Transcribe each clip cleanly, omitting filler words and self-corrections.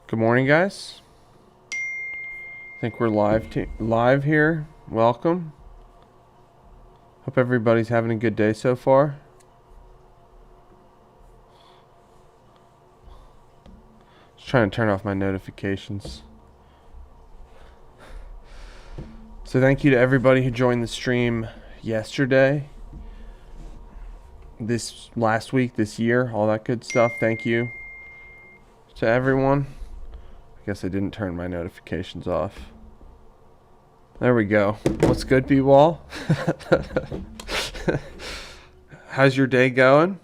Good morning, guys. I think we're live here. Welcome. Hope everybody's having a good day so far. Just trying to turn off my notifications. So thank you to everybody who joined the stream yesterday, this last week, this year, all that good stuff. Thank you to everyone. I guess I didn't turn my notifications off. There we go. What's good, B-Wall? How's your day going?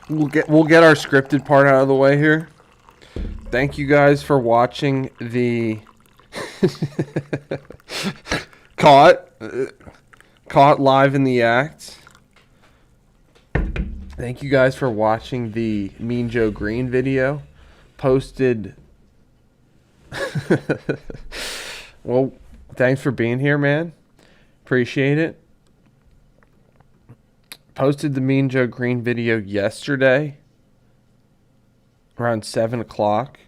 We'll get our scripted part out of the way here. Thank you guys for watching the caught live in the act. Thank you guys for watching the Mean Joe Green video posted. Well, thanks for being here, man. Appreciate it. Posted the Mean Joe Green video yesterday around 7 o'clock.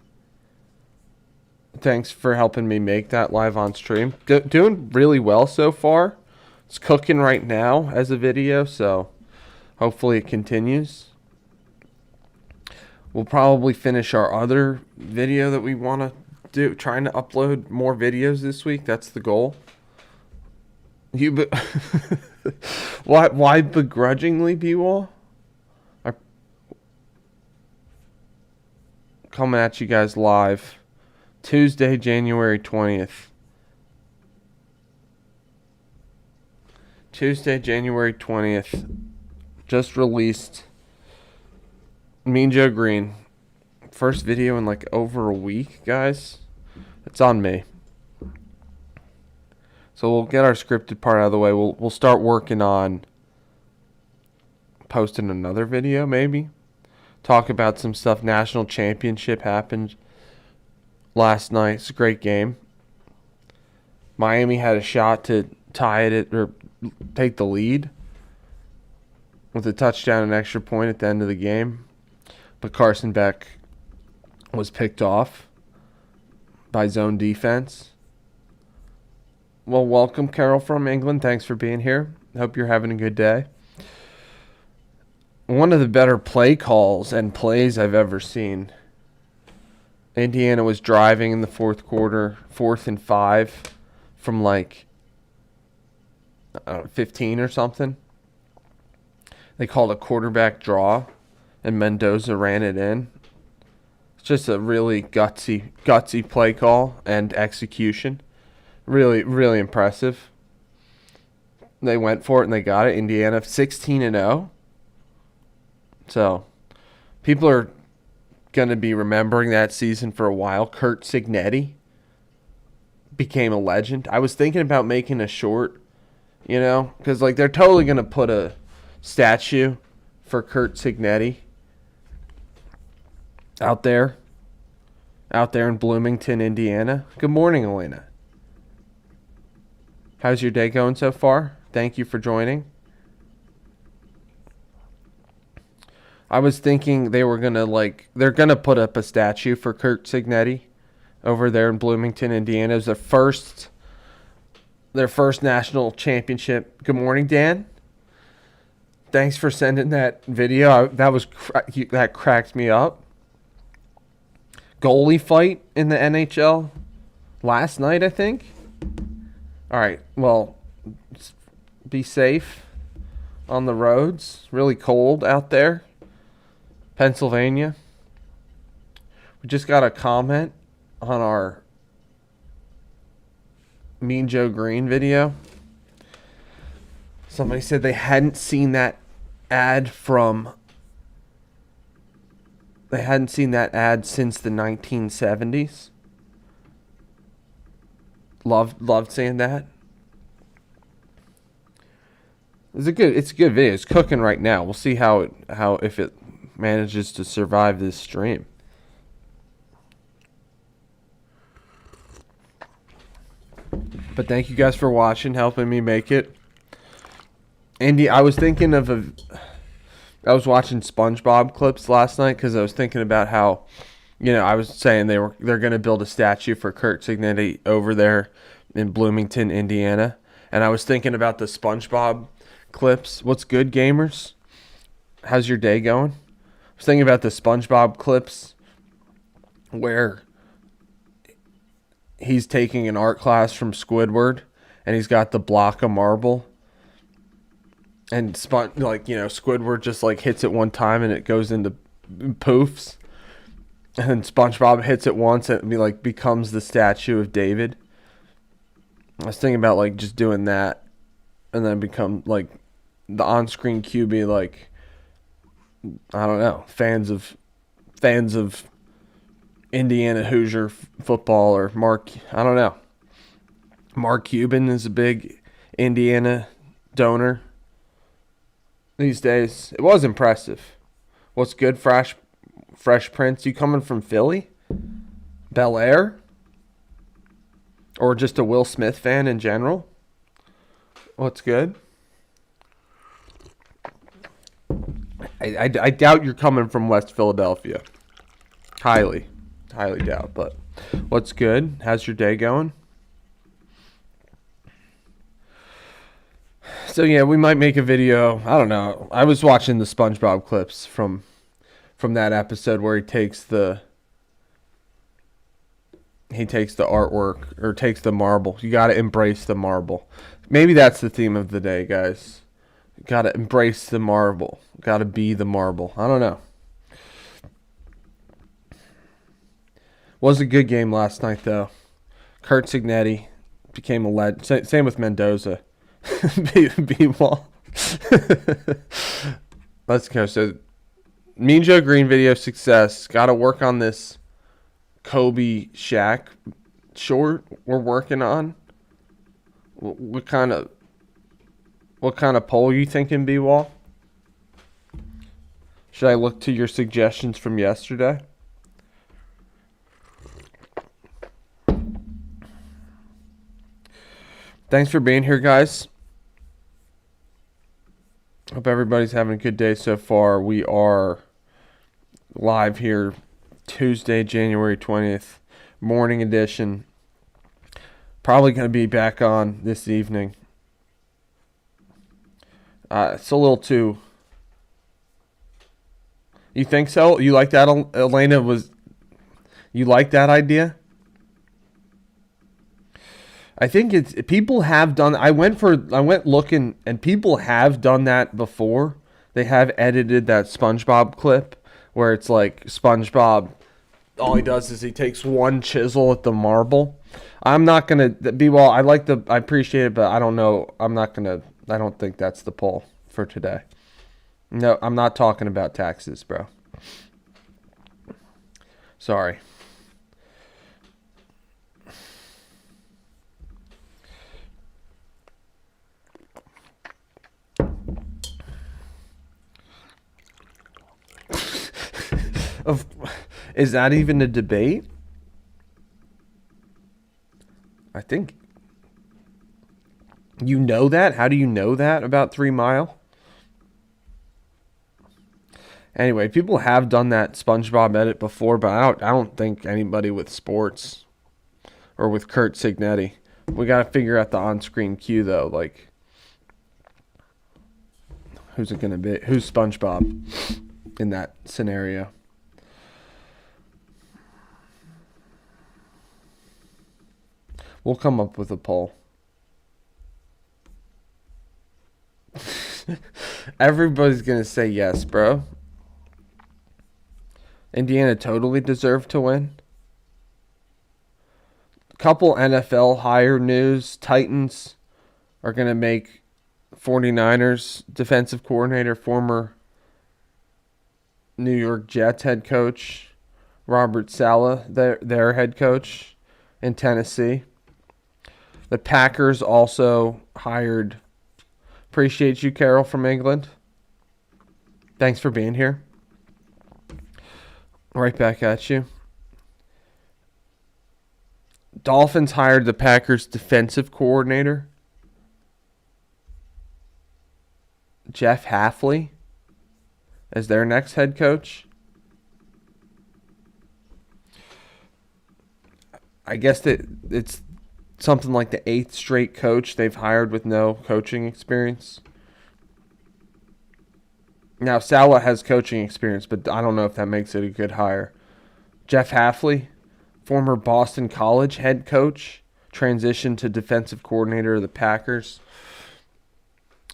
Thanks for helping me make that live on stream. Doing really well so far. It's cooking right now as a video, so hopefully it continues. We'll probably finish our other video that we want to do, trying to upload more videos this week. That's the goal. Why begrudgingly, B-Wall? Coming at you guys live. Tuesday, January 20th. Tuesday, January 20th. Just released Mean Joe Green. First video in like over a week, guys. It's on me. So we'll get our scripted part out of the way. We'll start working on posting another video, maybe. Talk about some stuff. National championship happened last night. It's a great game. Miami had a shot to tie it or take the lead with a touchdown and extra point at the end of the game. But Carson Beck was picked off by zone defense. Well, welcome, Carol from England. Thanks for being here. Hope you're having a good day. One of the better play calls and plays I've ever seen. Indiana was driving in the fourth quarter, 4th and 5 from like 15 or something. They called a quarterback draw, and Mendoza ran it in. It's just a really gutsy play call and execution. Really, really impressive. They went for it and they got it. Indiana 16-0. So, people are going to be remembering that season for a while. Curt Cignetti became a legend. I was thinking about making a short, because like they're totally going to put a statue for Curt Cignetti out there in Bloomington, Indiana. Good morning, Elena. How's your day going so far? Thank you for joining. I was thinking they're going to put up a statue for Curt Cignetti over there in Bloomington, Indiana. It was their first national championship. Good morning, Dan. Thanks for sending that video. That cracked me up. Goalie fight in the NHL last night, I think. All right, well, be safe on the roads. Really cold out there. Pennsylvania. We just got a comment on our Mean Joe Green video. Somebody said they hadn't seen that ad since the 1970s. Loved seeing that. It's a good video. It's cooking right now. We'll see if it manages to survive this stream. But thank you guys for watching, helping me make it. Andy, I was thinking of I was watching SpongeBob clips last night because I was thinking about how, I was saying they're going to build a statue for Kurt Cignetti over there in Bloomington, Indiana, and I was thinking about the SpongeBob clips. What's good, gamers? How's your day going? I was thinking about the SpongeBob clips where he's taking an art class from Squidward, and he's got the block of marble. And Squidward just like hits it one time and it goes into poofs. And then SpongeBob hits it once and it becomes the statue of David. I was thinking about like just doing that, and then become like the on-screen QB, like I don't know, fans of Indiana Hoosier football, or I don't know. Mark Cuban is a big Indiana donor these days. It was impressive. What's good, Fresh Prince? You coming from Philly? Bel Air? Or just a Will Smith fan in general? What's good? I doubt you're coming from West Philadelphia. Highly doubt. But what's good? How's your day going? So yeah, we might make a video. I don't know. I was watching the SpongeBob clips from that episode where he takes the artwork, or takes the marble. You got to embrace the marble. Maybe that's the theme of the day, guys. You got to embrace the marble. Got to be the marble. I don't know. Was a good game last night, though. Kurt Cignetti became a legend. Same with Mendoza. B-Wall. Let's go. So, Mean Joe Green video success. Got to work on this Kobe Shaq short we're working on. What kind of poll you thinking, B-Wall? Should I look to your suggestions from yesterday? Thanks for being here, guys. Hope everybody's having a good day so far. We are live here Tuesday, January 20th, morning edition. Probably going to be back on this evening. It's a little too... You think so? You like that, Elena? You like that idea? I think it's people have done. I went looking, and people have done that before. They have edited that SpongeBob clip where it's like SpongeBob, all he does is he takes one chisel at the marble. I'm not gonna be well. I appreciate it, but I don't know. I don't think that's the poll for today. No, I'm not talking about taxes, bro. Sorry. Is that even a debate? I think you know that. How do you know that about 3 Mile? Anyway, people have done that SpongeBob edit before, but I don't think anybody with sports or with Kurt Cignetti. We got to figure out the on-screen cue though. Like, who's it gonna be? Who's SpongeBob in that scenario? We'll come up with a poll. Everybody's going to say yes, bro. Indiana totally deserved to win. Couple NFL hire news. Titans are going to make 49ers defensive coordinator, former New York Jets head coach, Robert Saleh, their head coach in Tennessee. The Packers also hired, appreciate you, Carol from England. Thanks for being here. Right back at you. Dolphins hired the Packers defensive coordinator, Jeff Hafley. as their next head coach. I guess that it's something like the 8th straight coach they've hired with no coaching experience. Now, Saleh has coaching experience, but I don't know if that makes it a good hire. Jeff Hafley, former Boston College head coach, transitioned to defensive coordinator of the Packers.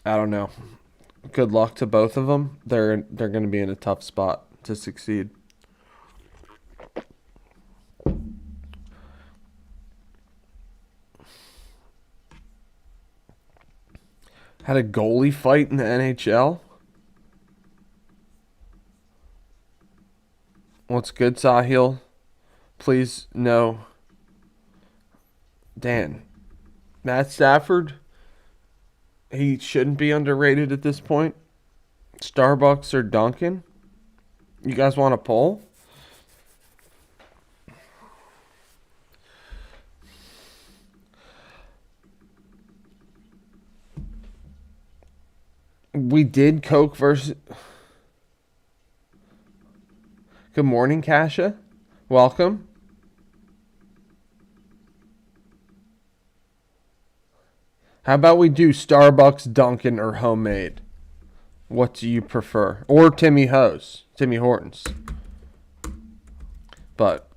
I don't know. Good luck to both of them. They're going to be in a tough spot to succeed. Had a goalie fight in the NHL. What's good, Sahil? Please, no. Dan. Matt Stafford, he shouldn't be underrated at this point. Starbucks or Dunkin'? You guys want a poll? We did Coke versus... Good morning, Kasha. Welcome. How about we do Starbucks, Dunkin', or homemade? What do you prefer? Or Timmy Hortons. But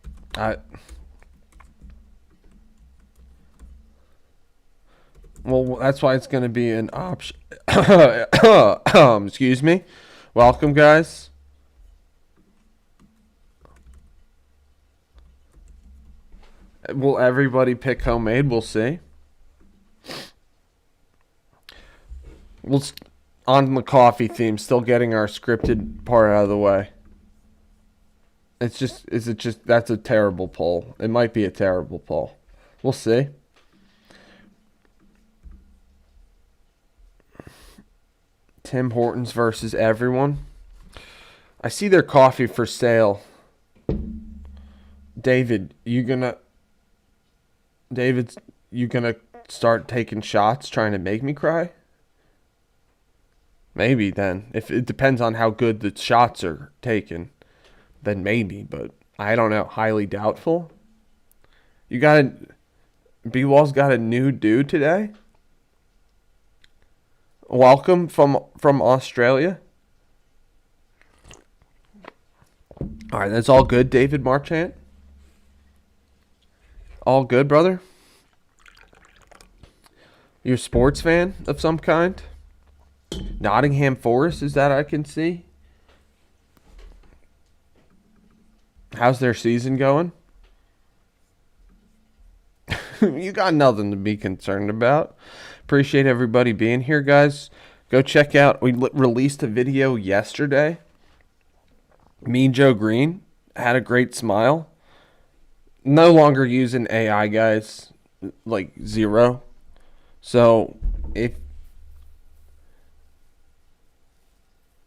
well, that's why it's going to be an option. Excuse me. Welcome, guys. Will everybody pick homemade? We'll see. On the coffee theme, still getting our scripted part out of the way. That's a terrible poll. It might be a terrible poll. We'll see. Tim Hortons versus everyone. I see their coffee for sale. David, you gonna start taking shots trying to make me cry? Maybe then. If it depends on how good the shots are taken, then maybe, but I don't know. Highly doubtful. B-Wall's got a new dude today. Welcome from Australia. All right, that's all good, David Marchant. All good, brother? You're a sports fan of some kind? Nottingham Forest, is that I can see? How's their season going? You got nothing to be concerned about. Appreciate everybody being here, guys. Go check out, we released a video yesterday. Mean Joe Green had a great smile. No longer using AI, guys. Like zero. So,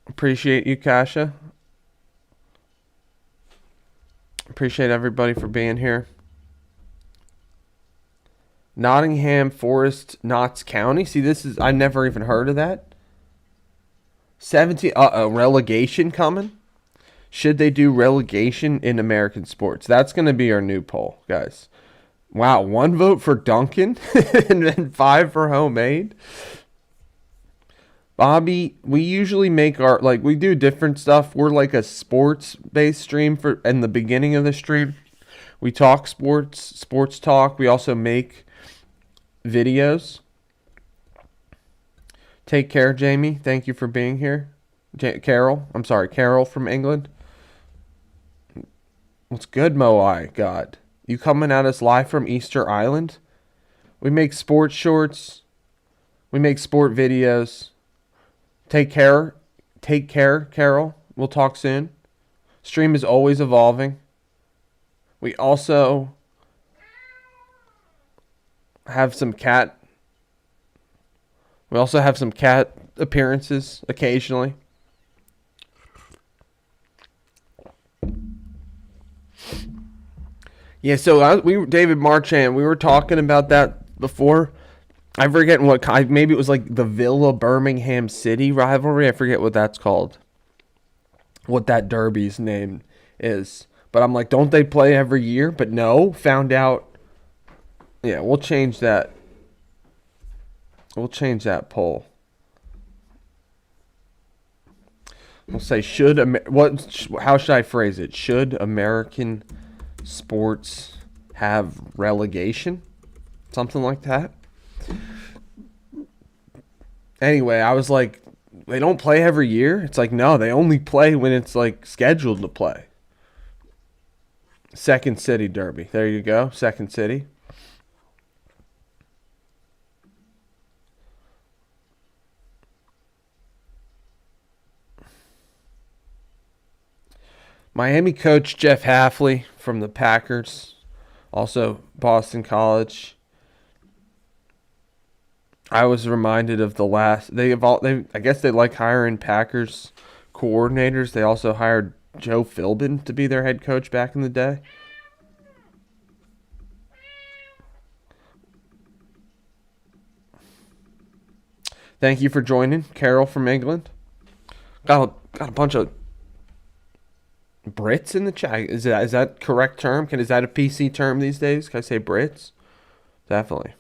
appreciate you, Kasha. Appreciate everybody for being here. Nottingham Forest, Notts County. See, I've never even heard of that. 17, relegation coming? Should they do relegation in American sports? That's going to be our new poll, guys. Wow, 1 vote for Dunkin' and then 5 for homemade. Bobby, we usually make we do different stuff. We're like a sports-based stream in the beginning of the stream. We talk sports talk. We also make videos. Take care, Jamie. Thank you for being here. Carol from England. What's good, Moai? God. You coming at us live from Easter Island? We make sports shorts. We make sport videos. Take care, Carol. We'll talk soon. Stream is always evolving. We also have some cat appearances occasionally. Yeah, so David Marchand, we were talking about that before. I forget maybe it was like the Villa Birmingham City rivalry. I forget what that's called. what that derby's name is. But I'm like, don't they play every year? But no, found out. Yeah, we'll change that. We'll change that poll. We'll say how should I phrase it? Should American sports have relegation? Something like that. Anyway, I was like, they don't play every year? It's like, no, they only play when it's like scheduled to play. Second City Derby. There you go. Second City. Miami coach Jeff Hafley from the Packers. Also Boston College. I was reminded of the last. I guess they like hiring Packers coordinators. They also hired Joe Philbin to be their head coach back in the day. Thank you for joining, Carol from England. Got a bunch of Brits in the chat. Is that correct term? Is that a PC term these days? Can I say Brits? Definitely.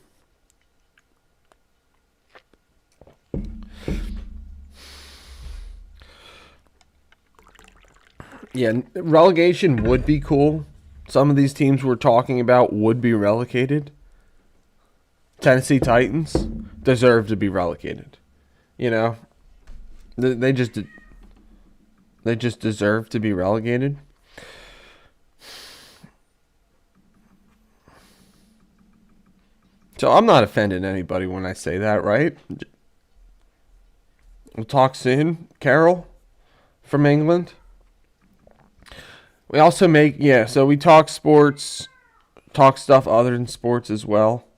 Yeah, relegation would be cool. Some of these teams we're talking about would be relegated. Tennessee Titans deserve to be relegated. You know, they just deserve to be relegated. So I'm not offending anybody when I say that, right? We'll talk soon, Carol from England. We also so we talk sports, talk stuff other than sports as well.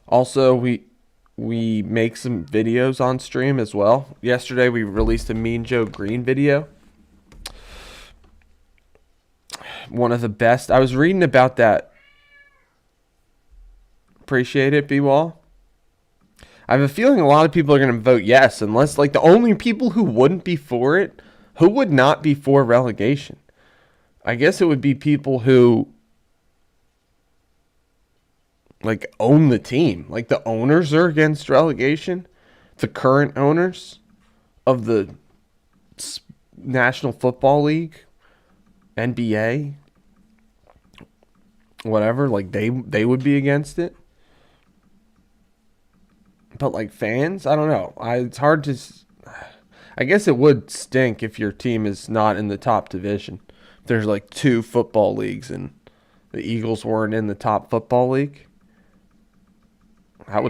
Also, we make some videos on stream as well. Yesterday, we released a Mean Joe Green video. One of the best. I was reading about that. Appreciate it, B-Wall. I have a feeling a lot of people are going to vote yes, unless, like, the only people who wouldn't be for it, who would not be for relegation? I guess it would be people who, like, own the team. Like, the owners are against relegation. The current owners of the National Football League, NBA, whatever, like, they would be against it. But, like, fans, I don't know. It's hard to. I guess it would stink if your team is not in the top division. If there's like 2 football leagues and the Eagles weren't in the top football league, that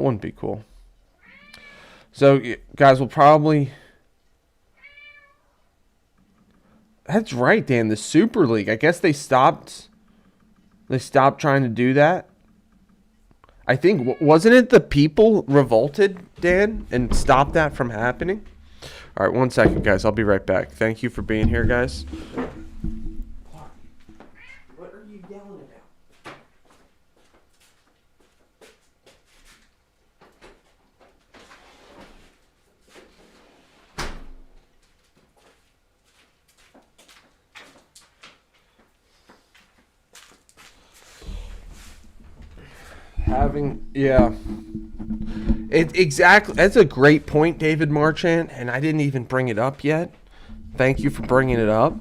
wouldn't be cool. So, guys, we'll probably. That's right, Dan. The Super League. I guess they stopped. They stopped trying to do that. I think, wasn't it the people revolted, Dan, and stopped that from happening? All right, 1 second, guys. I'll be right back. Thank you for being here, guys. What are you yelling about? Exactly. That's a great point, David Marchant, and I didn't even bring it up yet. Thank you for bringing it up.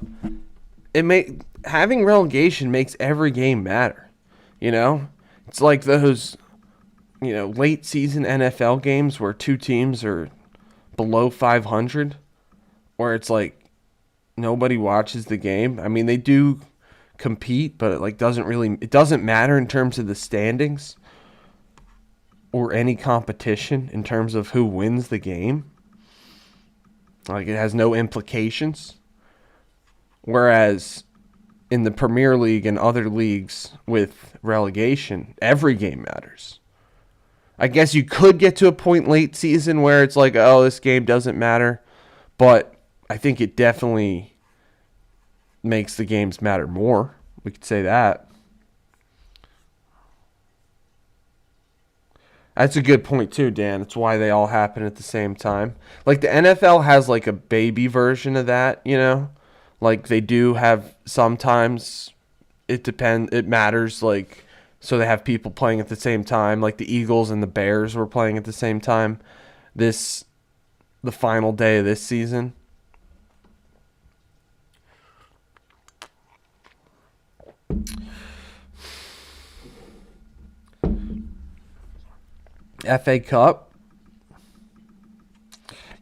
Having relegation makes every game matter. You know, it's like those, late season NFL games where 2 teams are below 500, where it's like nobody watches the game. I mean, they do compete, but it doesn't matter in terms of the standings or any competition in terms of who wins the game. Like, it has no implications. Whereas in the Premier League and other leagues with relegation, every game matters. I guess you could get to a point late season where it's like, oh, this game doesn't matter. But I think it definitely makes the games matter more. We could say that. That's a good point too, Dan. It's why they all happen at the same time. Like the NFL has like a baby version of that, you know? Like they do have sometimes it matters like so they have people playing at the same time. Like the Eagles and the Bears were playing at the same time this the final day of this season. FA Cup.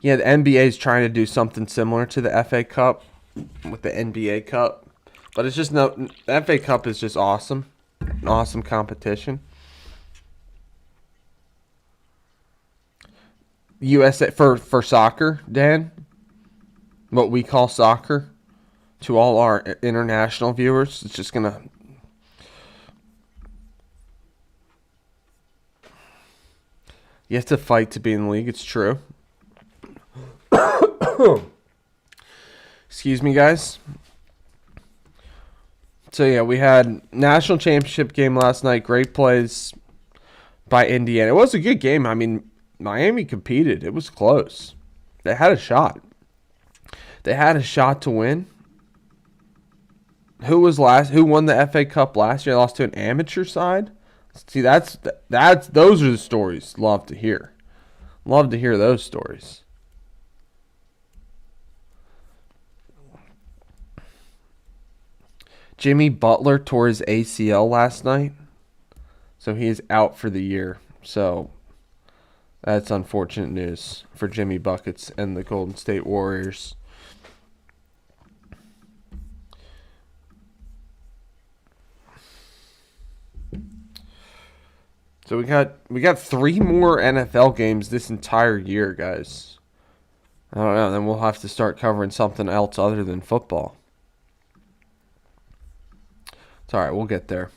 Yeah, the NBA is trying to do something similar to the FA Cup with the NBA Cup, but it's just no. The FA Cup is just awesome, an awesome competition. USA for soccer, Dan. What we call soccer to all our international viewers, it's just gonna. You have to fight to be in the league. It's true. Excuse me, guys. So yeah, we had national championship game last night. Great plays by Indiana. It was a good game. I mean, Miami competed. It was close. They had a shot. They had a shot to win. Who won the FA Cup last year? They lost to an amateur side. See, that's those are the stories love to hear. Love to hear those stories. Jimmy Butler tore his ACL last night, so he is out for the year. So that's unfortunate news for Jimmy Buckets and the Golden State Warriors. So we got 3 more NFL games this entire year, guys. I don't know. Then we'll have to start covering something else other than football. It's all right. We'll get there.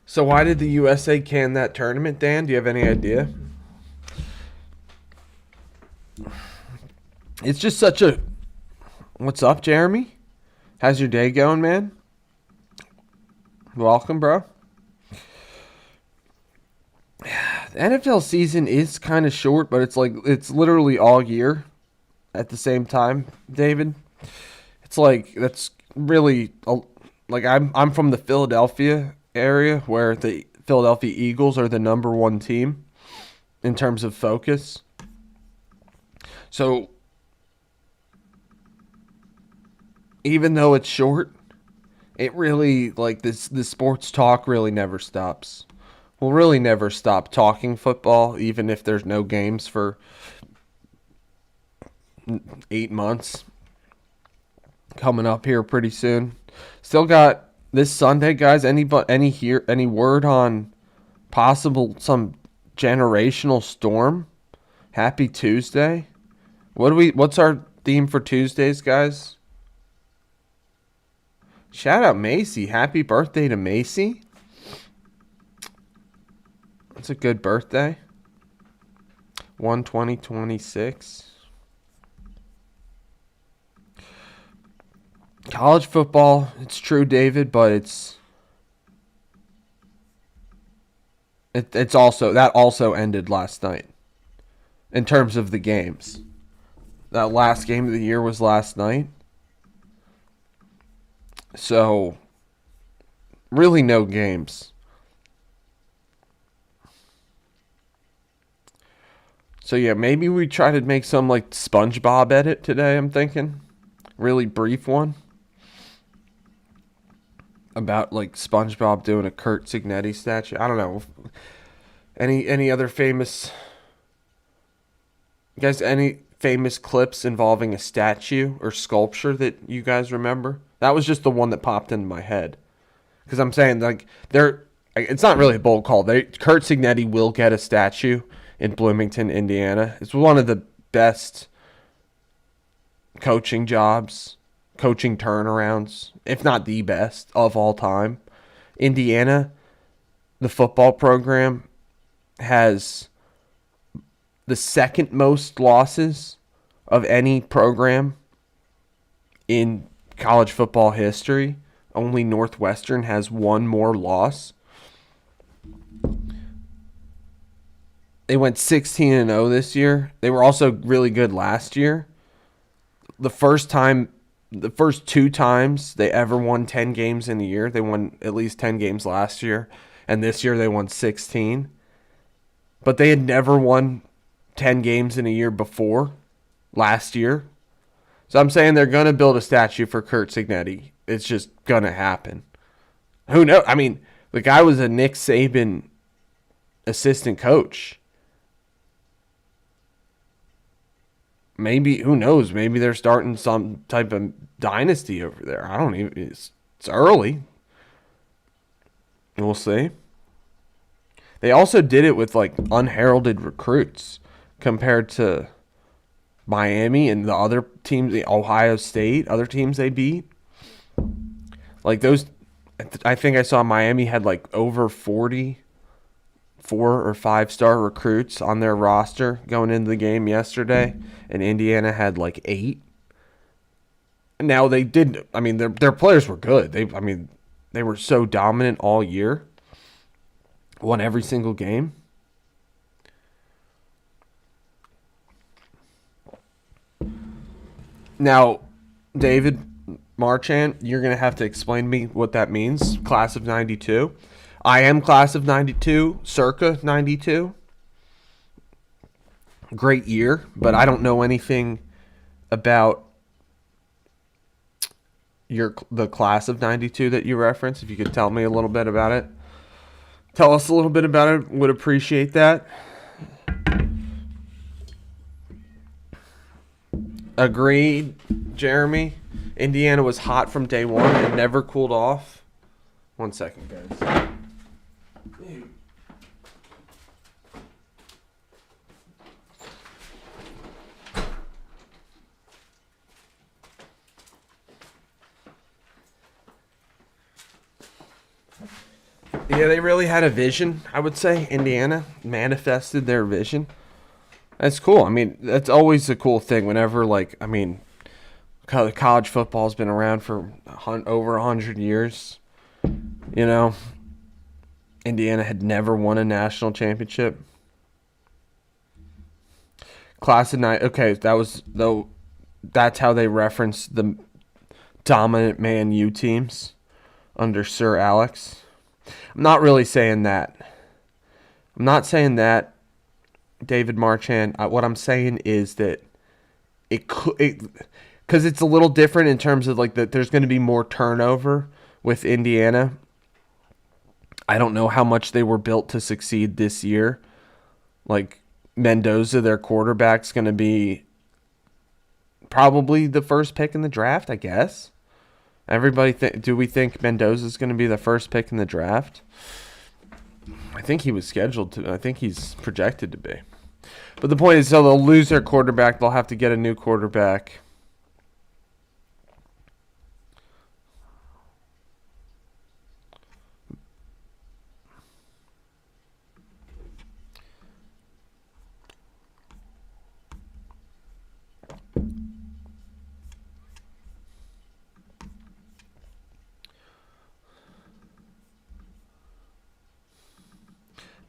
So why did the USA can that tournament, Dan? Do you have any idea? It's just such a... What's up, Jeremy? How's your day going, man? Welcome, bro. The NFL season is kind of short, but it's literally all year at the same time, David. It's like that's really like I'm from the Philadelphia area where the Philadelphia Eagles are the number 1 team in terms of focus. So even though it's short, it really like the sports talk really never stops. We'll really never stop talking football, even if there's no games for 8 months. Coming up here pretty soon. Still got this Sunday, guys. Any word on possible some generational storm? Happy Tuesday. What's our theme for Tuesdays, guys? Shout out Macy. Happy birthday to Macy. That's a good birthday. 1/20/26. College football, it's true, David, but it's also ended last night in terms of the games. That last game of the year was last night. So really no games. So yeah, maybe we try to make some like SpongeBob edit today, I'm thinking. Really brief one. About like SpongeBob doing a Kurt Signetti statue. I don't know. Any other famous guys, any famous clips involving a statue or sculpture that you guys remember? That was just the one that popped into my head. Because I'm saying like it's not really a bold call. Kurt Signetti will get a statue in Bloomington, Indiana. It's one of the best coaching jobs, coaching turnarounds, if not the best of all time. Indiana, the football program, has the second most losses of any program in college football history. Only Northwestern has one more loss. They went 16-0 this year. They were also really good last year. The first two times they ever won 10 games in a year, they won at least 10 games last year, and this year they won 16. But they had never won 10 games in a year before last year. So I'm saying they're going to build a statue for Curt Cignetti. It's just going to happen. Who knows? I mean, the guy was a Nick Saban assistant coach. Maybe, who knows? Maybe they're starting some type of dynasty over there. I don't even. It's early. We'll see. They also did it with like unheralded recruits compared to Miami and the other teams, the Ohio State, other teams they beat. Like those, I think I saw Miami had like over 40 4 or 5-star recruits on their roster going into the game yesterday, and Indiana had like 8. Now they did. I mean, their players were good. They were so dominant all year. Won every single game. Now, David Marchand, you're going to have to explain to me what that means. Class of 92. I am class of 92, circa 92. Great year, but I don't know anything about the class of 92 that you referenced. If you could tell me a little bit about it. Tell us a little bit about it. Would appreciate that. Agreed, Jeremy. Indiana was hot from day one and never cooled off. 1 second, guys. Yeah, they really had a vision, I would say. Indiana manifested their vision. That's cool. I mean, that's always a cool thing whenever, like, I mean, college football's been around for over 100 years. You know, Indiana had never won a national championship. Class of 9. Okay, that's how they reference the dominant Man U teams under Sir Alex. I'm not really saying that. I'm not saying that, David Marchand. What I'm saying is that it could, because it's a little different in terms of like that. There's going to be more turnover with Indiana. I don't know how much they were built to succeed this year. Like Mendoza, their quarterback's going to be probably the first pick in the draft, I guess. Everybody, do we think Mendoza's going to be the first pick in the draft? I think he was scheduled to. I think he's projected to be. But the point is, so they'll lose their quarterback. They'll have to get a new quarterback.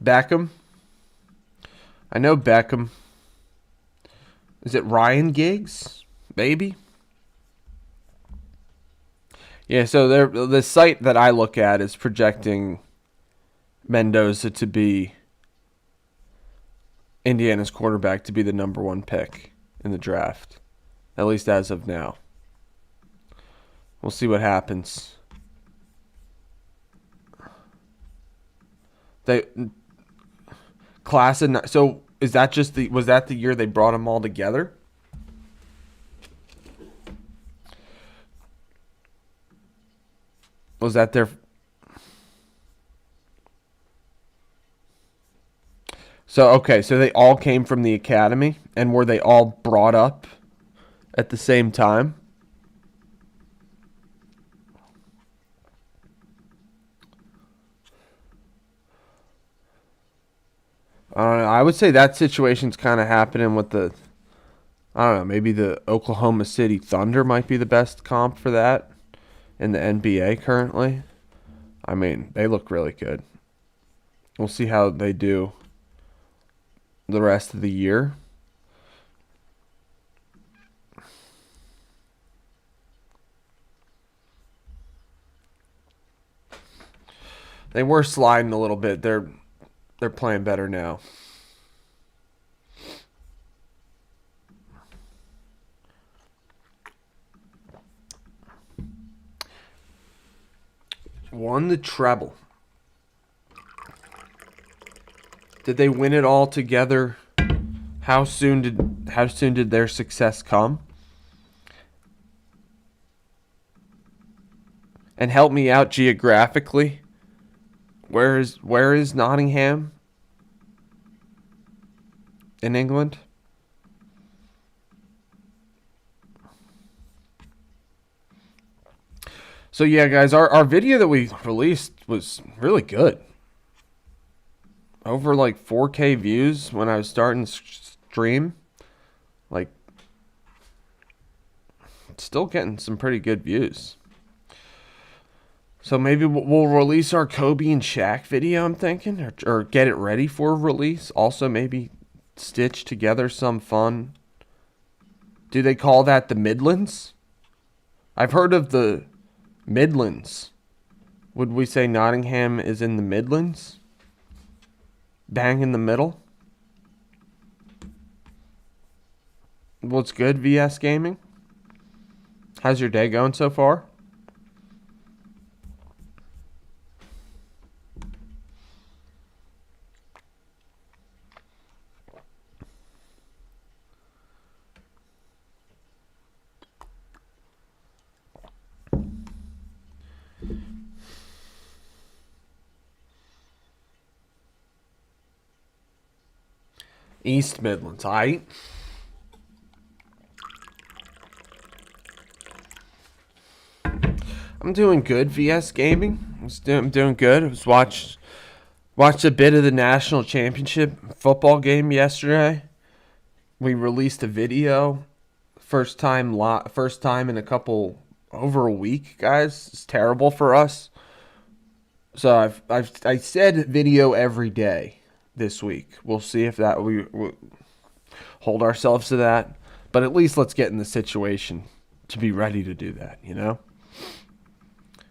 Beckham. I know Beckham. Is it Ryan Giggs? Maybe. Yeah, so the site that I look at is projecting Mendoza to be Indiana's quarterback, to be the number 1 pick in the draft, at least as of now. We'll see what happens. Class of, so is that was that the year they brought them all together? Was that their? So okay, so they all came from the academy, and were they all brought up at the same time? I don't know. I would say that situation's kind of happening with the I don't know, maybe the Oklahoma City Thunder might be the best comp for that in the NBA currently. I mean, they look really good. We'll see how they do the rest of the year. They were sliding a little bit. They're playing better now. Won the treble. Did they win it all together? How soon did their success come? And help me out geographically. Where is Nottingham in England? So yeah, guys, our video that we released was really good. Over like 4K views when I was starting to stream. Like, still getting some pretty good views. So maybe we'll release our Kobe and Shaq video, I'm thinking, or get it ready for release. Also, maybe stitch together some fun. Do they call that the Midlands? I've heard of the Midlands. Would we say Nottingham is in the Midlands? Bang in the middle? What's good, VS Gaming? How's your day going so far? East Midlands, aight? I'm doing good, VS Gaming. I'm doing good. I was watched a bit of the national championship football game yesterday. We released a video, first time in a couple over a week, guys. It's terrible for us. So I said video every day this week. We'll see if that we hold ourselves to that. But at least let's get in the situation to be ready to do that, you know?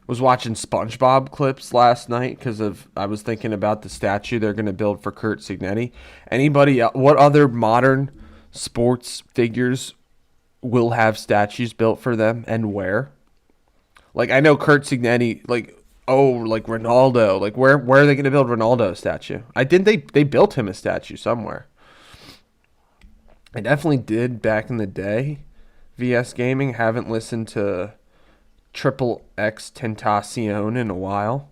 Was watching SpongeBob clips last night because I was thinking about the statue they're going to build for Curt Cignetti. Anybody what other modern sports figures will have statues built for them and where? Like, I know Curt Cignetti, like Ronaldo, like where are they going to build Ronaldo a statue? They built him a statue somewhere. I definitely did back in the day. VS Gaming, haven't listened to Triple X Tentacion in a while,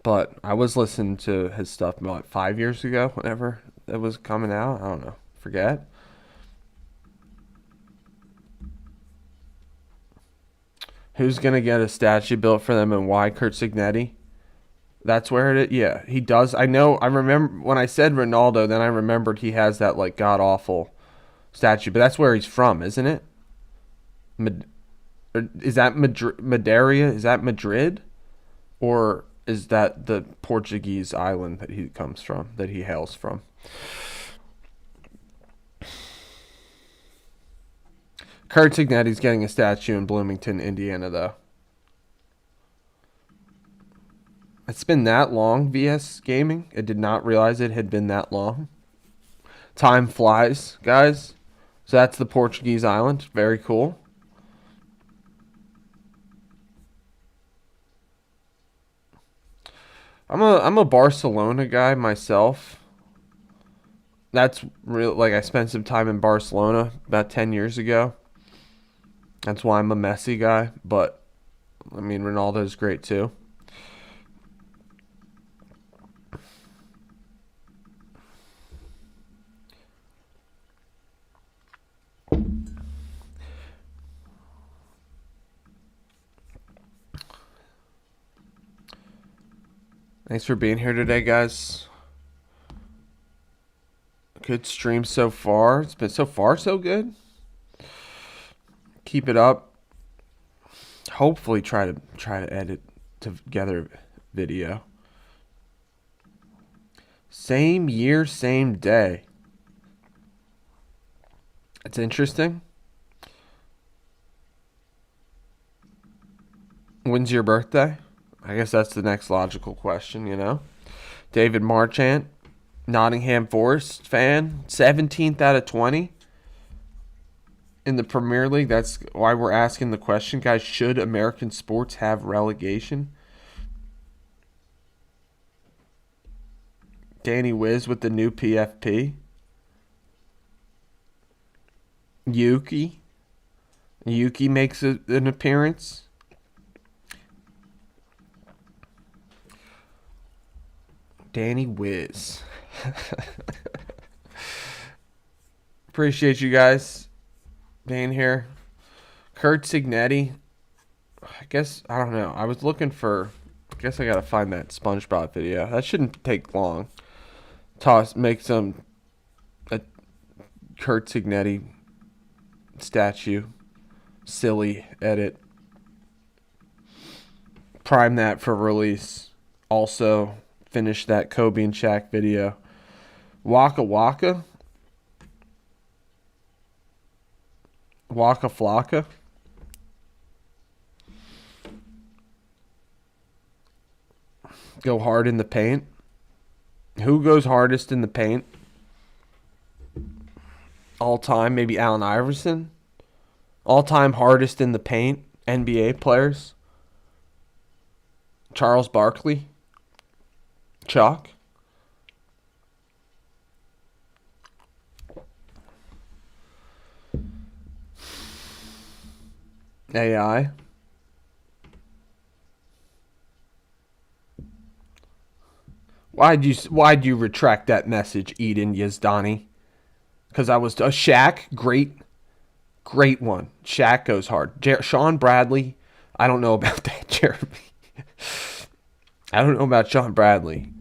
but I was listening to his stuff about 5 years ago, whenever it was coming out. I don't know, forget. Who's gonna get a statue built for them and why? Curt Cignetti. That's where it. Yeah, he does. I know. I remember when I said Ronaldo. Then I remembered he has that like god awful statue, but that's where he's from, isn't it? Is that Madeira? Is that Madrid? Or is that the Portuguese island that he comes from, that he hails from? Curt Cignetti's getting a statue in Bloomington, Indiana, though. It's been that long, VS Gaming. I did not realize it had been that long. Time flies, guys. So that's the Portuguese island. Very cool. I'm a Barcelona guy myself. That's real. Like, I spent some time in Barcelona about 10 years ago. That's why I'm a Messi guy. But I mean, Ronaldo's great too. Thanks for being here today, guys. Good stream so far. It's been so far so good. Keep it up. Hopefully try to edit together video. Same year, same day. It's interesting. When's your birthday? I guess that's the next logical question, you know? David Marchant, Nottingham Forest fan, 17th out of 20 in the Premier League. That's why we're asking the question, guys. Should American sports have relegation? Danny Wiz with the new PFP. Yuki makes an appearance. Danny Wiz. Appreciate you guys being here. Kurt Signetti. I guess, I don't know. I was looking for, I guess I got to find that SpongeBob video. That shouldn't take long. Make a Kurt Signetti statue. Silly edit. Prime that for release. Also, finish that Kobe and Shaq video. Waka Waka. Waka Flocka. Go hard in the paint. Who goes hardest in the paint? All time, maybe Allen Iverson. All time hardest in the paint, NBA players. Charles Barkley. Chuck. AI. Why'd you retract that message, Eden Yazdani? Because I was Shaq, great one. Shaq goes hard. Sean Bradley, I don't know about that, Jeremy. I don't know about Sean Bradley.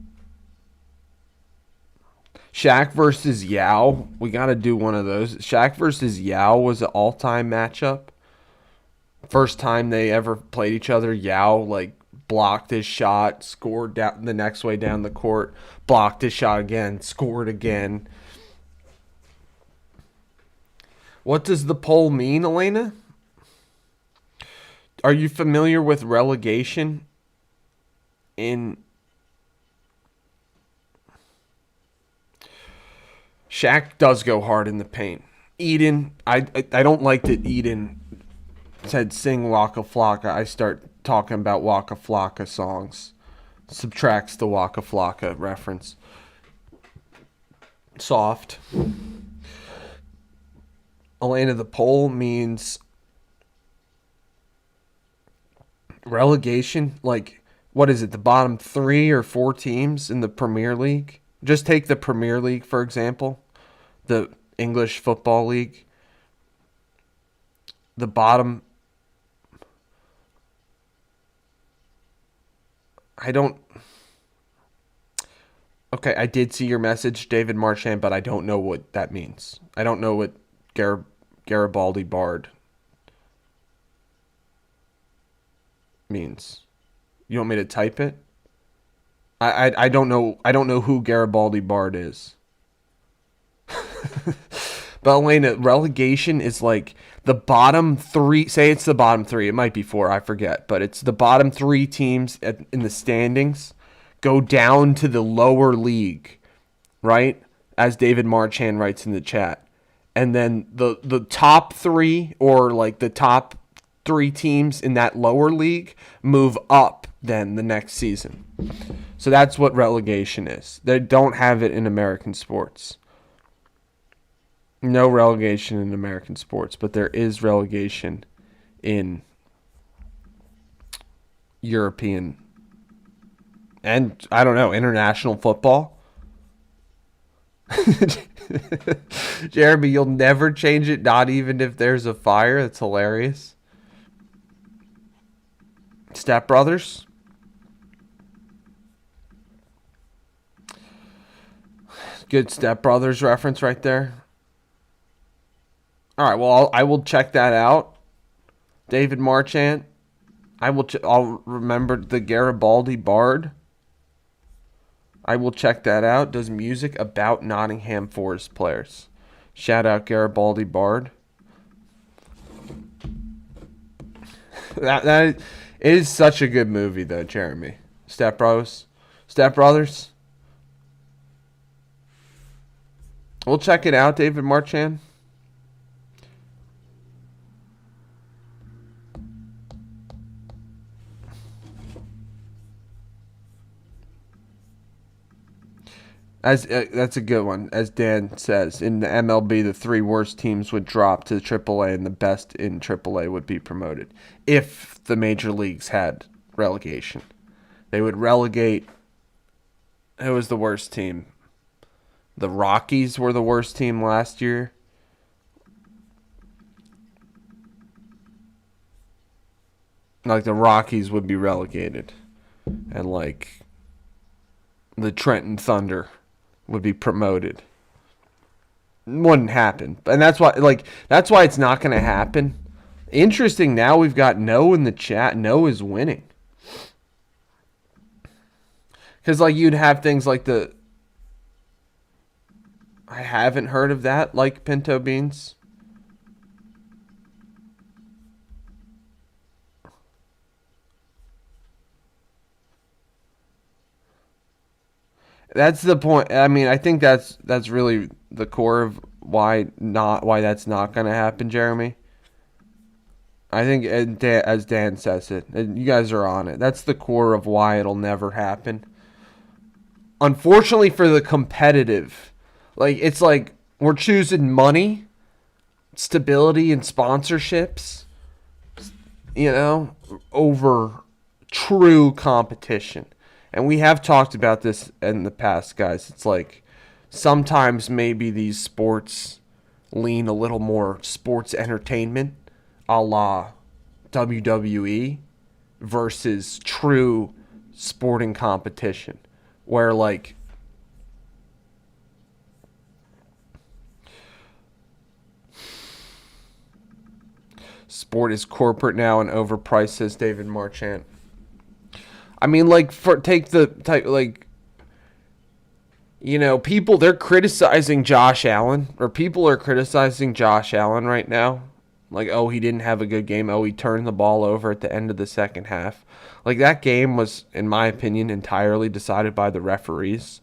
Shaq versus Yao. We got to do one of those. Shaq versus Yao was an all-time matchup. First time they ever played each other, Yao blocked his shot, scored down the next way down the court, blocked his shot again, scored again. What does the poll mean, Elena? Are you familiar with relegation in Shaq does go hard in the paint. Eden, I don't like that Eden said sing Waka Flocka. I start talking about Waka Flocka songs. Subtracts the Waka Flocka reference. Soft. Elena, the poll means relegation. What is it? The bottom 3 or 4 teams in the Premier League? Just take the Premier League, for example. The English Football League. The bottom... Okay, I did see your message, David Marchand, but I don't know what that means. I don't know what Garibaldi Bard means. You want me to type it? I don't know. I don't know who Garibaldi Bard is. But Elena, relegation is the bottom 3. Say it's the bottom 3. It might be 4. I forget. But it's the bottom 3 teams in the standings go down to the lower league, right? As David Marchand writes in the chat. And then the top 3 or the top 3 teams in that lower league move up then the next season. So that's what relegation is. They don't have it in American sports. No relegation in American sports, but there is relegation in European and, I don't know, international football. Jeremy, you'll never change it, not even if there's a fire. That's hilarious. Step Brothers. Good Step Brothers reference right there. All right, well, I will check that out. David Marchant. I'll remember the Garibaldi Bard. I will check that out. Does music about Nottingham Forest players. Shout out Garibaldi Bard. That it is such a good movie though, Jeremy. Step Brothers. Step Brothers. We'll check it out, David Marchand. That's a good one. As Dan says, in the MLB, the 3 worst teams would drop to AAA, and the best in AAA would be promoted. If the major leagues had relegation, they would relegate. Who was the worst team? The Rockies were the worst team last year. Like the Rockies would be relegated, and like the Trenton Thunder would be promoted. Wouldn't happen. And that's why it's not going to happen. Interesting, now we've got No in the chat. No is winning. Cuz like you'd have things like I haven't heard of that, like pinto beans. That's the point. I mean, I think that's really the core of why that's not going to happen, Jeremy. I think as Dan says it, and you guys are on it. That's the core of why it'll never happen. Unfortunately for the competitive, it's like we're choosing money, stability and sponsorships, over true competition. And we have talked about this in the past, guys. It's like sometimes maybe these sports lean a little more sports entertainment, a la WWE, versus true sporting competition, where like sport is corporate now and overpriced, says David Marchant. I mean, people, they're criticizing Josh Allen, or people are criticizing Josh Allen right now. Like, oh, he didn't have a good game. Oh, he turned the ball over at the end of the second half. Like, that game was, in my opinion, entirely decided by the referees.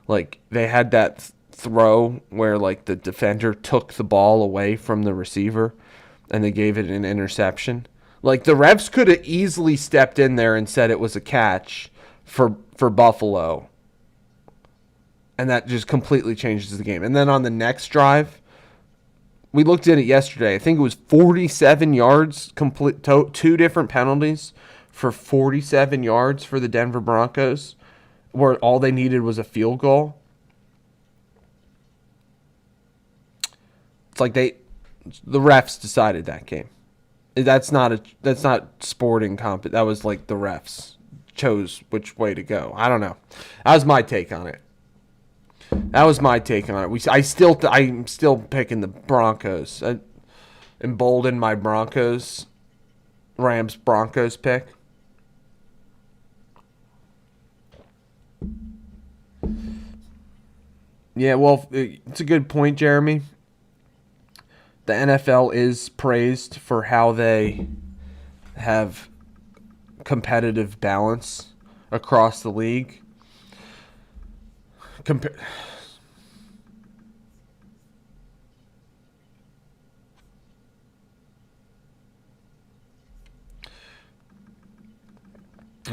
Like, they had that throw where, like, the defender took the ball away from the receiver, and they gave it an interception. Like, the refs could have easily stepped in there and said it was a catch for Buffalo. And that just completely changes the game. And then on the next drive, we looked at it yesterday. I think it was 47 yards, complete 2 different penalties for 47 yards for the Denver Broncos, where all they needed was a field goal. It's like the refs decided that game. That's not sporting comp. That was like the refs chose which way to go. I don't know. That was my take on it. I'm still picking the Broncos. I emboldened my Rams Broncos pick. Yeah, well, it's a good point, Jeremy. The NFL is praised for how they have competitive balance across the league. It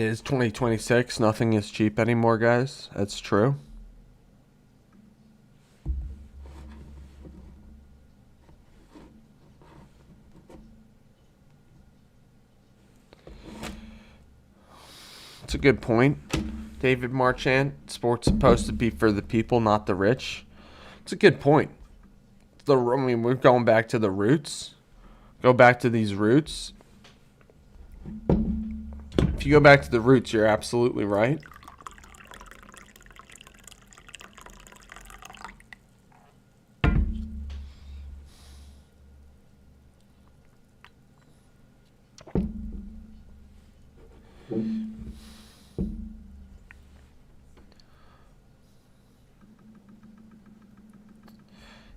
is 2026. Nothing is cheap anymore, guys. That's true. It's a good point. David Marchand, sports supposed to be for the people, not the rich. It's a good point. We're going back to the roots. Go back to these roots. If you go back to the roots, you're absolutely right.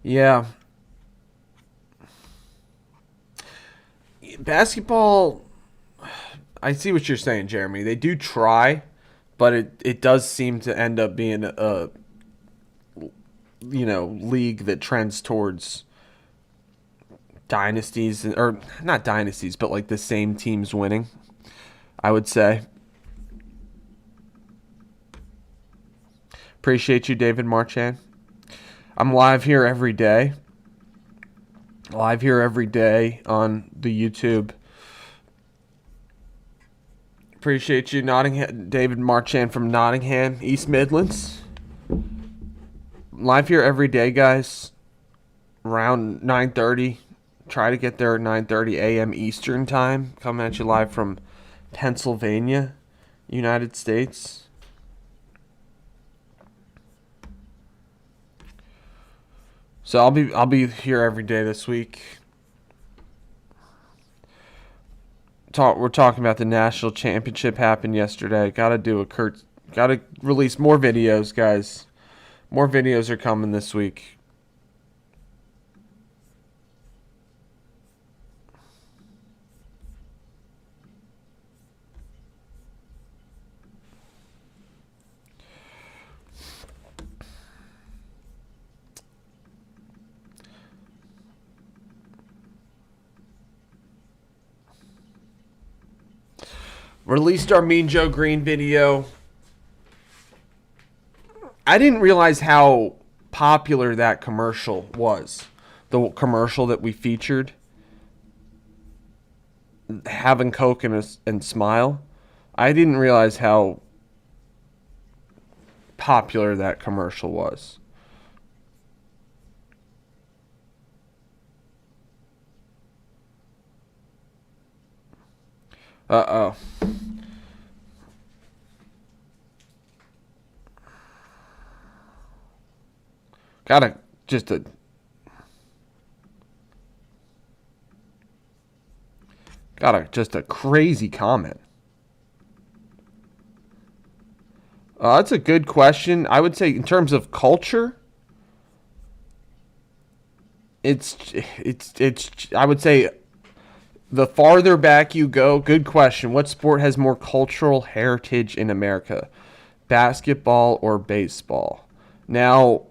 Yeah. Basketball, I see what you're saying, Jeremy. They do try, but it does seem to end up being a league that trends towards dynasties, or not dynasties, but like the same teams winning, I would say. Appreciate you, David Marchand. I'm live here every day. Live here every day on the YouTube. Appreciate you, Nottingham, David Marchand from Nottingham, East Midlands. Live here every day, guys. Around 9:30. Try to get there at 9:30 a.m. Eastern time. Coming at you live from Pennsylvania, United States. So I'll be here every day this week. We're talking about the national championship happened yesterday. Gotta release more videos, guys. More videos are coming this week. Released our Mean Joe Green video. I didn't realize how popular that commercial was. The commercial that we featured. Having Coke and Smile. I didn't realize how popular that commercial was. Uh-oh. Gotta just a crazy comment. That's a good question. I would say in terms of culture, it's I would say the farther back you go, good question. What sport has more cultural heritage in America? Basketball or baseball? Now,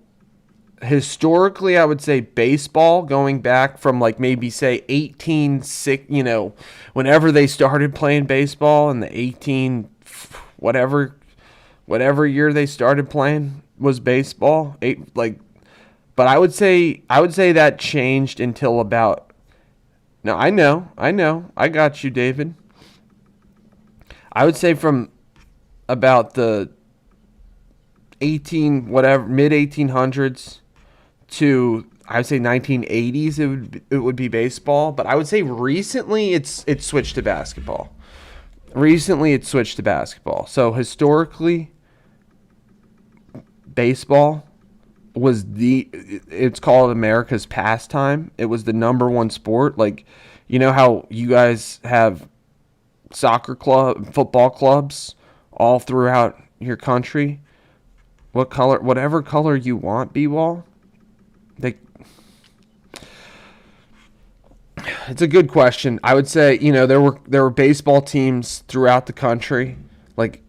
historically, I would say baseball, going back from like maybe say 1860, whenever they started playing baseball in the 18 whatever year they started playing was baseball. But I would say that changed until about. No, I know. I got you, David. I would say from about the mid 1800s to I would say 1980s it would be baseball, but I would say recently it's switched to basketball. So historically baseball was it's called America's pastime. It was the number one sport. Like, you know how you guys have football clubs all throughout your country? Whatever color you want, B-Wall. It's a good question. I would say, there were baseball teams throughout the country, like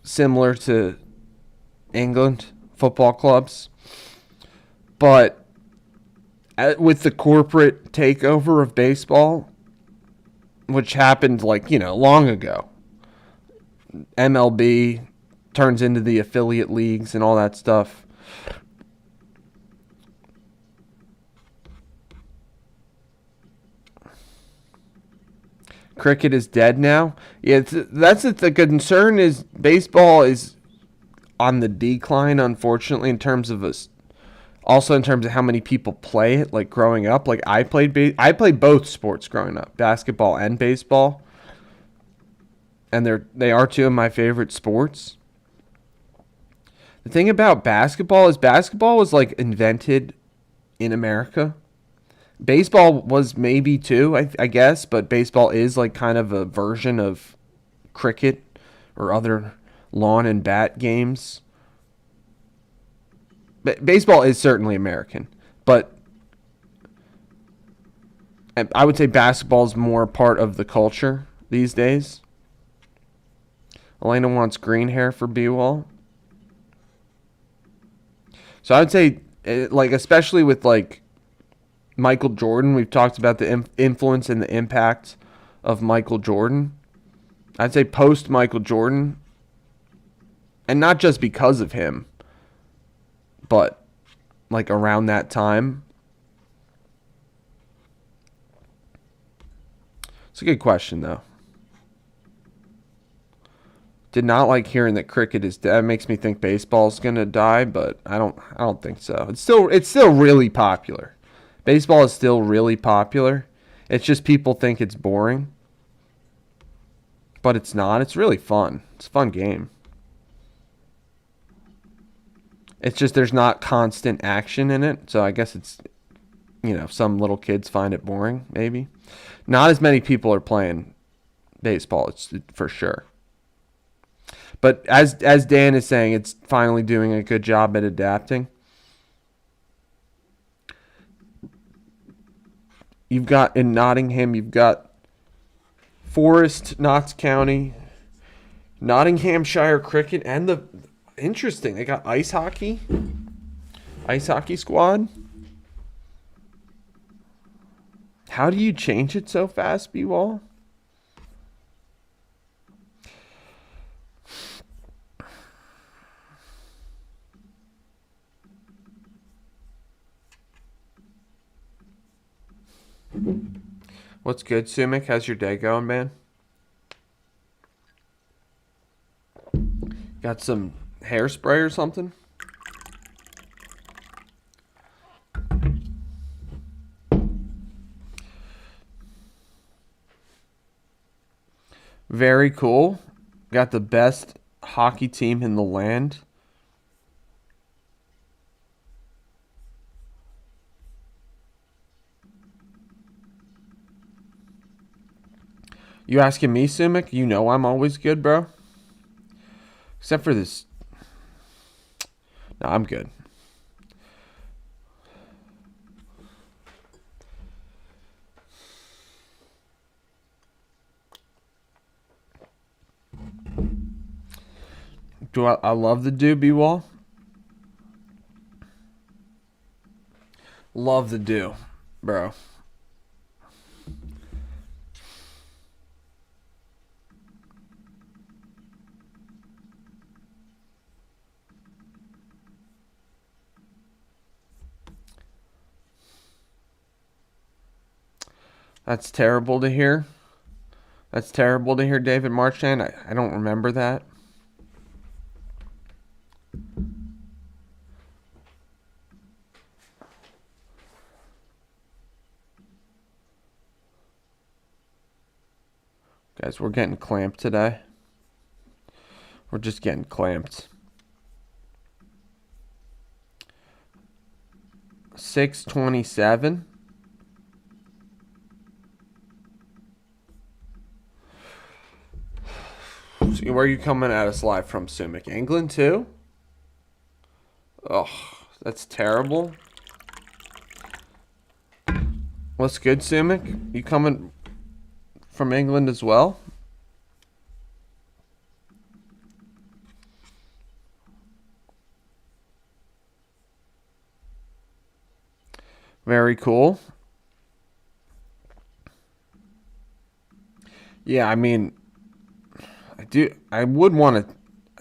similar to England football clubs. But with the corporate takeover of baseball, which happened long ago, MLB turns into the affiliate leagues and all that stuff. Cricket is dead now. Yeah, the concern is baseball is on the decline, unfortunately, in terms of also in terms of how many people play it. Like growing up, like I played both sports growing up, basketball and baseball, and they are two of my favorite sports. The thing about basketball was like invented in America. Baseball was maybe too, I guess, but baseball is like kind of a version of cricket or other lawn and bat games. Baseball is certainly American, but I would say basketball is more a part of the culture these days. Elena wants green hair for B-Wall. So I would say, like, especially with, like, Michael Jordan, we've talked about the influence and the impact of Michael Jordan. I'd say post Michael Jordan, and not just because of him, but, like, around that time. It's a good question, though. Did not like hearing that cricket is dead. It makes me think baseball's gonna die, but I don't think so. It's still really popular. Baseball is still really popular. It's just people think it's boring, but it's not. It's really fun. It's a fun game. It's just there's not constant action in it, so I guess it's, some little kids find it boring. Maybe not as many people are playing baseball. It's for sure. But as Dan is saying, it's finally doing a good job at adapting. You've got in Nottingham, you've got Forest, Notts County, Nottinghamshire Cricket, and interesting, they got ice hockey squad. How do you change it so fast, B-Wall? What's good, Sumik? How's your day going, man? Got some hairspray or something? Very cool. Got the best hockey team in the land. You asking me, Sumik? You know I'm always good, bro. Except for this. No, I'm good. I love the Doobie Wall? Love the do, bro. That's terrible to hear. That's terrible to hear, David Marchand. I don't remember that. Guys, we're getting clamped today. We're just getting clamped. 6:27. So where are you coming at us live from, Sumik? England too? Oh, that's terrible. What's good, Sumik? You coming from England as well? Very cool. Yeah, I mean, I would want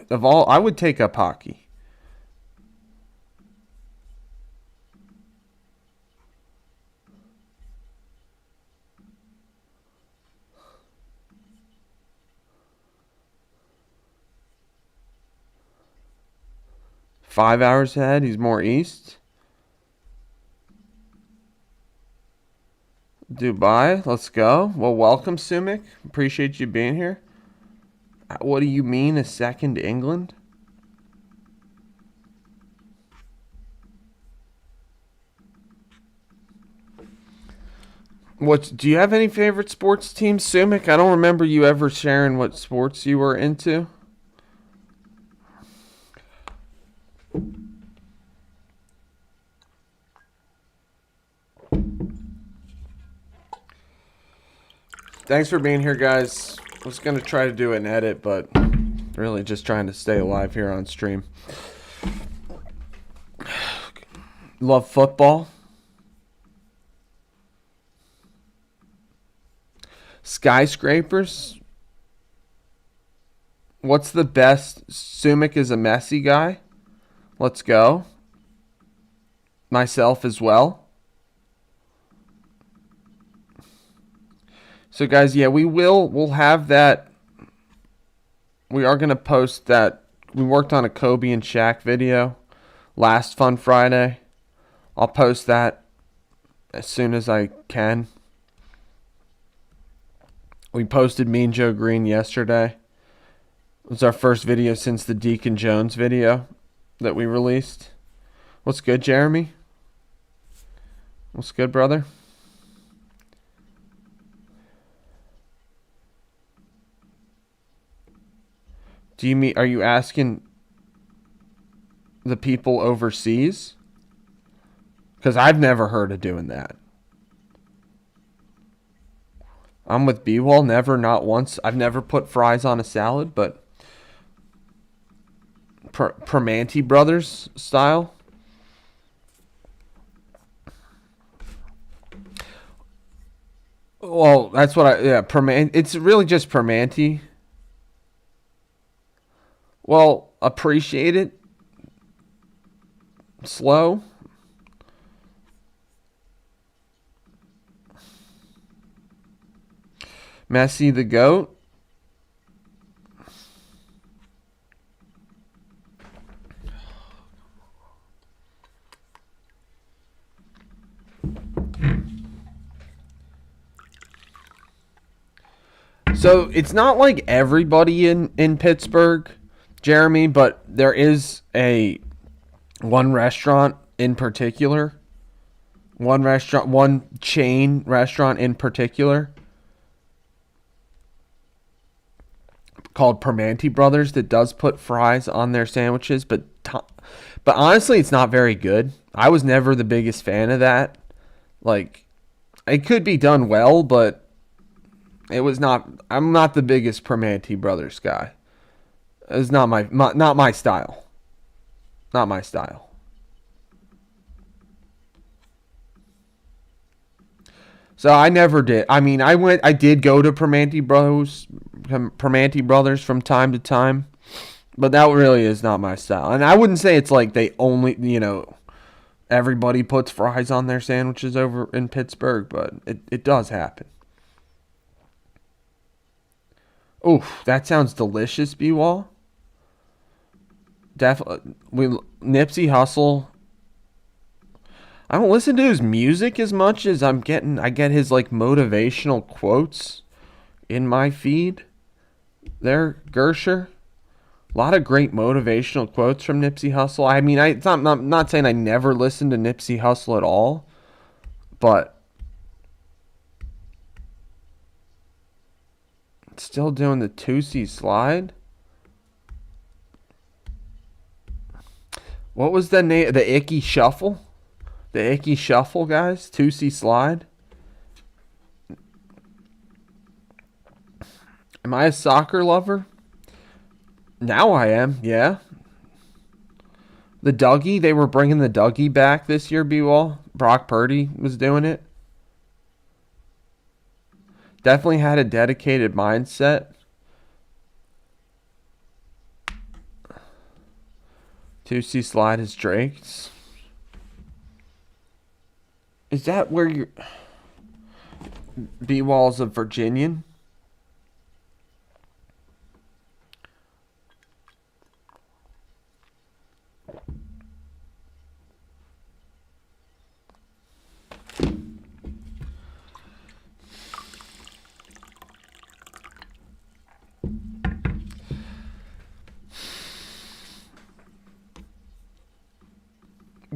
to. I would take up hockey. Five hours ahead. He's more east. Dubai. Let's go. Well, welcome, Sumik. Appreciate you being here. What do you mean, a second England? Do you have any favorite sports teams, Sumik? I don't remember you ever sharing what sports you were into. Thanks for being here, guys. I was going to try to do an edit, but really just trying to stay alive here on stream. Love football. Skyscrapers. What's the best? Sumik is a Messi guy. Let's go. Myself as well. So guys, yeah, we'll have that. We are going to post that. We worked on a Kobe and Shaq video last Fun Friday. I'll post that as soon as I can. We posted Mean Joe Green yesterday. It was our first video since the Deacon Jones video that we released. What's good, Jeremy? What's good, brother? Are you asking the people overseas? Because I've never heard of doing that. I'm with B-Wall, never, not once. I've never put fries on a salad, but Primanti Brothers style. Well, that's what it's really just Primanti. Well, appreciate it. Slow. Messi the GOAT. So it's not like everybody in Pittsburgh, Jeremy, but there is one restaurant in particular, one chain restaurant in particular called Primanti Brothers that does put fries on their sandwiches, but honestly, it's not very good. I was never the biggest fan of that. Like, it could be done well, but it was not. I'm not the biggest Primanti Brothers guy. It's not my style. Not my style. So I never did. I mean, I did go to Primanti Brothers from time to time, but that really is not my style. And I wouldn't say it's like they only, everybody puts fries on their sandwiches over in Pittsburgh, but it does happen. Oof, that sounds delicious, B-Wall. Definitely. Nipsey Hussle. I don't listen to his music as much as I get his like motivational quotes in my feed. There, Gersher. A lot of great motivational quotes from Nipsey Hussle. I mean, I'm not saying I never listened to Nipsey Hussle at all, but still doing the 2C slide. What was the name? The Icky Shuffle? The Icky Shuffle, guys. 2C slide. Am I a soccer lover? Now I am, yeah. The Dougie, they were bringing the Dougie back this year, B-Wall. Brock Purdy was doing it. Definitely had a dedicated mindset. 2C slide is Drake's. Is that where you're... B-Wall's a Virginian?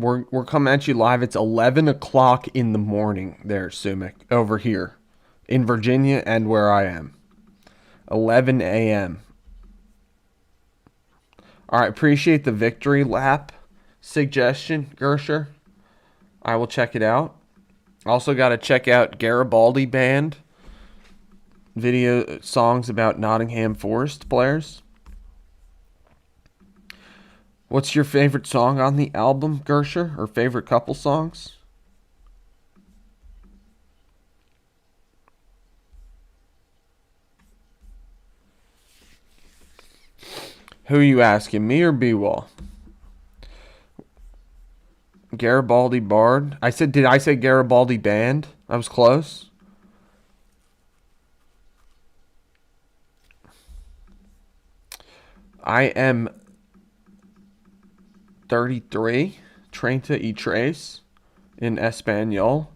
We're coming at you live. It's 11 o'clock in the morning there, Sumik, over here in Virginia and where I am. 11 a.m. All right, appreciate the victory lap suggestion, Gersher. I will check it out. Also got to check out Garibaldi Band. video songs about Nottingham Forest players. What's your favorite song on the album, Gersher? Or favorite couple songs? Who are you asking, me or B-Wall? Garibaldi Bard. Did I say Garibaldi Band? I was close. I am 33. Treinta y tres in Espanol.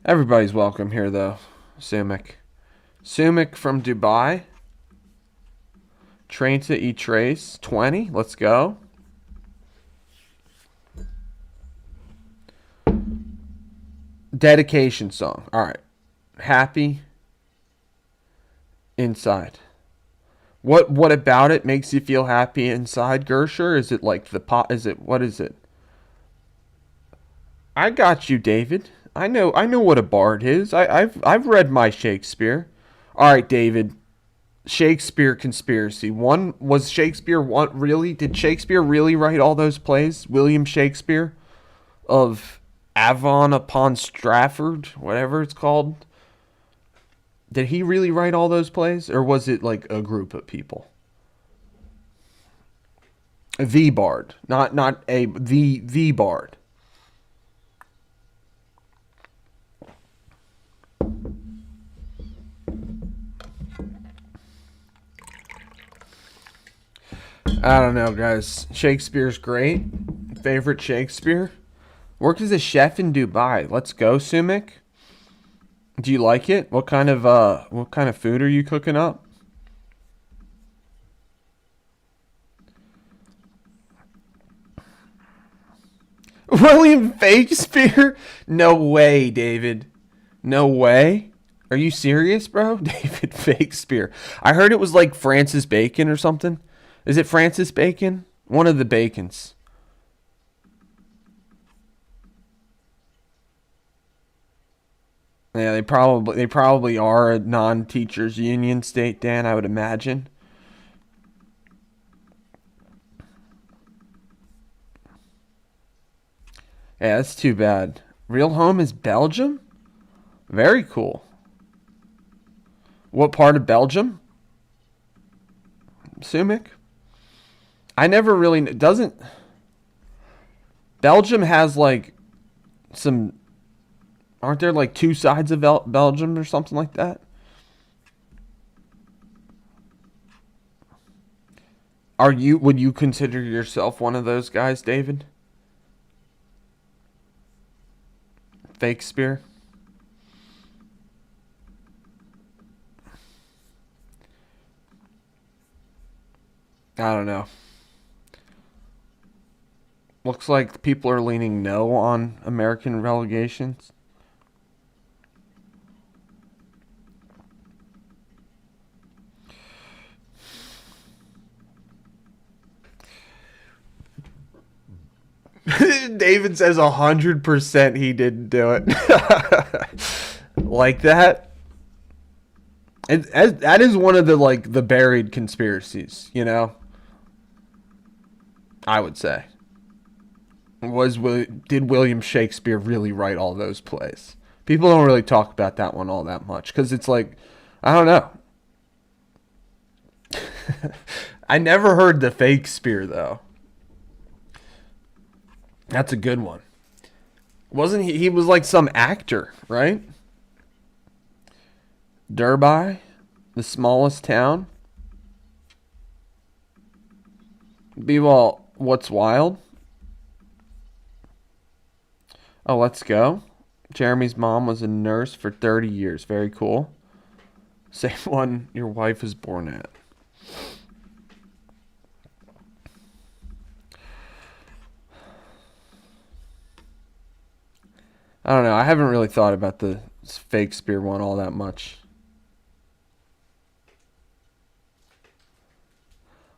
Everybody's welcome here, though. Sumik. Sumik from Dubai. Treinta y tres. 20. Let's go. Dedication song. All right. Happy inside. What about it makes you feel happy inside, Gersher? Is it like the pot? Is it what is it? I got you, David. I know what a bard is. I've read my Shakespeare. All right, David. Shakespeare conspiracy. One was Shakespeare one really? Did Shakespeare really write all those plays? William Shakespeare of Avon upon Stratford, whatever it's called. Did he really write all those plays, or was it like a group of people? The Bard, not a the Bard. I don't know, guys. Shakespeare's great. Favorite Shakespeare. Worked as a chef in Dubai. Let's go, Sumik. Do you like it? What kind of food are you cooking up? William Shakespeare? No way, David. No way. Are you serious, bro? David Shakespeare. I heard it was like Francis Bacon or something. Is it Francis Bacon? One of the Bacons. Yeah, they probably are a non-teachers union state, Dan, I would imagine. Yeah, that's too bad. Real home is Belgium? Very cool. What part of Belgium? Sumik? I never really doesn't Belgium has like some aren't there like two sides of Belgium or something like that? Would you consider yourself one of those guys, David? Fake spear? I don't know. Looks like people are leaning no on American relegations. David says 100% he didn't do it. Like that. That is one of the like the buried conspiracies, you know. I would say did William Shakespeare really write all those plays? People don't really talk about that one all that much because it's like I don't know. I never heard the fake spear though. That's a good one. Wasn't he? He was like some actor, right? Derby, the smallest town. B-Wall, what's wild? Oh, let's go. Jeremy's mom was a nurse for 30 years. Very cool. Same one your wife was born at. I don't know. I haven't really thought about the fake spear one all that much.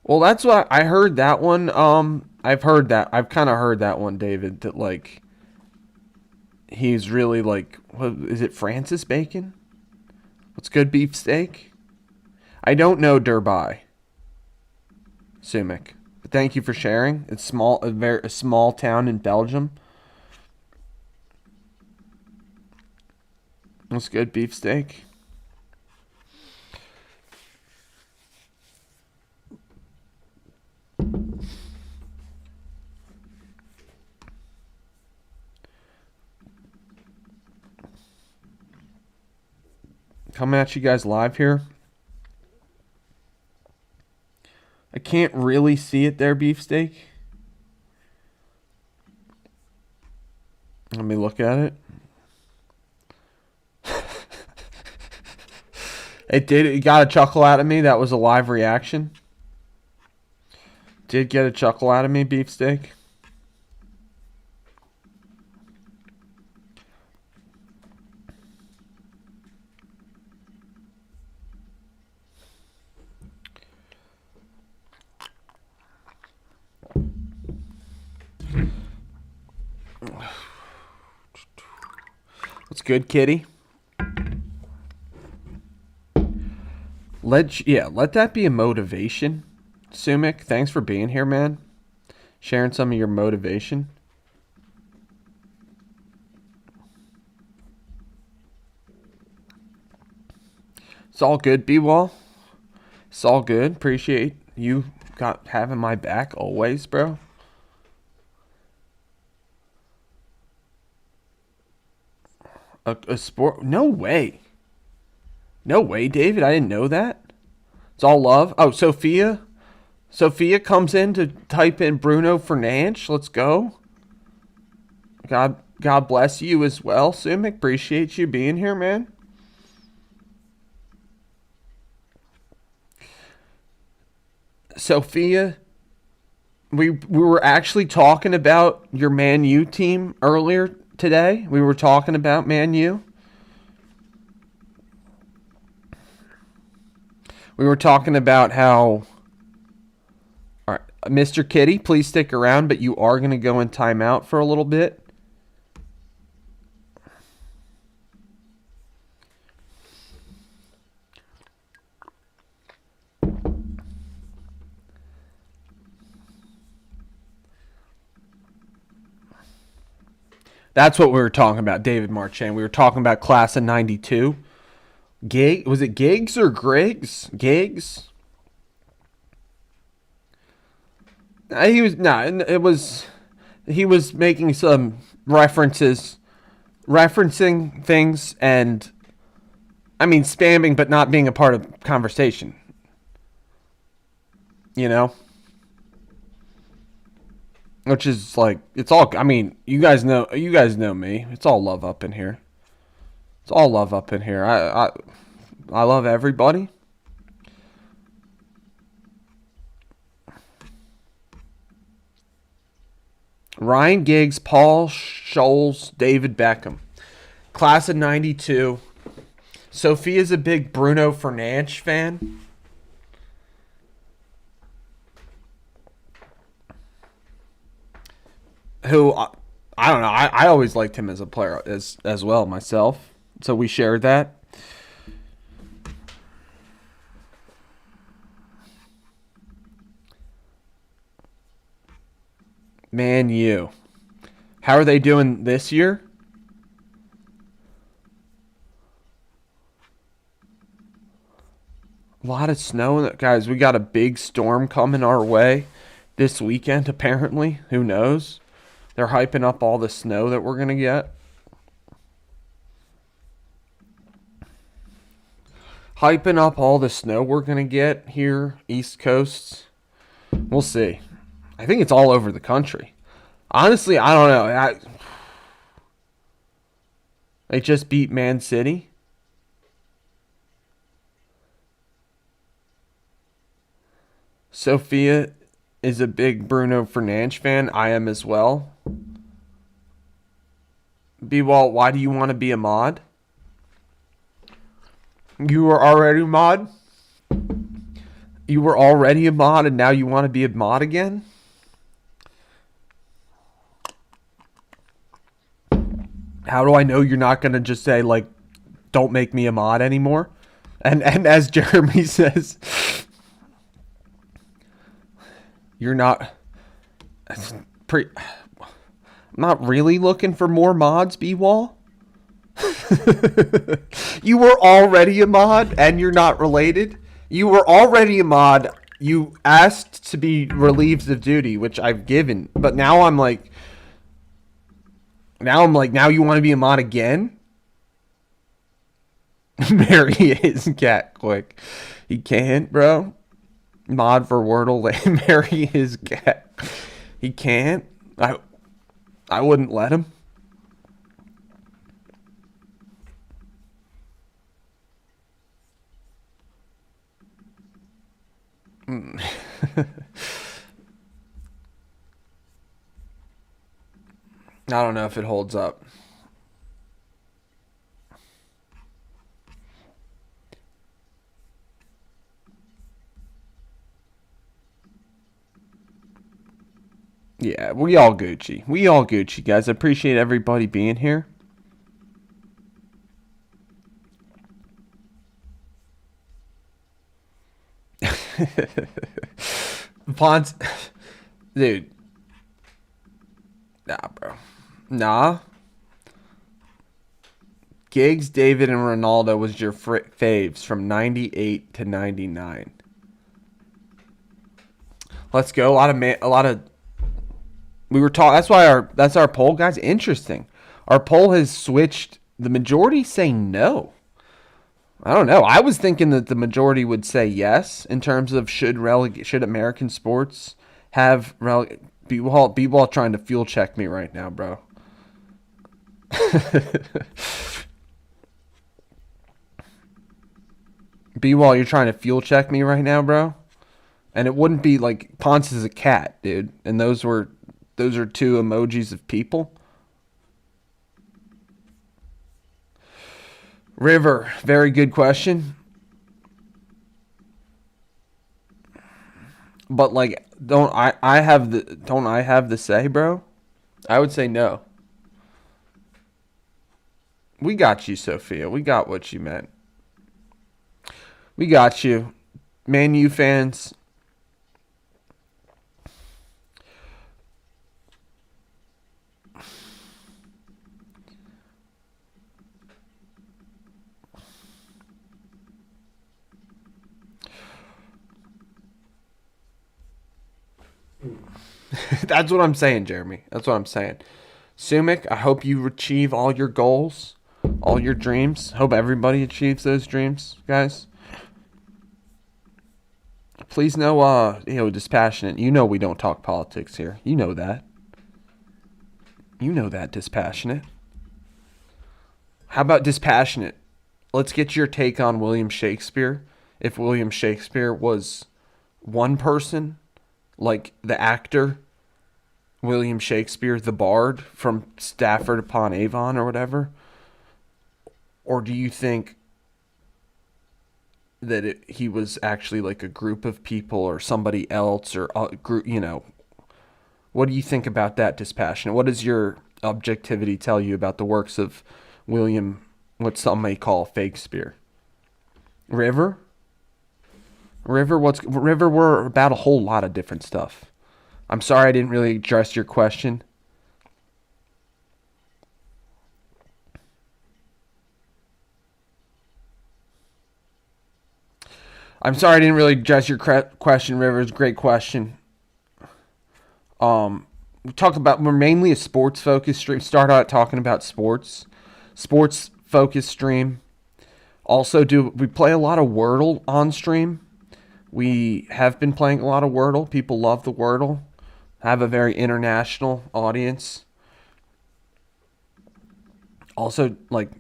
Well, that's what I heard that one. I've heard that. I've kind of heard that one, David, that like he's really like, what is it, Francis Bacon? What's good beefsteak? I don't know Dubai, Sumik. But thank you for sharing. It's small, a small town in Belgium. What's good beefsteak? Coming at you guys live here. I can't really see it there, beefsteak. Let me look at it. It got a chuckle out of me. That was a live reaction. Did get a chuckle out of me, beefsteak. What's good, kitty? Let that be a motivation. Sumik, thanks for being here, man. Sharing some of your motivation. It's all good, B-Wall. It's all good. Appreciate you having my back always, bro. A sport? No way. No way, David. I didn't know that. It's all love. Oh, Sophia. Sophia comes in to type in Bruno Fernandes. Let's go. God bless you as well, Sumik. Appreciate you being here, man. Sophia, we were actually talking about your Man U team earlier today. We were talking about Man U. We were talking about how... All right, Mr. Kitty, please stick around, but you are going to go in timeout for a little bit. That's what we were talking about, David Marchand. We were talking about class of 92. Was it Giggs or Griggs? Giggs? He was making some referencing things, and I mean spamming, but not being a part of conversation. You know? Which is like, it's all, I mean, you guys know me. It's all love up in here. It's all love up in here. I love everybody. Ryan Giggs, Paul Scholes, David Beckham. Class of 92. Sophia's a big Bruno Fernandes fan. Who, I don't know, I always liked him as a player as well myself. So we shared that. Man U. How are they doing this year? A lot of snow. Guys, we got a big storm coming our way this weekend, apparently. Who knows? They're hyping up all the snow that we're going to get. Hyping up all the snow we're going to get here, East Coast. We'll see. I think it's all over the country. Honestly, I don't know. They just beat Man City. Sophia is a big Bruno Fernandes fan. I am as well. B-Walt, why do you want to be a mod? You were already a mod? You were already a mod and now you want to be a mod again? How do I know you're not gonna just say like, don't make me a mod anymore? And as Jeremy says, you're not. Pre, I'm not really looking for more mods, B-Wall. You were already a mod and you're not related. You were already a mod. You asked to be relieved of duty, which I've given. But now I'm like, now you want to be a mod again? Marry his cat quick. He can't, bro. Mod for Wordle. Marry his cat. He can't. I wouldn't let him. I don't know if it holds up. Yeah, we all Gucci. We all Gucci, guys. I appreciate everybody being here. Ponce, dude. Nah, bro. Nah. Giggs, David, and Ronaldo was your faves from 98 to 99. Let's go. A lot of. We were talking. That's our poll, guys. Interesting. Our poll has switched. The majority say no. I don't know. I was thinking that the majority would say yes in terms of should American sports have B-Ball trying to fuel check me right now, bro. B-Wall, you're trying to fuel check me right now, bro. And it wouldn't be like Ponce is a cat, dude. And those are two emojis of people. River, very good question. But like, don't I have the say, bro? I would say no. We got you, Sophia. We got what you meant. We got you. Man U fans. That's what I'm saying, Jeremy. That's what I'm saying. Sumik, I hope you achieve all your goals, all your dreams. Hope everybody achieves those dreams, guys. Please no, dispassionate. You know we don't talk politics here. You know that. You know that, dispassionate. How about dispassionate? Let's get your take on William Shakespeare. If William Shakespeare was one person, like the actor William Shakespeare, the bard from Stafford upon Avon or whatever, or do you think that he was actually like a group of people or somebody else or a group? What do you think about that, dispassionate? What does your objectivity tell you about the works of William, what some may call Shakespeare? River? River, we're about a whole lot of different stuff. I'm sorry I didn't really address your question. I'm sorry I didn't really address your question, Rivers. Great question. We're mainly a sports focused stream. Start out talking about sports focused stream. Also, we play a lot of Wordle on stream? We have been playing a lot of Wordle. People love the Wordle. Have a very international audience. Also, like,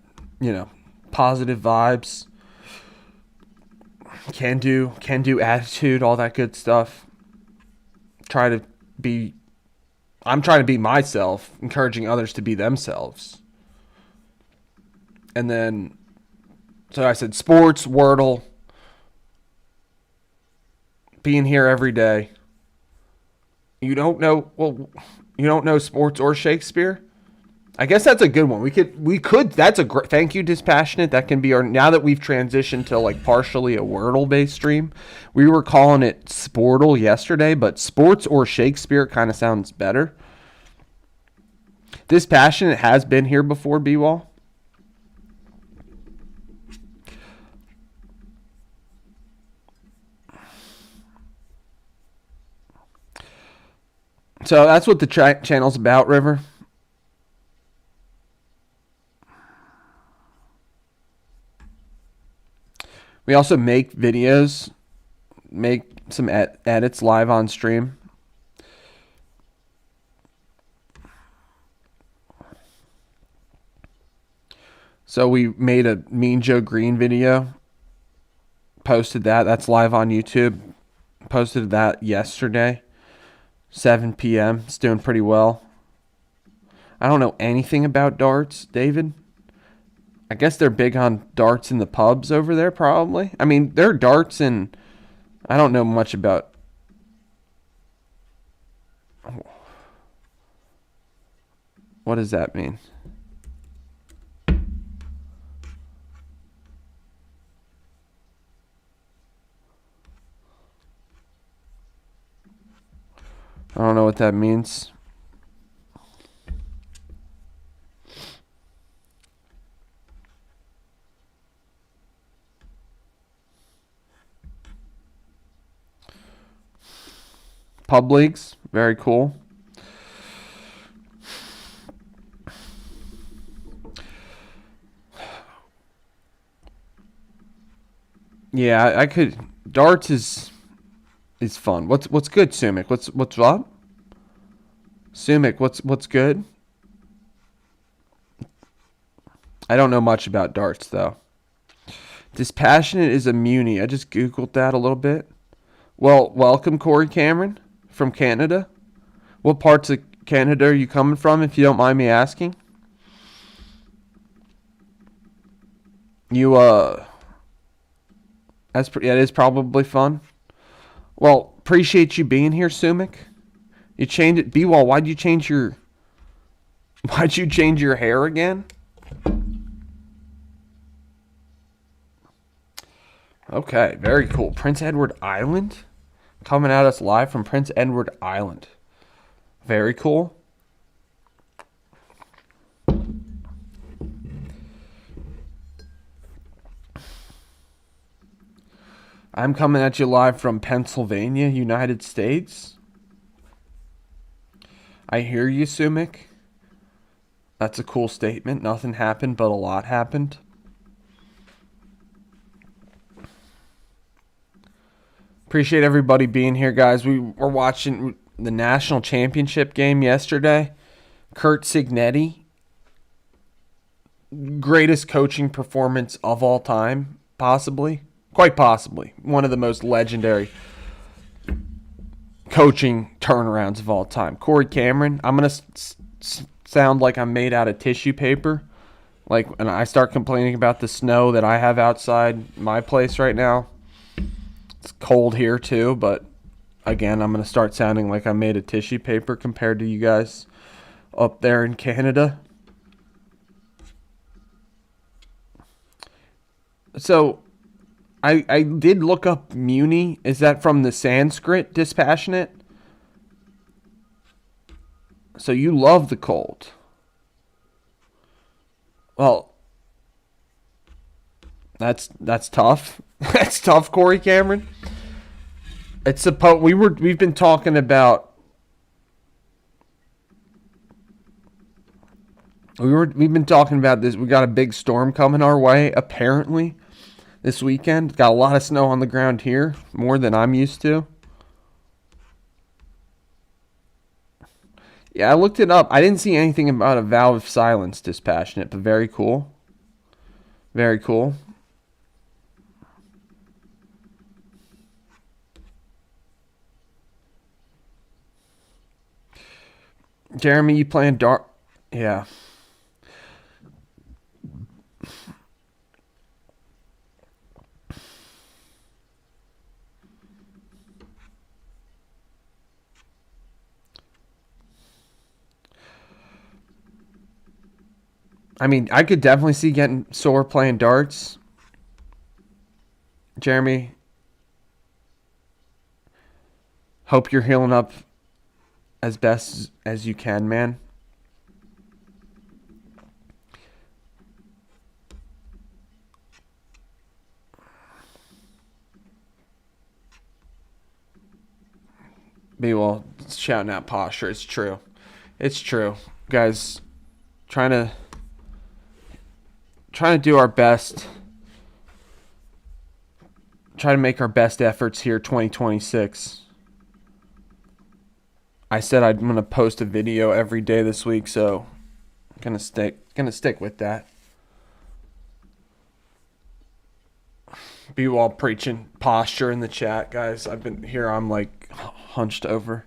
positive vibes. Can do attitude, all that good stuff. I'm trying to be myself, encouraging others to be themselves. And then, so I said sports, Wordle, being here every day. You don't know sports or Shakespeare? I guess that's a good one. We could. That's a great. Thank you, Dispassionate. That can be our. Now that we've transitioned to like partially a Wordle based stream, we were calling it Sportle yesterday, but Sports or Shakespeare kind of sounds better. Dispassionate has been here before, B-Wall. So that's what the channel's about, River. We also make videos, make some edits live on stream. So we made a Mean Joe Green video, posted that. That's live on YouTube. Posted that yesterday, 7 p.m. It's doing pretty well. I don't know anything about darts, David. I guess they're big on darts in the pubs over there, probably. I mean, there are darts in... I don't know much about... What does that mean? I don't know what that means. Pub leagues, very cool. Yeah, I could. Darts is fun. What's good, Sumik? What's up? Sumik, what's good? I don't know much about darts though. Dispassionate is a muni. I just googled that a little bit. Well, welcome Corey Cameron from Canada. What parts of Canada are you coming from, if you don't mind me asking? You that is probably fun. Well, appreciate you being here, Sumik. You changed it. B-Wall, why'd you change your hair again? Okay, very cool. Prince Edward Island? Coming at us live from Prince Edward Island. Very cool. I'm coming at you live from Pennsylvania, United States. I hear you, Sumik. That's a cool statement. Nothing happened, but a lot happened. Appreciate everybody being here, guys. We were watching the national championship game yesterday. Curt Cignetti, greatest coaching performance of all time, possibly. Quite possibly. One of the most legendary coaching turnarounds of all time. Corey Cameron, I'm going to sound like I'm made out of tissue paper. Like when I start complaining about the snow that I have outside my place right now. It's cold here too, but again, I'm going to start sounding like I'm made of tissue paper compared to you guys up there in Canada. So, I did look up Muni. Is that from the Sanskrit, Dispassionate? So you love the cold. Well, that's tough. That's tough, Corey Cameron. We've been talking about we've been talking about this. We got a big storm coming our way apparently this weekend. Got a lot of snow on the ground here, more than I'm used to. Yeah, I looked it up. I didn't see anything about a vow of silence, Dispassionate, but very cool. Very cool. Jeremy, you playing dart? Yeah. I mean, I could definitely see getting sore playing darts. Jeremy, hope you're healing up as best as you can, man. Be well shouting out posture. It's true. It's true. Guys, trying to do our best. Try to make our best efforts here 2026. I said I'm going to post a video every day this week, so I'm going to stick with that. Be all preaching posture in the chat, guys. I've been here. I'm like hunched over.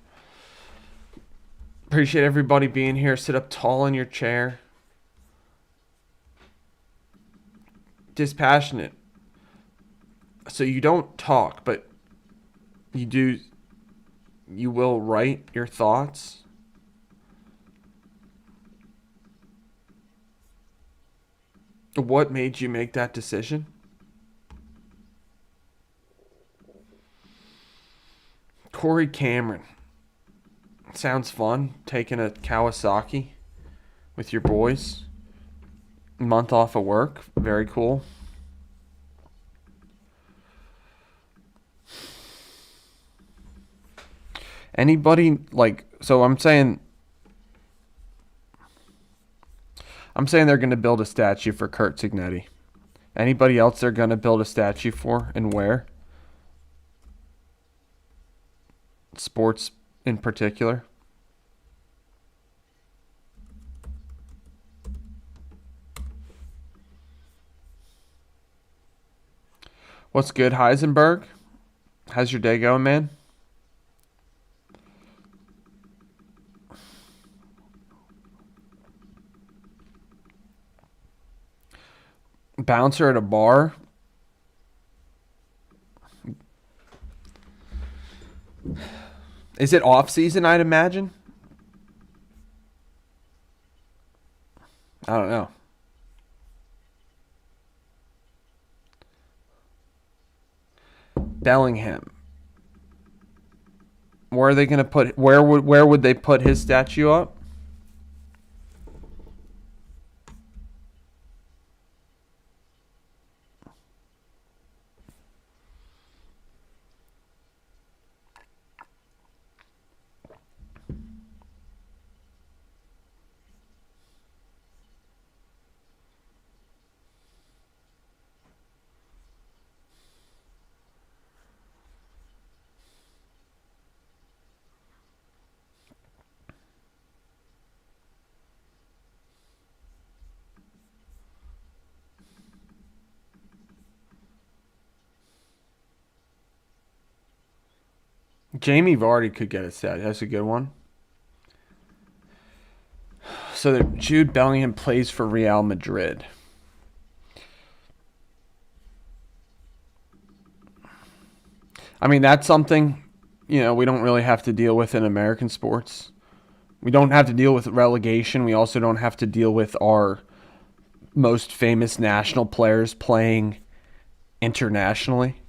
Appreciate everybody being here. Sit up tall in your chair. Dispassionate. So you don't talk, but you will write your thoughts. What made you make that decision? Corey Cameron. Sounds fun. Taking a Kawasaki with your boys. Month off of work. Very cool. Anybody so I'm saying they're going to build a statue for Curt Cignetti. Anybody else they're going to build a statue for and where? Sports in particular. What's good, Heisenberg? How's your day going, man? Bouncer at a bar. Is it off season, I'd imagine? I don't know. Bellingham. Where are they going to put where would they put his statue up? Jamie Vardy could get a set. That's a good one. So that Jude Bellingham plays for Real Madrid. I mean, that's something, we don't really have to deal with in American sports. We don't have to deal with relegation. We also don't have to deal with our most famous national players playing internationally.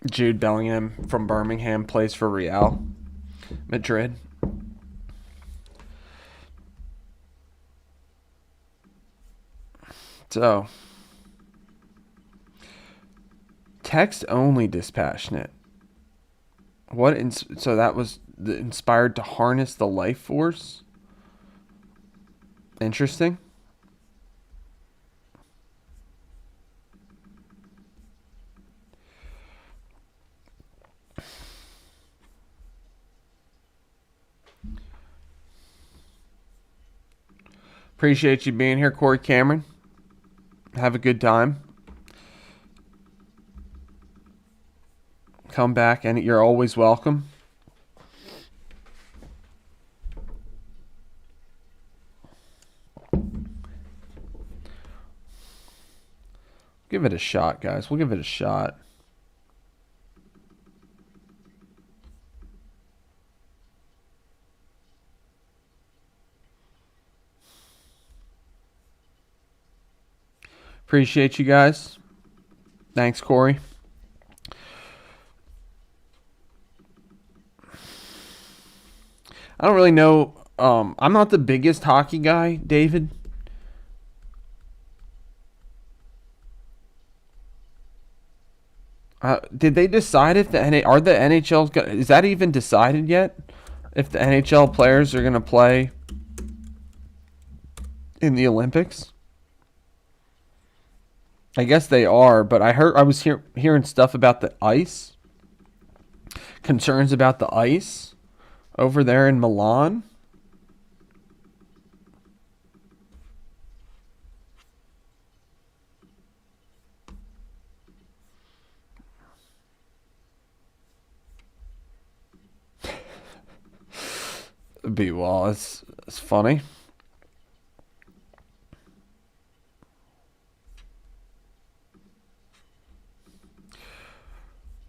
Jude Bellingham from Birmingham plays for Real Madrid. So, text only dispassionate. So that was inspired to harness the life force? Interesting. Appreciate you being here, Corey Cameron. Have a good time. Come back, and you're always welcome. Give it a shot, guys. We'll give it a shot. Appreciate you guys. Thanks, Corey. I don't really know. I'm not the biggest hockey guy, David. Did they decide if are the NHL is that even decided yet? If the NHL players are gonna play in the Olympics? I guess they are, but I was hearing stuff about the ice, concerns about the ice over there in Milan. Well, it's funny.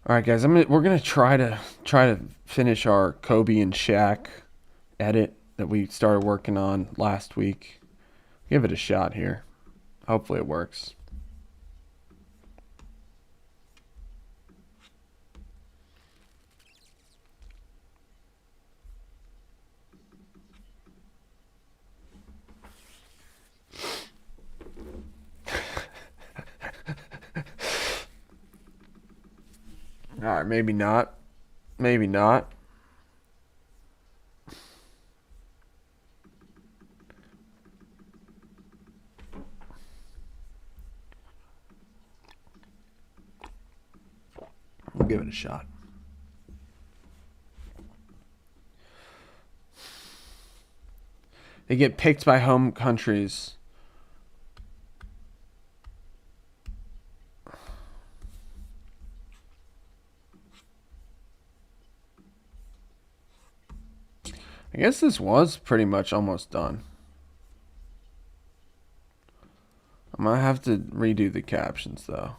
All right, guys. We're gonna try to finish our Kobe and Shaq edit that we started working on last week. Give it a shot here. Hopefully it works. All right, maybe not. Maybe not. We'll give it a shot. They get picked by home countries. I guess this was pretty much almost done. I might have to redo the captions, though.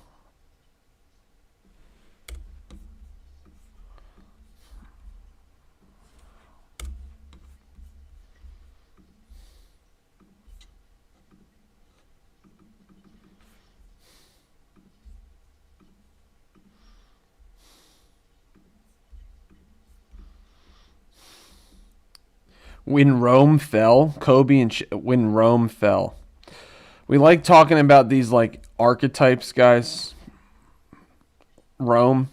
When Rome fell, Kobe and when Rome fell. We like talking about these like archetypes, guys. Rome.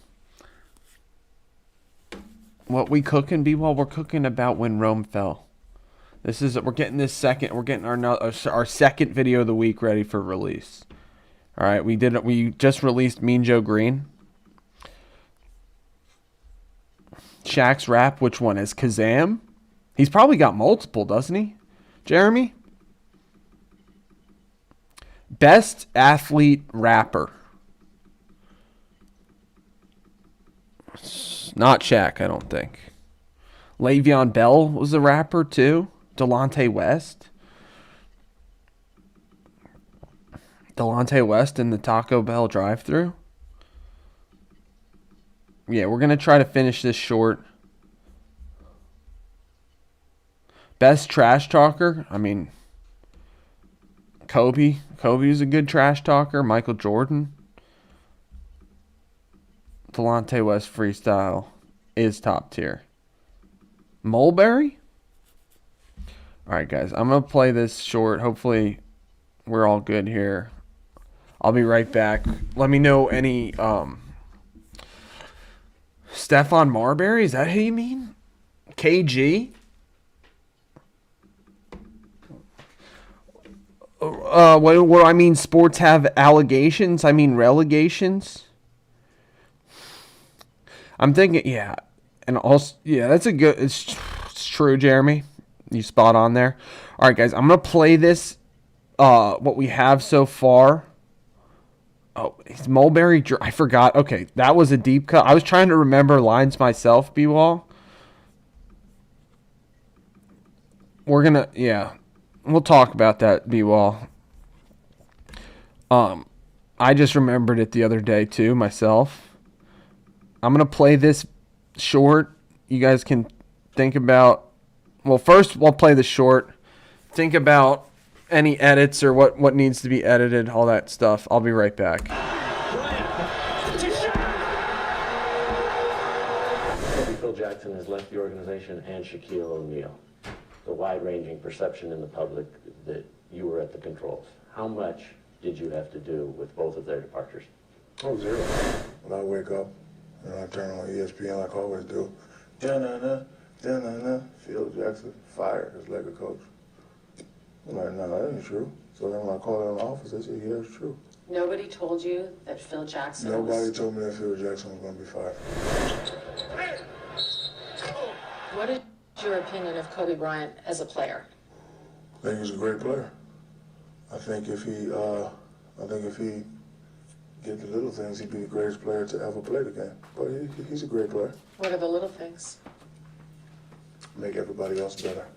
What we cooking, be while we're cooking about when Rome fell. We're getting our second video of the week ready for release. All right, we just released Mean Joe Green. Shaq's rap, which one is Kazam? He's probably got multiple, doesn't he? Jeremy? Best athlete rapper. Not Shaq, I don't think. Le'Veon Bell was a rapper too. Delonte West. Delonte West in the Taco Bell drive-thru. Yeah, we're going to try to finish this short. Best trash talker? I mean, Kobe. Kobe's a good trash talker. Michael Jordan. Delonte West freestyle is top tier. Mulberry? Alright, guys. I'm going to play this short. Hopefully, we're all good here. I'll be right back. Let me know any... Stephon Marbury? Is that who you mean? KG? What do I mean? Sports have allegations? I mean relegations? I'm thinking, yeah. And also, yeah, that's a good... It's true, Jeremy. You spot on there. All right, guys. I'm going to play this, what we have so far. Oh, it's Mulberry. I forgot. Okay, that was a deep cut. I was trying to remember lines myself, B-Wall. We're going to... Yeah. We'll talk about that, B-Wall. I just remembered it the other day, too, myself. I'm going to play this short. You guys can think about... Well, first, we'll play the short. Think about any edits or what needs to be edited, all that stuff. I'll be right back. Phil Jackson has left the organization and Shaquille O'Neal. The wide-ranging perception in the public that you were at the controls. How much did you have to do with both of their departures? Oh, zero. When I wake up, I turn on ESPN like I always do. Da-na-na, da-na-na. Phil Jackson fired as Laker coach. I'm like, no, that ain't true. So then when I called in the office, they said, yeah, it's true. Nobody told you that Phil Jackson Nobody told me that Phil Jackson was going to be fired. What is your opinion of Kobe Bryant as a player? I think he's a great player. I think if he get the little things, he'd be the greatest player to ever play the game. But he's a great player. What are the little things? Make everybody else better.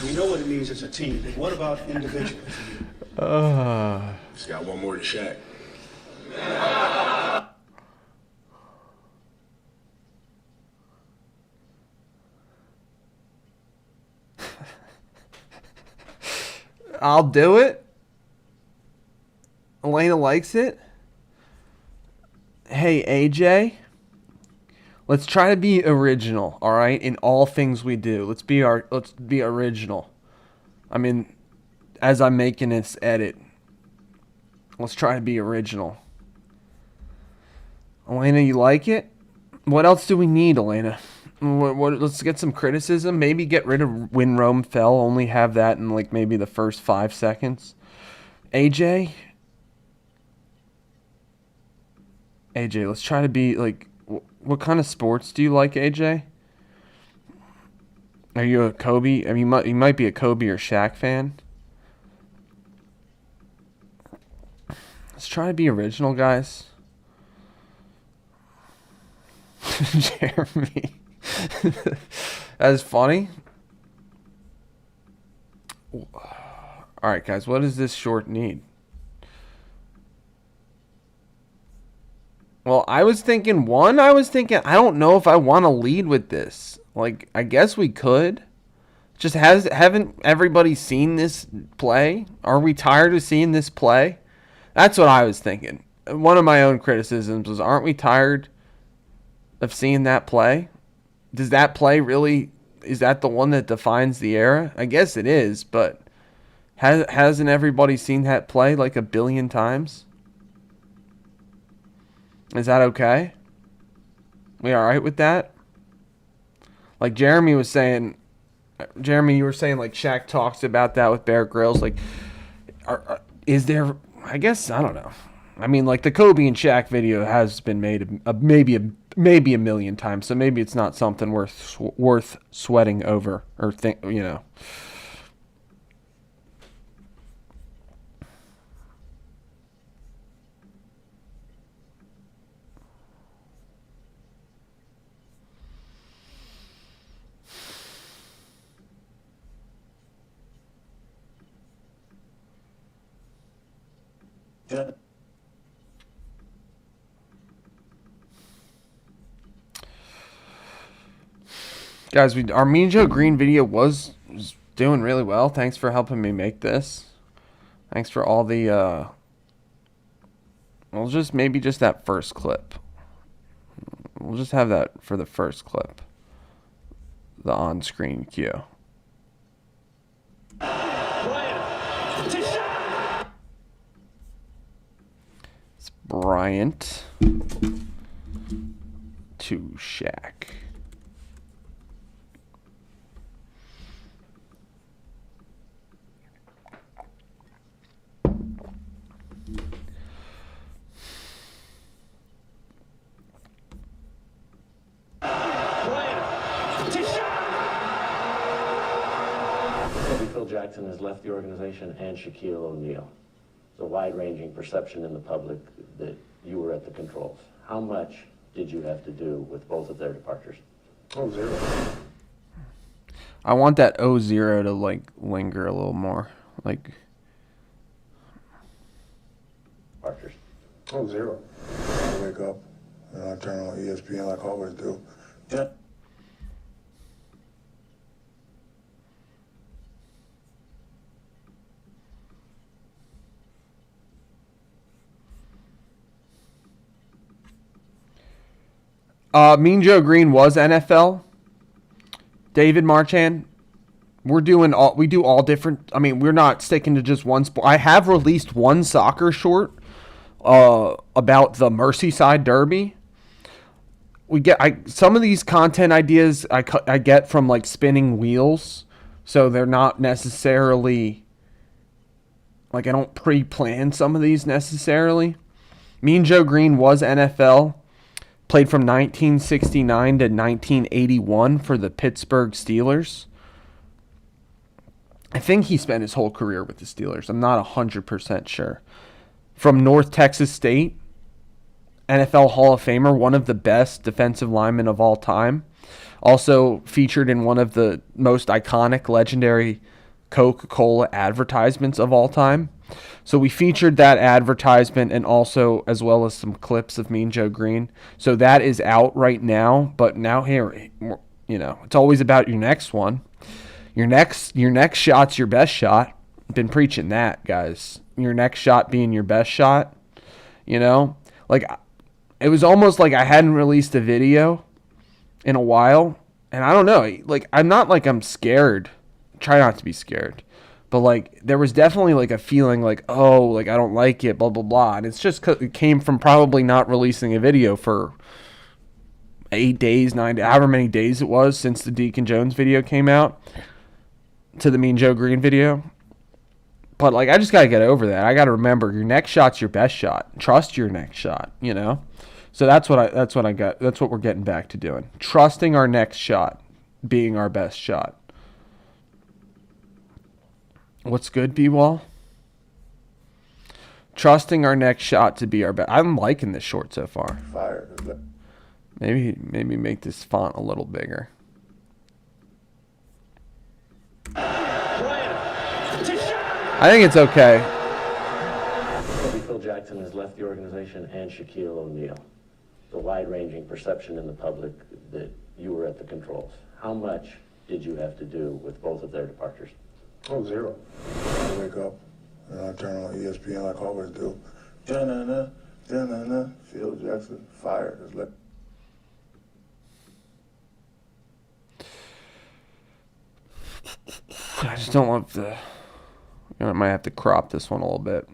We know what it means as a team. What about individually? He's got one more to Shaq. I'll do it. Elena likes it. Hey, AJ. Let's try to be original, all right? In all things we do. Let's be original. I mean, as I'm making this edit, let's try to be original. Elena, you like it? What else do we need, Elena? Let's get some criticism. Maybe get rid of When Rome Fell. Only have that in like maybe the first 5 seconds. AJ, let's try to be like. What kind of sports do you like, AJ? Are you a Kobe? I mean, you might be a Kobe or Shaq fan. Let's try to be original, guys. Jeremy. That is funny. Alright, guys, what does this short need? Well, I was thinking, I don't know if I want to lead with this. Like, I guess we could. Just haven't everybody seen this play? Are we tired of seeing this play? That's what I was thinking. One of my own criticisms was, aren't we tired of seeing that play? Does that play really, is that the one that defines the era? I guess it is, but hasn't everybody seen that play like a billion times? Is that okay? We all right with that? Like Jeremy was saying, you were saying like Shaq talks about that with Bear Grylls. Like, is there? I guess I don't know. I mean, like the Kobe and Shaq video has been made maybe a million times, so maybe it's not something worth sweating over or think. You know. Guys, our Mean Joe Green video was doing really well. Thanks for helping me make this. Thanks for all the well, maybe just that first clip. We'll just have that for the first clip. The on-screen cue. It's Bryant to Shaq. Phil Jackson has left the organization and Shaquille O'Neal. The wide-ranging perception in the public that you were at the controls. How much did you have to do with both of their departures? Oh, zero. I want that 0 to like linger a little more. Like Departures. Oh, zero. I wake up and I turn on ESPN like I always do. Yeah. Mean Joe Green was NFL. David Marchand, we do all different. I mean, we're not sticking to just one sport. I have released one soccer short about the Merseyside Derby. Some of these content ideas I get from like spinning wheels, so they're not necessarily like I don't pre-plan some of these necessarily. Mean Joe Green was NFL. Played from 1969 to 1981 for the Pittsburgh Steelers. I think he spent his whole career with the Steelers. I'm not 100% sure. From North Texas State, NFL Hall of Famer, one of the best defensive linemen of all time. Also featured in one of the most iconic, legendary Coca-Cola advertisements of all time. So we featured that advertisement and also as well as some clips of Mean Joe Green. So that is out right now. But now here, it's always about your next one. Your next shot's your best shot. Been preaching that, guys. Your next shot being your best shot. Like it was almost like I hadn't released a video in a while. And I don't know, like I'm not like I'm scared. Try not to be scared. But, like, there was definitely, like, a feeling like, oh, like, I don't like it, blah, blah, blah. And it's just 'cause it came from probably not releasing a video for 8 days, 9 days, however many days it was since the Deacon Jones video came out to the Mean Joe Green video. But, like, I just got to get over that. I got to remember your next shot's your best shot. Trust your next shot, So that's what I got. That's what we're getting back to doing. Trusting our next shot being our best shot. What's good, B-Wall? Trusting our next shot to be our best. I'm liking this short so far. Fire. Maybe make this font a little bigger. I think it's okay. Phil Jackson has left the organization and Shaquille O'Neal. The wide-ranging perception in the public that you were at the controls. How much did you have to do with both of their departures? Oh, zero. I wake up and I turn on ESPN like I always do. Da-na-na, da-na-na, Phil Jackson, fire. It's like I just don't love the... I might have to crop this one a little bit.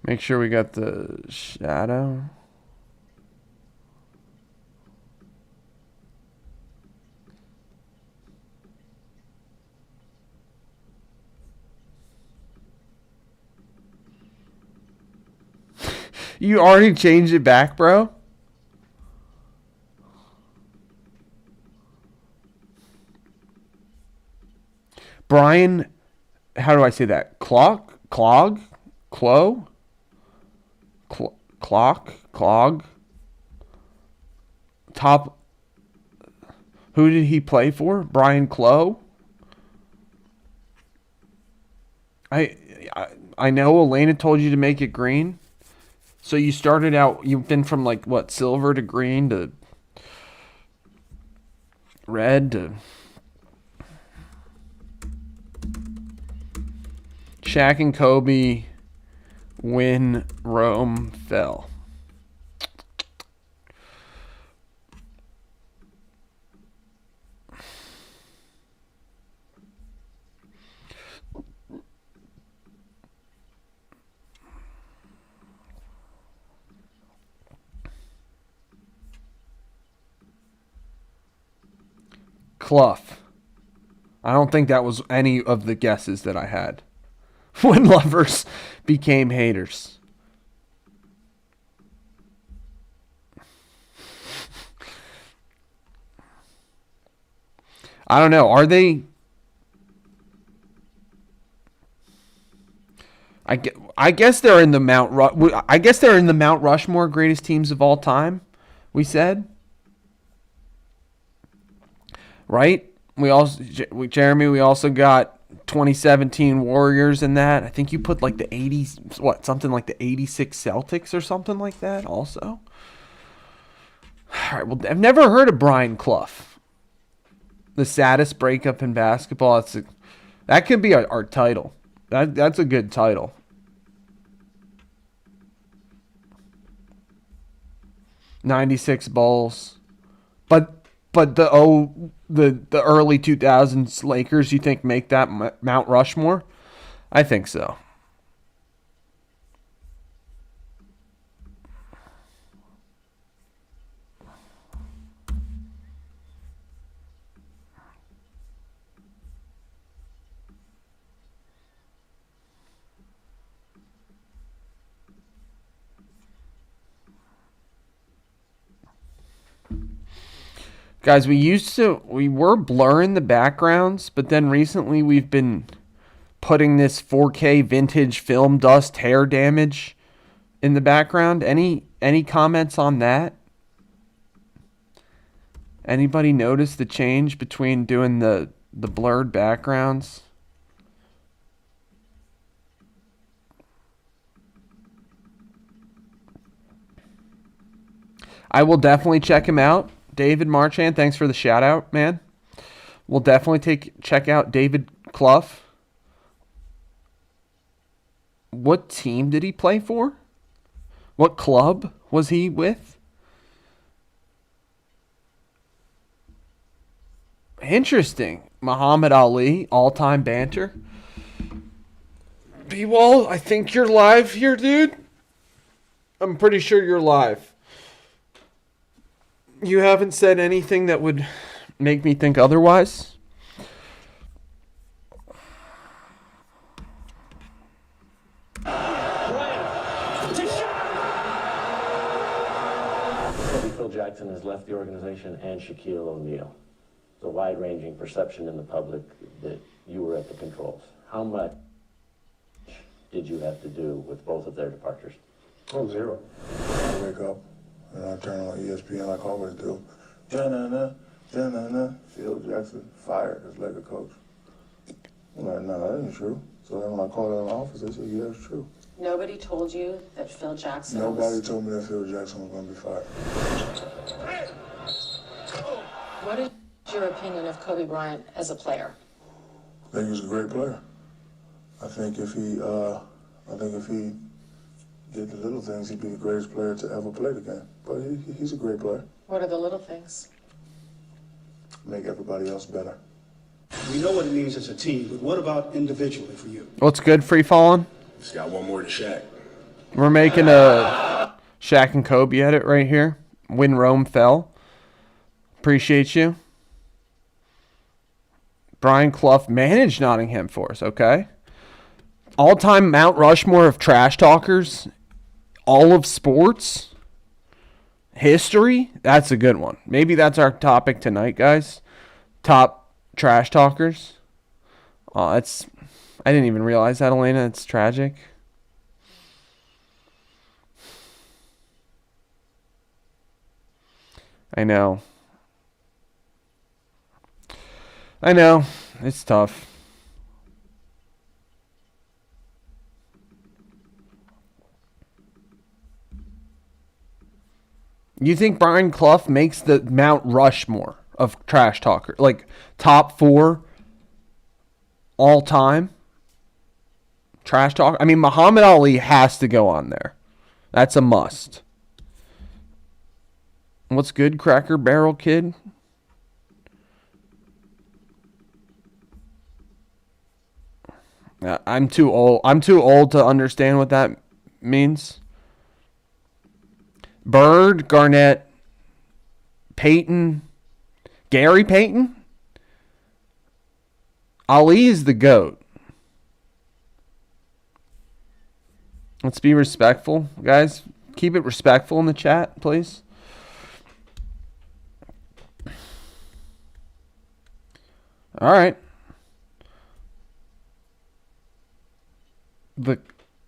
Make sure we got the shadow. You already changed it back, bro? Brian, how do I say that? Clog? Top. Who did he play for? Brian Clough? I know Elena told you to make it green. So you started out, you've been from like what, silver to green to red to Shaq and Kobe win, Rome fell. Clough. I don't think that was any of the guesses that I had. When lovers became haters. I don't know. Are they... I guess they're in the Mount Rushmore greatest teams of all time, we said. Right? We also got 2017 Warriors in that. I think you put like the 80s, something like the 86 Celtics or something like that also. All right, well, I've never heard of Brian Clough. The saddest breakup in basketball. That could be our title. That's a good title. '96 Bulls, but the early 2000s Lakers, you think make that Mount Rushmore? I think so. Guys, we were blurring the backgrounds, but then recently we've been putting this 4K vintage film dust hair damage in the background. Any comments on that? Anybody notice the change between doing the blurred backgrounds? I will definitely check him out. David Marchand, thanks for the shout out, man. We'll definitely check out David Clough. What team did he play for? What club was he with? Interesting. Muhammad Ali, all-time banter. B-Wall, I think you're live here, dude. I'm pretty sure you're live. You haven't said anything that would make me think otherwise. Phil Jackson has left the organization and Shaquille O'Neal. It's a wide-ranging perception in the public that you were at the controls. How much did you have to do with both of their departures? Oh, zero. I wake up and I turn on ESPN like I always do. Ja-na-na, ja-na-na, Phil Jackson fired as Laker coach. I'm like, no, that ain't true. So then when I called out in the office, they said, yeah, it's true. Nobody told you that Phil Jackson Nobody told me that Phil Jackson was going to be fired. What is your opinion of Kobe Bryant as a player? I think he's a great player. I think if he did the little things, he'd be the greatest player to ever play the game. But he's a great player. What are the little things? Make everybody else better. We know what it means as a team, but what about individually for you? What's good, Free Fallin'? Just got one more to Shaq. We're making a Shaq and Kobe edit right here. When Rome Fell. Appreciate you. Brian Clough managed Nottingham Forest, okay? All-time Mount Rushmore of trash talkers. All of sports. History. That's a good one. Maybe that's our topic tonight, guys. Top trash talkers. Oh, I didn't even realize that, Elena. It's tragic. I know. It's tough. You think Brian Clough makes the Mount Rushmore of trash talker? Like top 4 all time trash talk? I mean, Muhammad Ali has to go on there. That's a must. What's good, Cracker Barrel Kid? I'm too old. I'm too old to understand what that means. Bird, Garnett, Payton, Gary Payton. Ali is the GOAT. Let's be respectful, guys. Keep it respectful in the chat, please. All right. The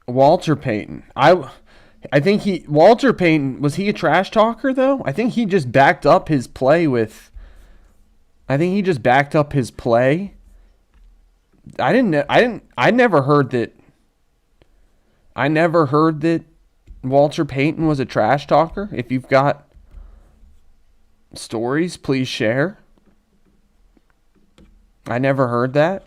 Walter Payton. I think Walter Payton, was he a trash talker though? I think he just backed up his play with I never heard that Walter Payton was a trash talker. If you've got stories, please share. I never heard that.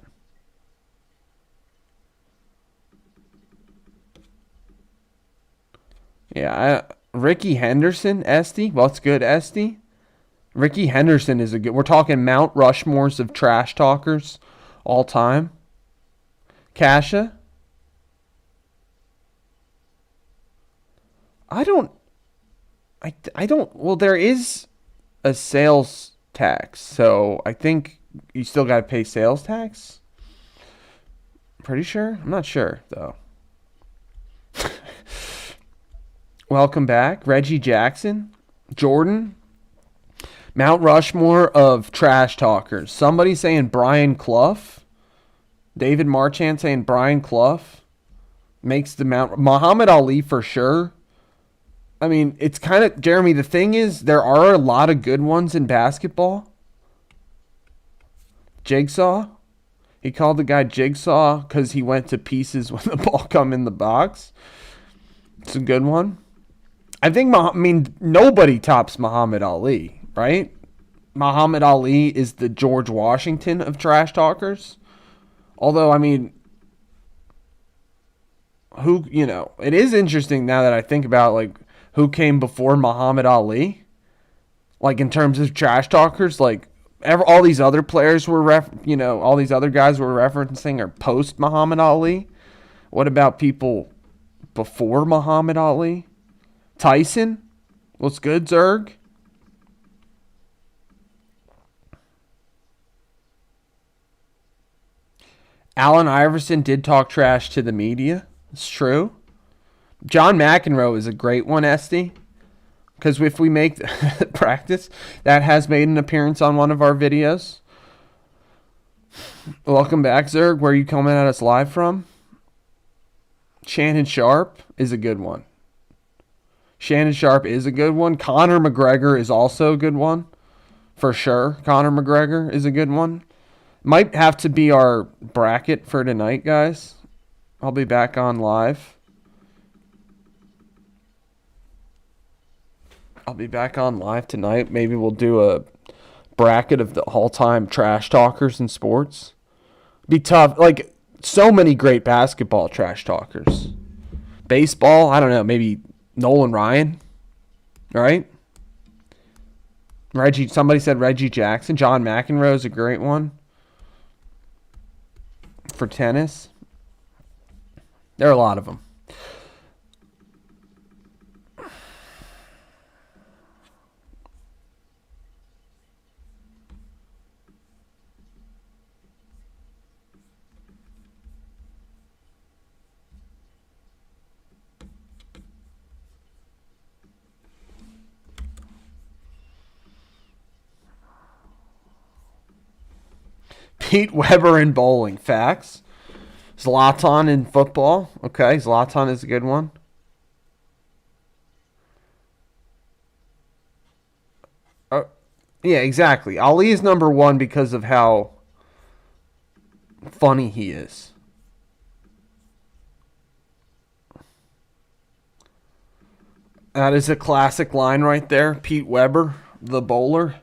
Yeah, Ricky Henderson, Esty. What's good, Esty? Ricky Henderson is a good... We're talking Mount Rushmores of trash talkers all time. Kasha? I don't... Well, there is a sales tax, so I think you still got to pay sales tax. Pretty sure? I'm not sure, though. Welcome back. Reggie Jackson. Jordan. Mount Rushmore of trash talkers. Somebody saying Brian Clough. David Marchand saying Brian Clough. Makes the Mount... Muhammad Ali for sure. I mean, it's kind of... Jeremy, the thing is, there are a lot of good ones in basketball. Jigsaw. He called the guy Jigsaw because he went to pieces when the ball come in the box. It's a good one. I think, nobody tops Muhammad Ali, right? Muhammad Ali is the George Washington of trash talkers. Although, I mean, it is interesting now that I think about, like, who came before Muhammad Ali. Like, in terms of trash talkers, like, all these other players all these other guys we're referencing are post Muhammad Ali. What about people before Muhammad Ali? Tyson? What's good, Zerg? Allen Iverson did talk trash to the media. It's true. John McEnroe is a great one, Esty. Because if we make practice, that has made an appearance on one of our videos. Welcome back, Zerg. Where are you coming at us live from? Shannon Sharp is a good one. Shannon Sharp is a good one. Conor McGregor is also a good one. For sure. Conor McGregor is a good one. Might have to be our bracket for tonight, guys. I'll be back on live. I'll be back on live tonight. Maybe we'll do a bracket of the all-time trash talkers in sports. Be tough. Like, so many great basketball trash talkers. Baseball, I don't know, maybe Nolan Ryan, right? Somebody said Reggie Jackson. John McEnroe is a great one. For tennis. There are a lot of them. Pete Weber in bowling. Facts. Zlatan in football. Okay, Zlatan is a good one. Yeah, exactly. Ali is number one because of how funny he is. That is a classic line right there. Pete Weber, the bowler.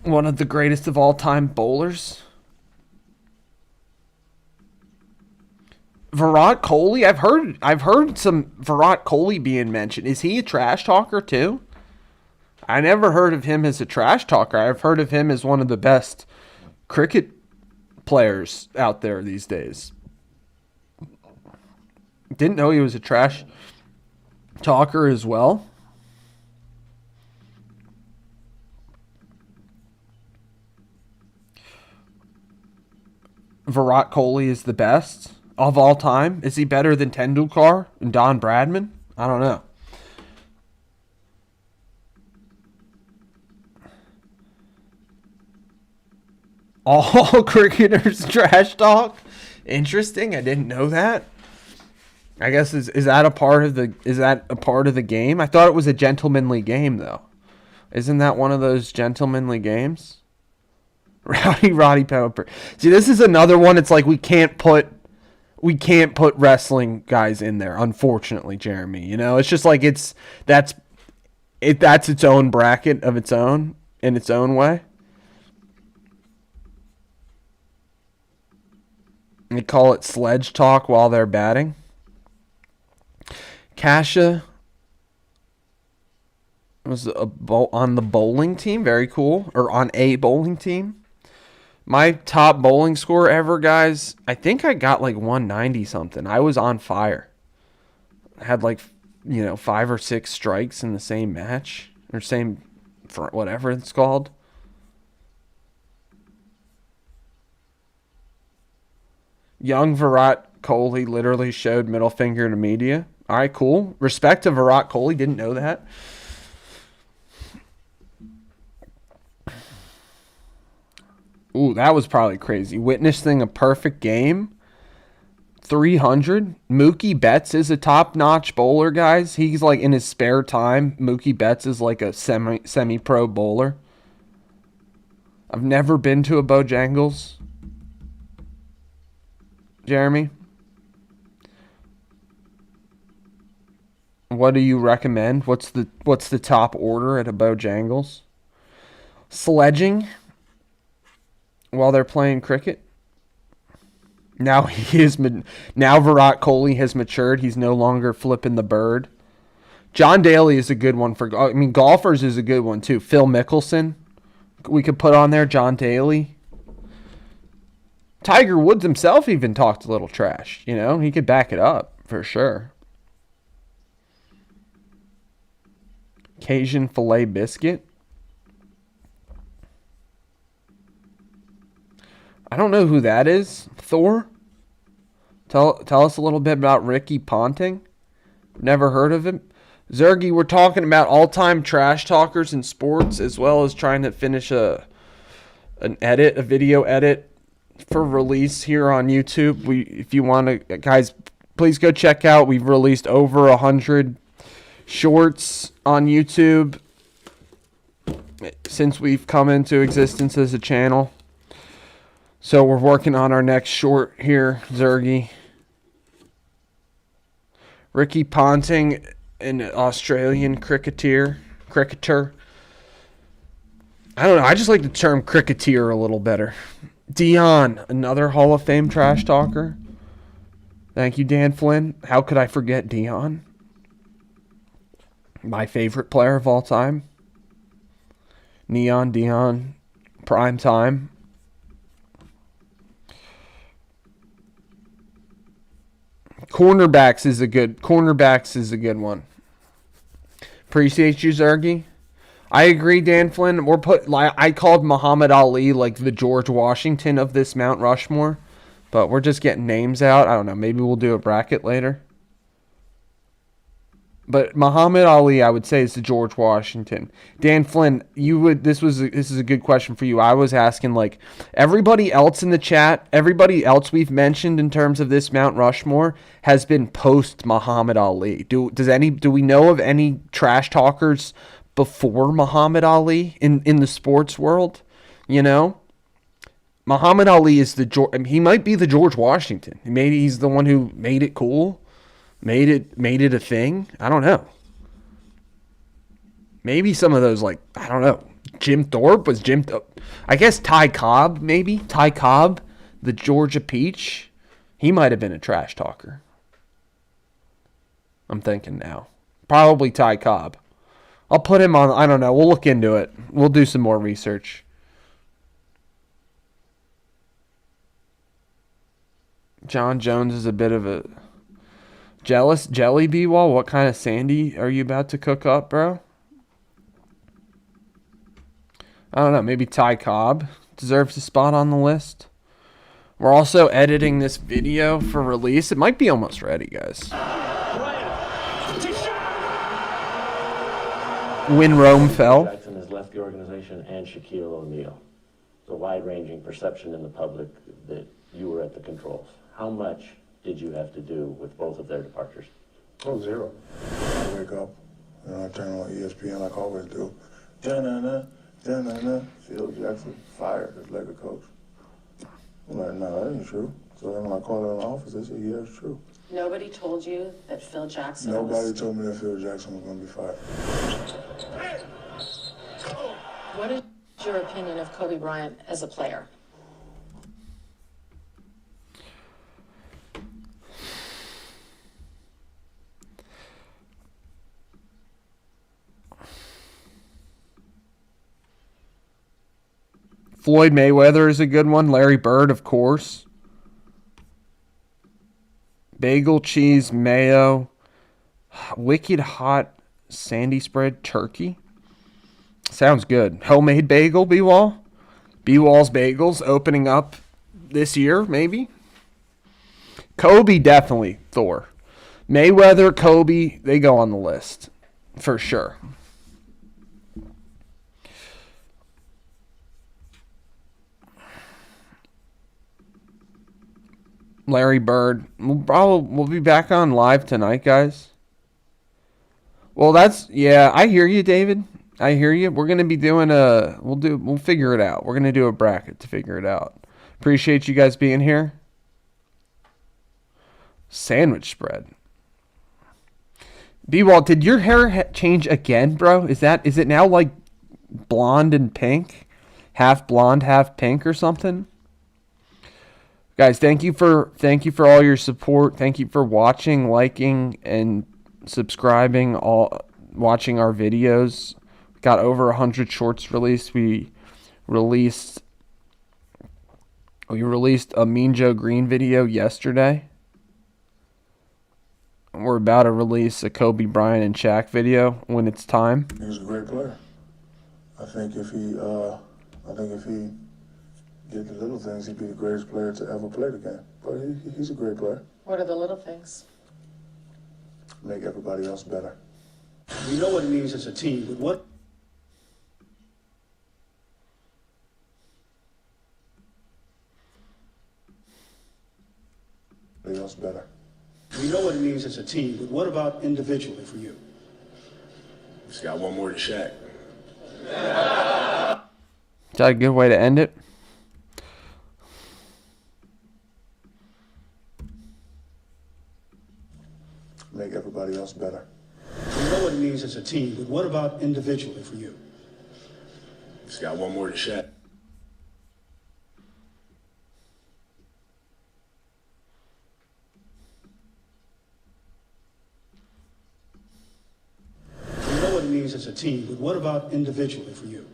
One of the greatest of all time bowlers. Virat Kohli, I've heard some Virat Kohli being mentioned. Is he a trash talker too? I never heard of him as a trash talker. I've heard of him as one of the best cricket players out there these days. Didn't know he was a trash talker as well. Virat Kohli is the best of all time. Is he better than Tendulkar and Don Bradman? I don't know. All cricketers trash talk? Interesting. I didn't know that. I guess is that a part of the game? I thought it was a gentlemanly game though. Isn't that one of those gentlemanly games? Roddy Piper. See, this is another one. It's like we can't put wrestling guys in there, unfortunately, Jeremy. You know, it's just like that's its own bracket of its own in its own way. They call it sledge talk while they're batting. Kasha was on the bowling team. Very cool. Or on a bowling team. My top bowling score ever, guys, I think I got like 190 something. I was on fire. I had like, 5 or 6 strikes in the same match. Or same, whatever it's called. Young Virat Kohli literally showed middle finger to media. All right, cool. Respect to Virat Kohli. Didn't know that. Ooh, that was probably crazy. Witnessing a perfect game. 300. Mookie Betts is a top-notch bowler, guys. He's like in his spare time. Mookie Betts is like a semi-pro bowler. I've never been to a Bojangles. Jeremy, what do you recommend? What's the top order at a Bojangles? Sledging while they're playing cricket. Now now Virat Kohli has matured. He's no longer flipping the bird. John Daly is a good one golfers is a good one too. Phil Mickelson, we could put on there. John Daly. Tiger Woods himself even talked a little trash. He could back it up for sure. Cajun filet biscuit. I don't know who that is. Thor? Tell us a little bit about Ricky Ponting. Never heard of him. Zergy, we're talking about all-time trash talkers in sports, as well as trying to finish a video edit for release here on YouTube. If you want to, guys, please go check out. We've released over 100 shorts on YouTube since we've come into existence as a channel. So we're working on our next short here, Zergy. Ricky Ponting, an Australian cricketer. I don't know. I just like the term cricketer a little better. Dion, another Hall of Fame trash talker. Thank you, Dan Flynn. How could I forget Dion? My favorite player of all time. Neon Dion, prime time. Cornerbacks is a good one. Appreciate you, Zergy. I agree, Dan Flynn. I called Muhammad Ali like the George Washington of this Mount Rushmore, but we're just getting names out. I don't know. Maybe we'll do a bracket later. But Muhammad Ali, I would say, is the George Washington. Dan Flynn, this is a good question for you. I was asking like everybody else in the chat, everybody else we've mentioned in terms of this Mount Rushmore has been post Muhammad Ali. Do we know of any trash talkers before Muhammad Ali in the sports world? Muhammad Ali is he might be the George Washington. Maybe he's the one who made it cool. Made it a thing. I don't know. Maybe some of those, like, I don't know. Jim Thorpe was I guess Ty Cobb, maybe. Ty Cobb, the Georgia Peach. He might have been a trash talker. I'm thinking now. Probably Ty Cobb. I'll put him on, I don't know. We'll look into it. We'll do some more research. John Jones is a bit of a jealous jelly B-Wall. What kind of Sandy are you about to cook up, bro? I don't know. Maybe Ty Cobb deserves a spot on the list. We're also editing this video for release. It might be almost ready, guys. When Rome fell. Jackson has left the organization and Shaquille O'Neal. It's a wide-ranging perception in the public that you were at the controls. How much did you have to do with both of their departures? Oh, zero. I wake up, I turn on ESPN like I always do. Da-na-na, da-na-na, Phil Jackson fired as Laker coach. I'm like, no, that ain't true. So then when I called her in the office, they said, yeah, it's true. Nobody told you that Phil Jackson Nobody told me that Phil Jackson was going to be fired. What is your opinion of Kobe Bryant as a player? Floyd Mayweather is a good one. Larry Bird, of course. Bagel, cheese, mayo. Wicked hot sandy spread turkey. Sounds good. Homemade bagel, B-Wall. B-Wall's Bagels opening up this year, maybe. Kobe, definitely. Thor. Mayweather, Kobe, they go on the list. For sure. Larry Bird. We'll be back on live tonight, guys. Well, I hear you, David. I hear you. We're gonna be doing we'll figure it out. We're gonna do a bracket to figure it out. Appreciate you guys being here. Sandwich spread. B-Wall, did your hair change again, bro? Is it now like blonde and pink? Half blonde, half pink or something? Guys, thank you for all your support. Thank you for watching, liking, and subscribing, watching our videos. Got over 100 shorts released. We released a Mean Joe Green video yesterday. We're about to release a Kobe Bryant and Shaq video when it's time. He's a great player. I think if he did the little things, he'd be the greatest player to ever play the game. But he's a great player. What are the little things? Make everybody else better. We know what it means as a team, but what Everybody else better. we know what it means as a team, but what about individually for you? Just got one more to Shaq. Is that a good way to end it? Make everybody else better. We know what it means as a team, but what about individually for you? Just got one more to Shaq. We know what it means as a team, but what about individually for you?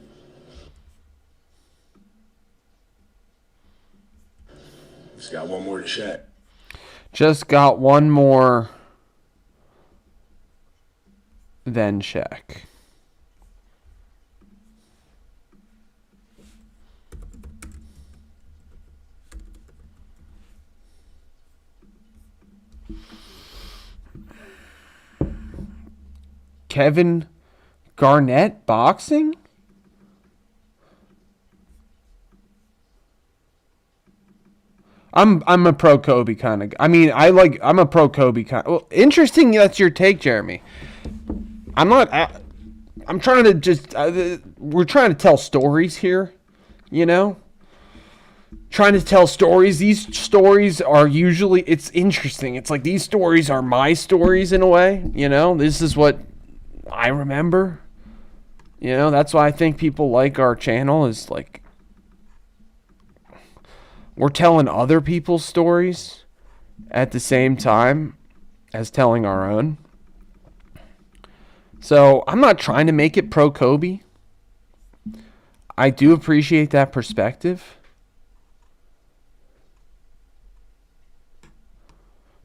Just got one more to Shaq. Just got one more than Shaq. Kevin Garnett boxing? I'm a pro Kobe kind of. I'm a pro Kobe kind. Well, interesting. That's your take, Jeremy. I'm not. I'm trying to just. We're trying to tell stories here, you know. Trying to tell stories. These stories are usually. It's interesting. It's like these stories are my stories in a way. You know, this is what I remember. You know, that's why I think people like our channel. Is like we're telling other people's stories at the same time as telling our own. So I'm not trying to make it pro Kobe. I do appreciate that perspective.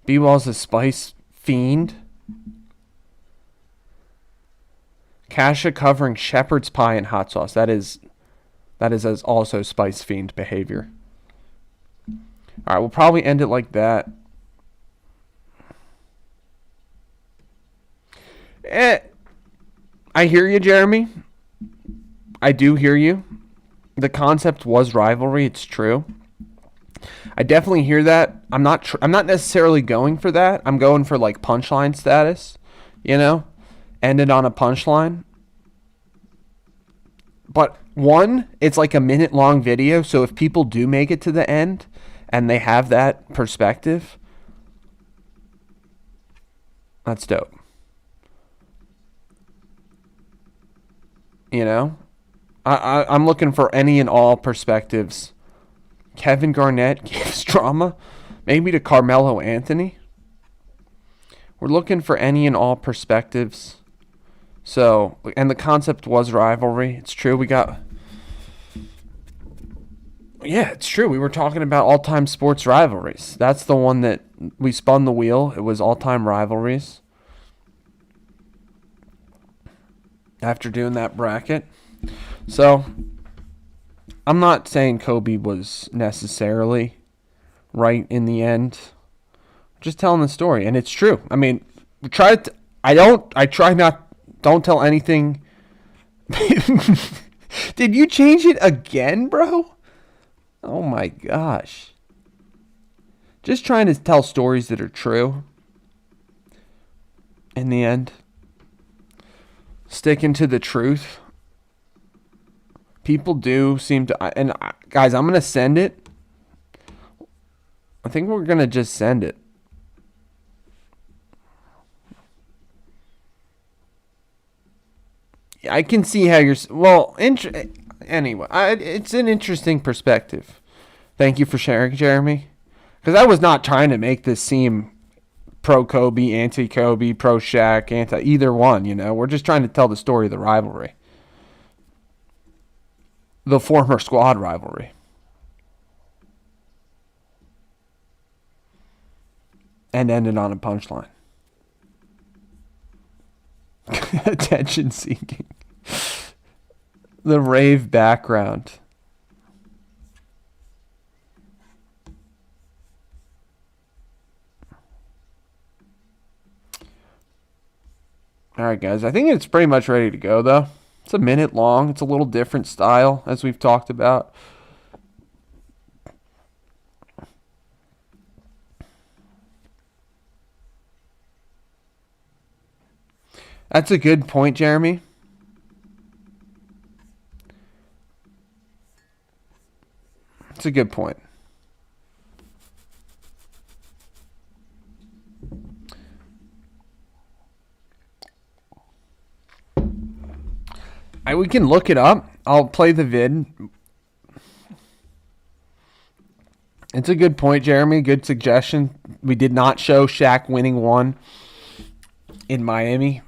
B-Wall's a spice fiend. Kasha covering shepherd's pie in hot sauce. That is as also spice fiend behavior. All right, we'll probably end it like that. I hear you, Jeremy. I do hear you. The concept was rivalry. It's true. I definitely hear that. I'm not necessarily going for that. I'm going for like punchline status. You know, end it on a punchline. But one, it's like a minute-long video. So if people do make it to the end and they have that perspective, that's dope. You know, I'm looking for any and all perspectives. Kevin Garnett gives drama, maybe to Carmelo Anthony. We're looking for any and all perspectives. So, and the concept was rivalry. It's true. We got Yeah, it's true. We were talking about all-time sports rivalries. That's the one that we spun the wheel. It was all-time rivalries. After doing that bracket. So, I'm not saying Kobe was necessarily right in the end. Just telling the story, and it's true. I mean, don't tell anything. Did you change it again, bro? Oh my gosh. Just trying to tell stories that are true. In the end. Sticking to the truth. People do seem to... And guys, I'm going to send it. I think we're going to just send it. I can see how you're... Well, anyway, it's an interesting perspective. Thank you for sharing, Jeremy. Because I was not trying to make this seem pro-Kobe, anti-Kobe, pro-Shaq, anti-either one, you know. We're just trying to tell the story of the rivalry. The former squad rivalry. And ended on a punchline. Attention seeking. The rave background. Alright guys, I think it's pretty much ready to go though. It's a minute long. It's a little different style as we've talked about. That's a good point, Jeremy. That's a good point. We can look it up. I'll play the vid. It's a good point, Jeremy. Good suggestion. We did not show Shaq winning one in Miami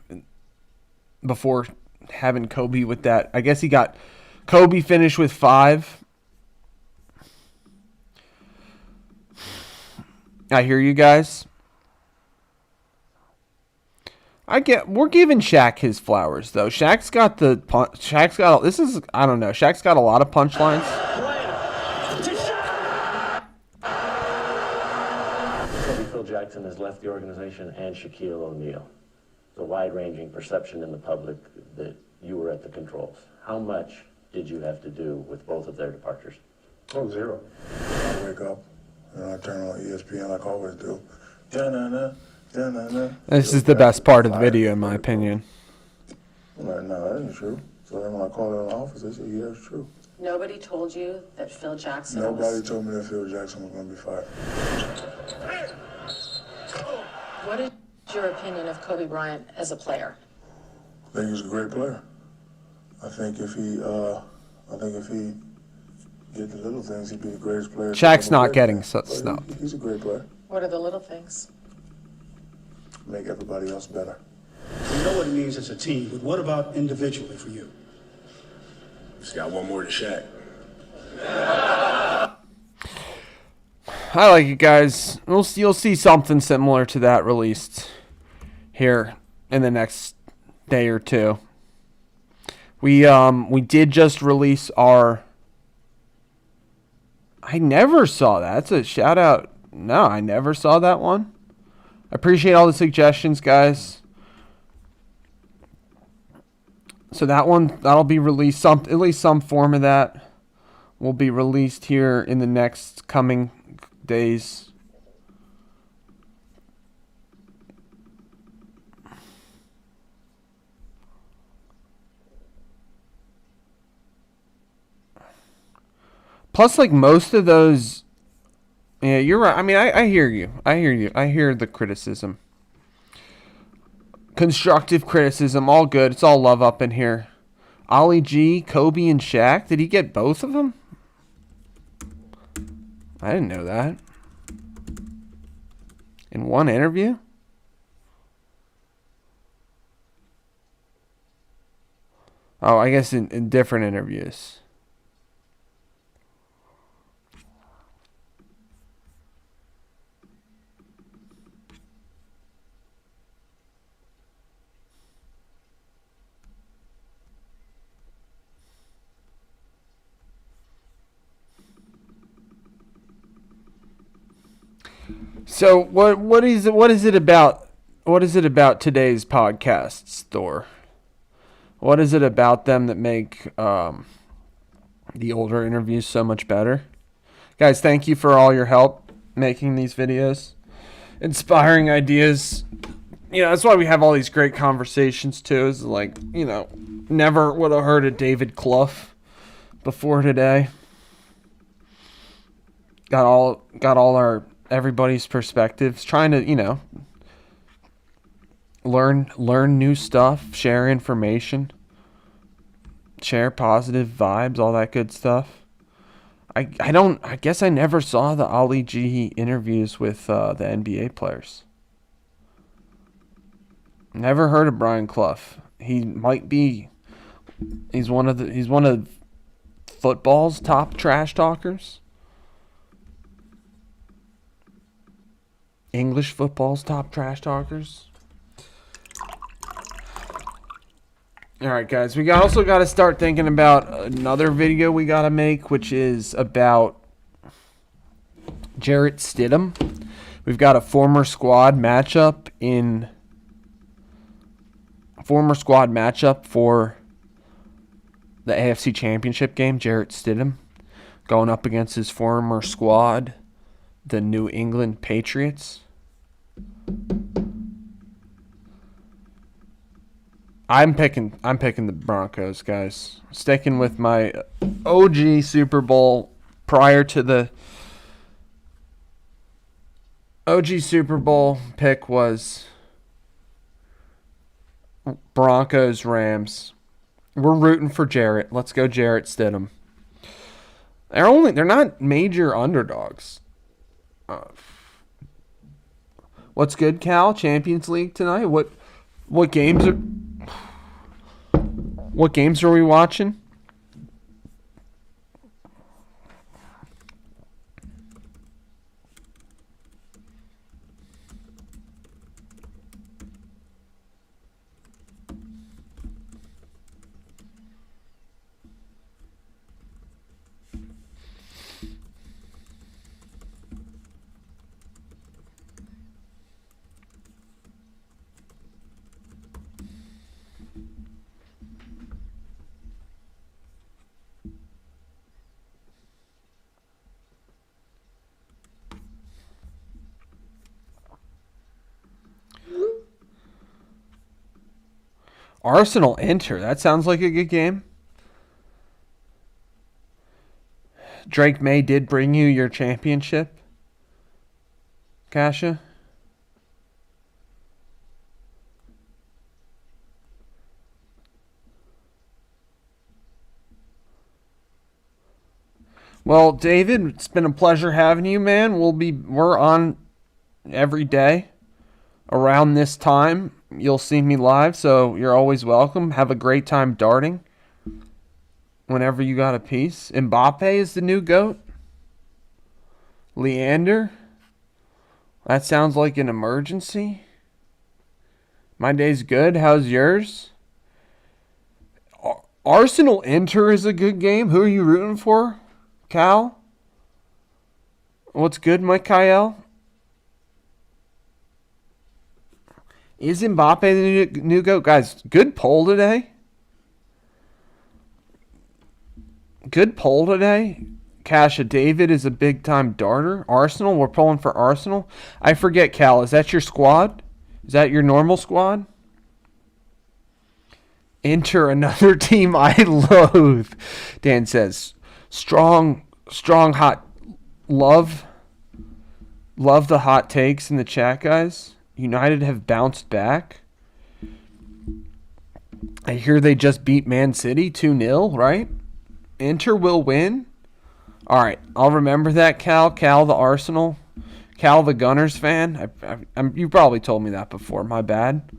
before having Kobe with that. I guess he got Kobe finished with 5. I hear you guys. We're giving Shaq his flowers though. Shaq's got I don't know. Shaq's got a lot of punchlines. Phil Jackson has left the organization and Shaquille O'Neal. The wide-ranging perception in the public that you were at the controls. How much did you have to do with both of their departures? Oh, zero. I wake up and I turn on ESPN like I always do. Da-na-na, da-na-na. This is the best part of the video, in my opinion. I'm like, no, that ain't true. So then when I called in the office, they said, yeah, it's true. Nobody told you that Phil Jackson Nobody told me that Phil Jackson was going to be fired. What is your opinion of Kobe Bryant as a player? I think he's a great player. I think if he did the little things, he'd be the greatest player. Shaq's not played. getting snubbed. He's a great player. What are the little things? Make everybody else better. We know what it means as a team, but what about individually for you? Just got one more than Shaq. I like it, guys. You'll see something similar to that released here in the next day or two. We did just release our... I never saw that. That's a shout out. No, I never saw that one. I appreciate all the suggestions, guys. So that'll be released. At least some form of that will be released here in the next coming days. Plus, like, most of those... Yeah, you're right. I mean, I hear you. I hear the criticism. Constructive criticism. All good. It's all love up in here. Ollie G, Kobe, and Shaq. Did he get both of them? I didn't know that. In one interview? Oh, I guess in different interviews. So what is it about today's podcasts, Thor? What is it about them that make the older interviews so much better? Guys, thank you for all your help making these videos. Inspiring ideas. That's why we have all these great conversations too. Is like, never would have heard of David Clough before today. Got all our everybody's perspectives, trying to, learn new stuff, share information, share positive vibes, all that good stuff. I guess I never saw the Ali G interviews with the NBA players. Never heard of Brian Clough. He's one of football's top trash talkers. English football's top trash talkers. All right, guys. We also got to start thinking about another video we got to make, which is about Jarrett Stidham. We've got a former squad matchup for the AFC Championship game. Jarrett Stidham going up against his former squad, the New England Patriots. I'm picking the Broncos, guys. Sticking with my OG Super Bowl prior to the OG Super Bowl pick was Broncos Rams. We're rooting for Jarrett. Let's go Jarrett Stidham. They're not major underdogs. What's good, Cal? Champions League tonight? What games are we watching? Arsenal Inter. That sounds like a good game. Drake May did bring you your championship, Kasha. Well, David, it's been a pleasure having you, man. We're on every day around this time. You'll see me live, so you're always welcome. Have a great time darting whenever you got a piece. Mbappe is the new GOAT. Leander. That sounds like an emergency. My day's good. How's yours? Arsenal Inter is a good game. Who are you rooting for? Cal? What's good, Mikael? Is Mbappe the new GOAT? Guys, good poll today. Good poll today. Kasha, David is a big-time darter. Arsenal, we're pulling for Arsenal. I forget, Cal, is that your squad? Is that your normal squad? Enter another team I loathe. Dan says, strong, hot love. Love the hot takes in the chat, guys. United have bounced back. I hear they just beat Man City 2-0, right? Inter will win. All right, I'll remember that, Cal. Cal, the Arsenal. Cal, the Gunners fan. You probably told me that before. My bad.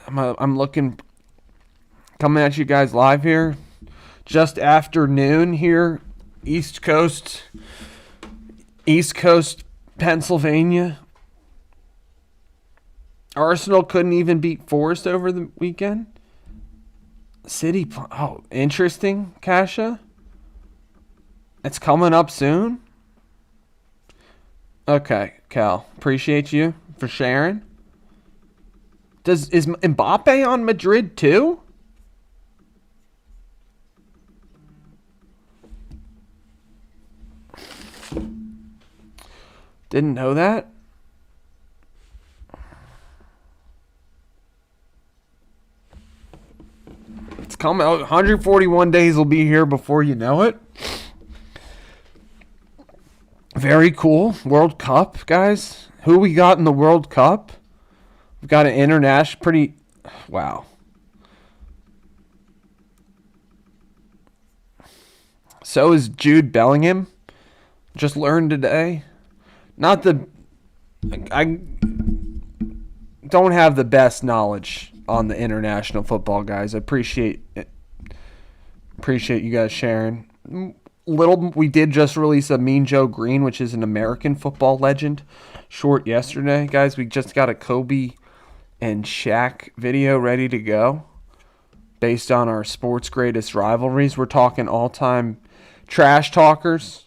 I'm looking, coming at you guys live here. Just after noon here, East Coast, Pennsylvania. Arsenal couldn't even beat Forest over the weekend. City, interesting, Kasha. It's coming up soon? Okay, Cal. Appreciate you for sharing. Is Mbappe on Madrid too? Didn't know that. It's coming out. 141 days will be here before you know it. Very cool. World Cup, guys. Who we got in the World Cup? We've got an international. Pretty. Wow. So is Jude Bellingham. Just learned today. Not the. I don't have the best knowledge on the international football, guys. I appreciate it. Appreciate you guys sharing. We did just release a Mean Joe Green, which is an American football legend, short yesterday, guys. We just got a Kobe and Shaq video ready to go based on our sports greatest rivalries. We're talking all-time trash talkers.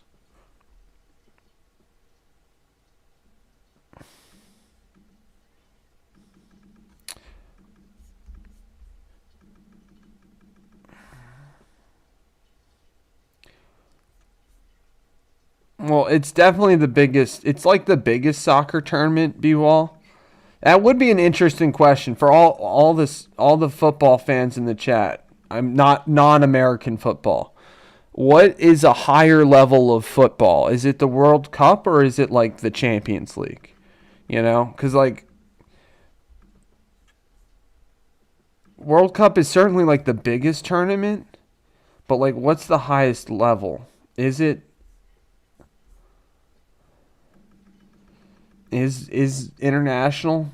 Well, it's definitely the biggest. It's like the biggest soccer tournament, B-Wall. That would be an interesting question for all the football fans in the chat. I'm not non-American football. What is a higher level of football? Is it the World Cup or is it like the Champions League? You know, because like World Cup is certainly like the biggest tournament, but like what's the highest level? Is international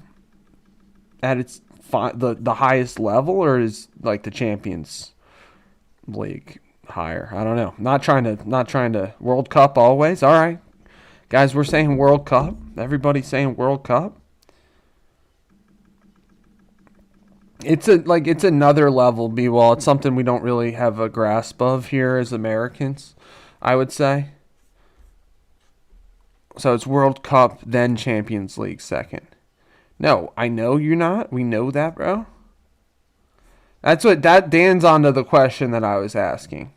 at its the highest level, or is like the Champions League higher? I don't know. Not trying to World Cup always. All right, guys, we're saying World Cup. Everybody's saying World Cup. It's another level, B-Wall. It's something we don't really have a grasp of here as Americans, I would say. So it's World Cup, then Champions League second. No, I know you're not. We know that, bro. That Dan's onto the question that I was asking.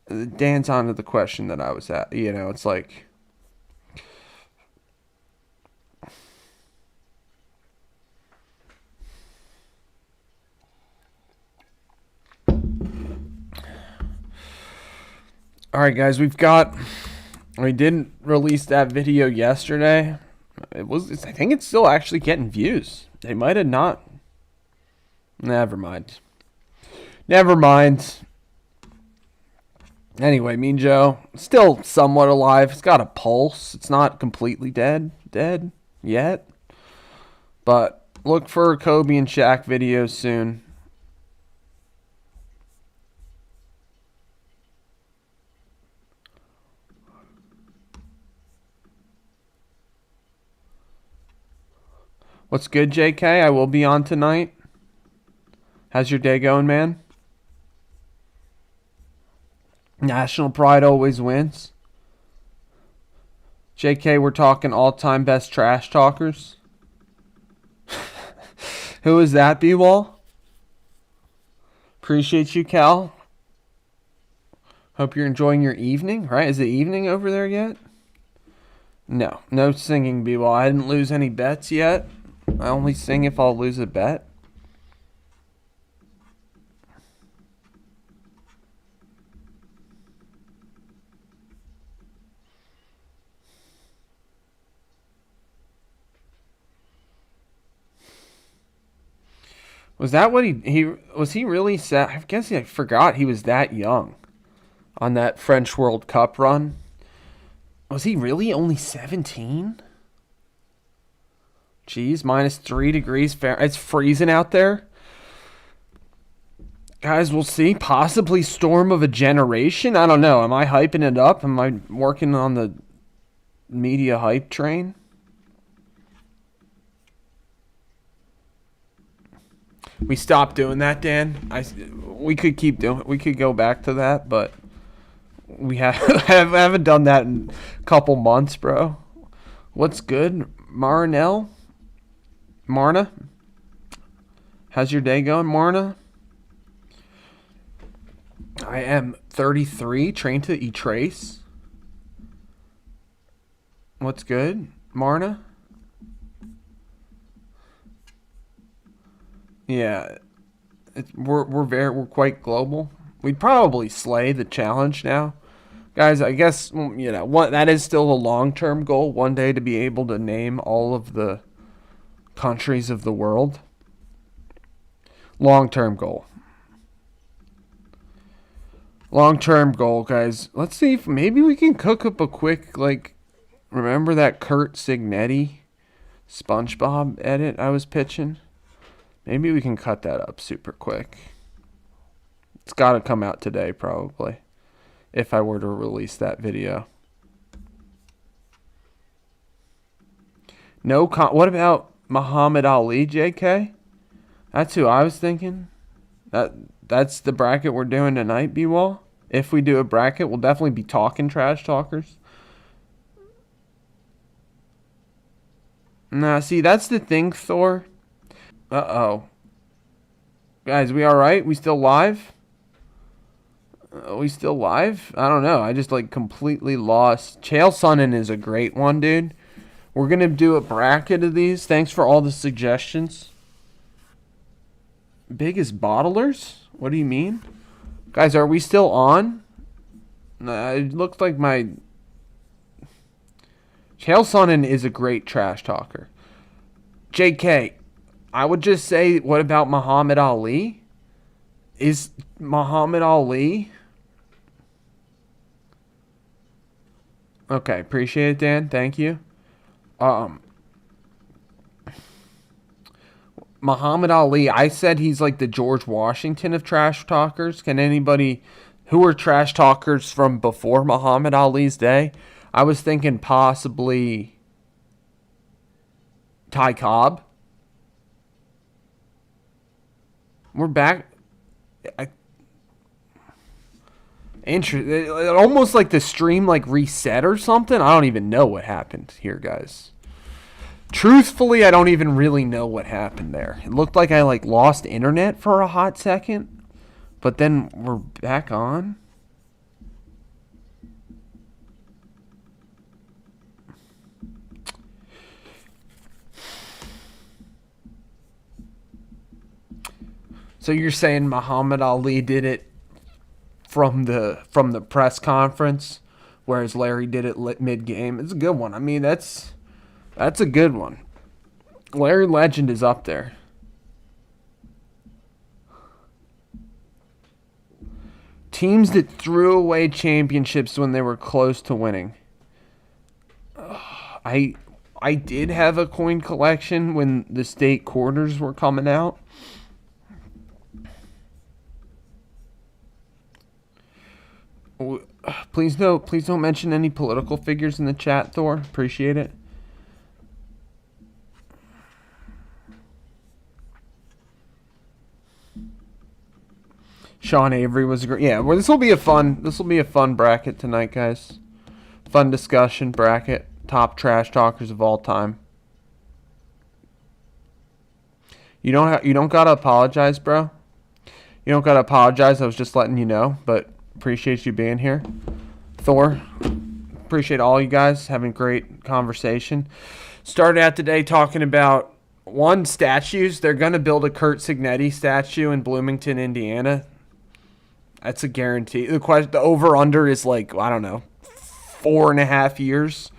Dan's onto the question that I was at. You know, it's like... All right, guys, we didn't release that video yesterday. I think it's still actually getting views. They might have not. Never mind. Anyway, Mean Joe, still somewhat alive. It's got a pulse. It's not completely dead yet. But look for Kobe and Shaq videos soon. What's good, JK? I will be on tonight. How's your day going, man? National pride always wins. JK, we're talking all-time best trash talkers. Who is that, B-Wall? Appreciate you, Cal. Hope you're enjoying your evening, right? Is it evening over there yet? No singing, B-Wall. I didn't lose any bets yet. I only sing if I'll lose a bet. Was that what was he really sad? I guess I forgot he was that young on that French World Cup run. Was he really only 17? Jeez, -3 degrees Fahrenheit. It's freezing out there. Guys, we'll see. Possibly storm of a generation. I don't know. Am I hyping it up? Am I working on the media hype train? We stopped doing that, Dan. We could keep doing it. We could go back to that, but We haven't done that in a couple months, bro. What's good, Marnell? Marna? How's your day going, Marna? I am 33, trained to E-Trace. What's good, Marna? Yeah, we're quite global. We'd probably slay the challenge now, guys. I guess that is still a long-term goal. One day to be able to name all of the countries of the world. Long-term goal. Long-term goal, guys. Let's see if maybe we can cook up a quick, remember that Curt Cignetti SpongeBob edit I was pitching? Maybe we can cut that up super quick. It's got to come out today, probably, if I were to release that video. What about Muhammad Ali, JK? That's who I was thinking. That's the bracket we're doing tonight, B-Wall. If we do a bracket, we'll definitely be talking trash talkers. Nah, see, that's the thing, Thor. Uh-oh. Guys, we alright? We still live? We still live? I don't know. I just, completely lost. Chael Sonnen is a great one, dude. We're going to do a bracket of these. Thanks for all the suggestions. Biggest bottlers? What do you mean? Guys, are we still on? It looks like my... Chael Sonnen is a great trash talker. JK, I would just say, what about Muhammad Ali? Is Muhammad Ali... Okay, appreciate it, Dan. Thank you. Muhammad Ali, I said he's like the George Washington of trash talkers. Can anybody who are trash talkers from before Muhammad Ali's day? I was thinking possibly Ty Cobb. We're back. Almost like the stream reset or something. I don't even know what happened here, guys. Truthfully, I don't even really know what happened there. It looked like I lost internet for a hot second, but then we're back on. So you're saying Muhammad Ali did it from the press conference, whereas Larry did it mid-game? It's a good one. I mean, that's a good one. Larry Legend is up there. Teams that threw away championships when they were close to winning. I did have a coin collection when the state quarters were coming out. Please don't mention any political figures in the chat, Thor. Appreciate it. Sean Avery was great. Yeah, well, this will be a fun bracket tonight, guys. Fun discussion bracket. Top trash talkers of all time. You don't gotta apologize, bro. You don't gotta apologize. I was just letting you know, but appreciate you being here, Thor. Appreciate all you guys having great conversation. Started out today talking about statues. They're gonna build a Curt Cignetti statue in Bloomington, Indiana. That's a guarantee. The over-under is I don't know, 4.5 years.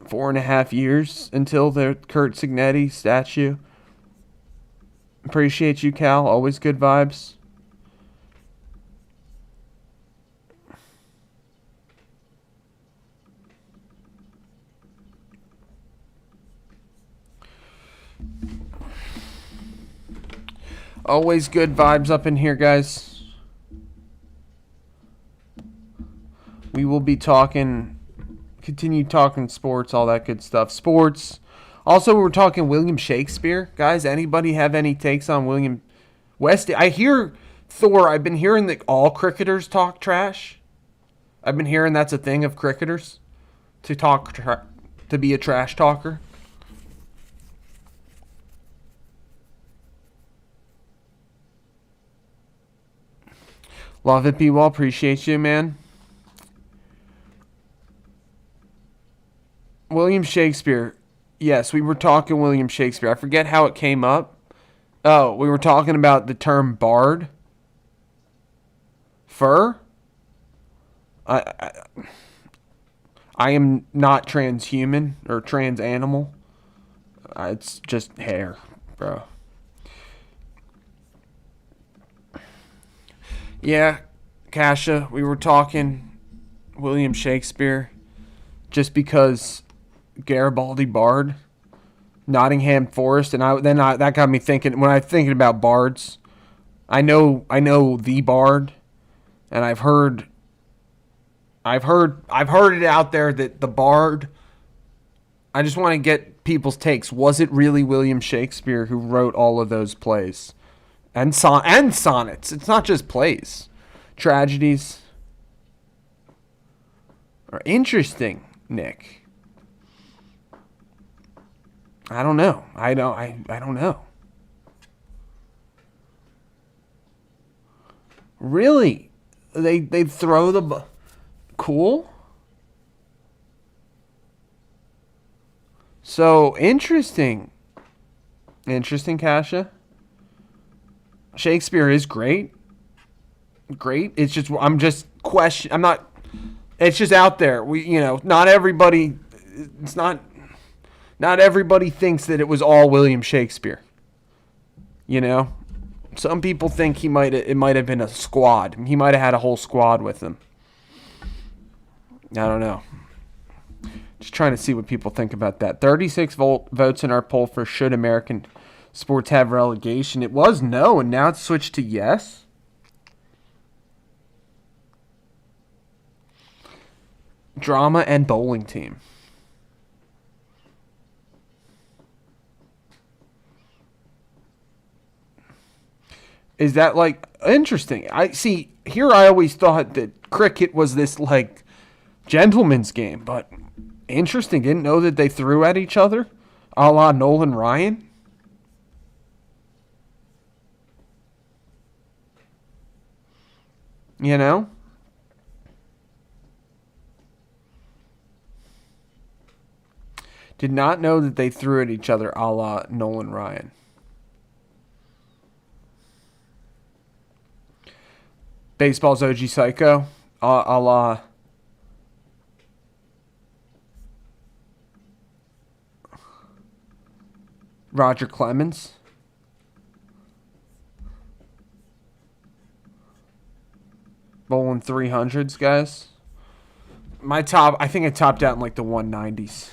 4.5 years until the Curt Cignetti statue. Appreciate you, Cal. Always good vibes. Always good vibes up in here, guys. We will be continue talking sports, all that good stuff. Sports. Also, we're talking William Shakespeare. Guys, anybody have any takes on William West? I hear, Thor, I've been hearing that all cricketers talk trash. I've been hearing that's a thing of cricketers to to be a trash talker. Love it, be well. Appreciate you, man. William Shakespeare. Yes, we were talking William Shakespeare. I forget how it came up. Oh, we were talking about the term bard. Fur? I am not transhuman or trans animal. It's just hair, bro. Yeah, Kasha, we were talking William Shakespeare just because Garibaldi Bard, Nottingham Forest, and that got me thinking. When I'm thinking about bards, I know the Bard, and I've heard it out there that the Bard. I just want to get people's takes. Was it really William Shakespeare who wrote all of those plays and sonnets? It's not just plays. Tragedies are interesting, Nick. I don't know. I don't know. Really? They throw the cool? So interesting. Interesting, Kasha. Shakespeare is great. Great. It's just I'm not it's just out there. Not everybody not everybody thinks that it was all William Shakespeare. Some people think it might have been a squad. He might have had a whole squad with him. I don't know. Just trying to see what people think about that. 36 votes in our poll for should American sports have relegation. It was no, and now it's switched to yes. Drama and bowling team. Is that interesting? I always thought that cricket was this gentleman's game, but interesting. Didn't know that they threw at each other, a la Nolan Ryan. Did not know that they threw at each other, a la Nolan Ryan. Baseball's OG Psycho, a la Roger Clemens. Bowling 300s, guys. I think I topped out in the 190s.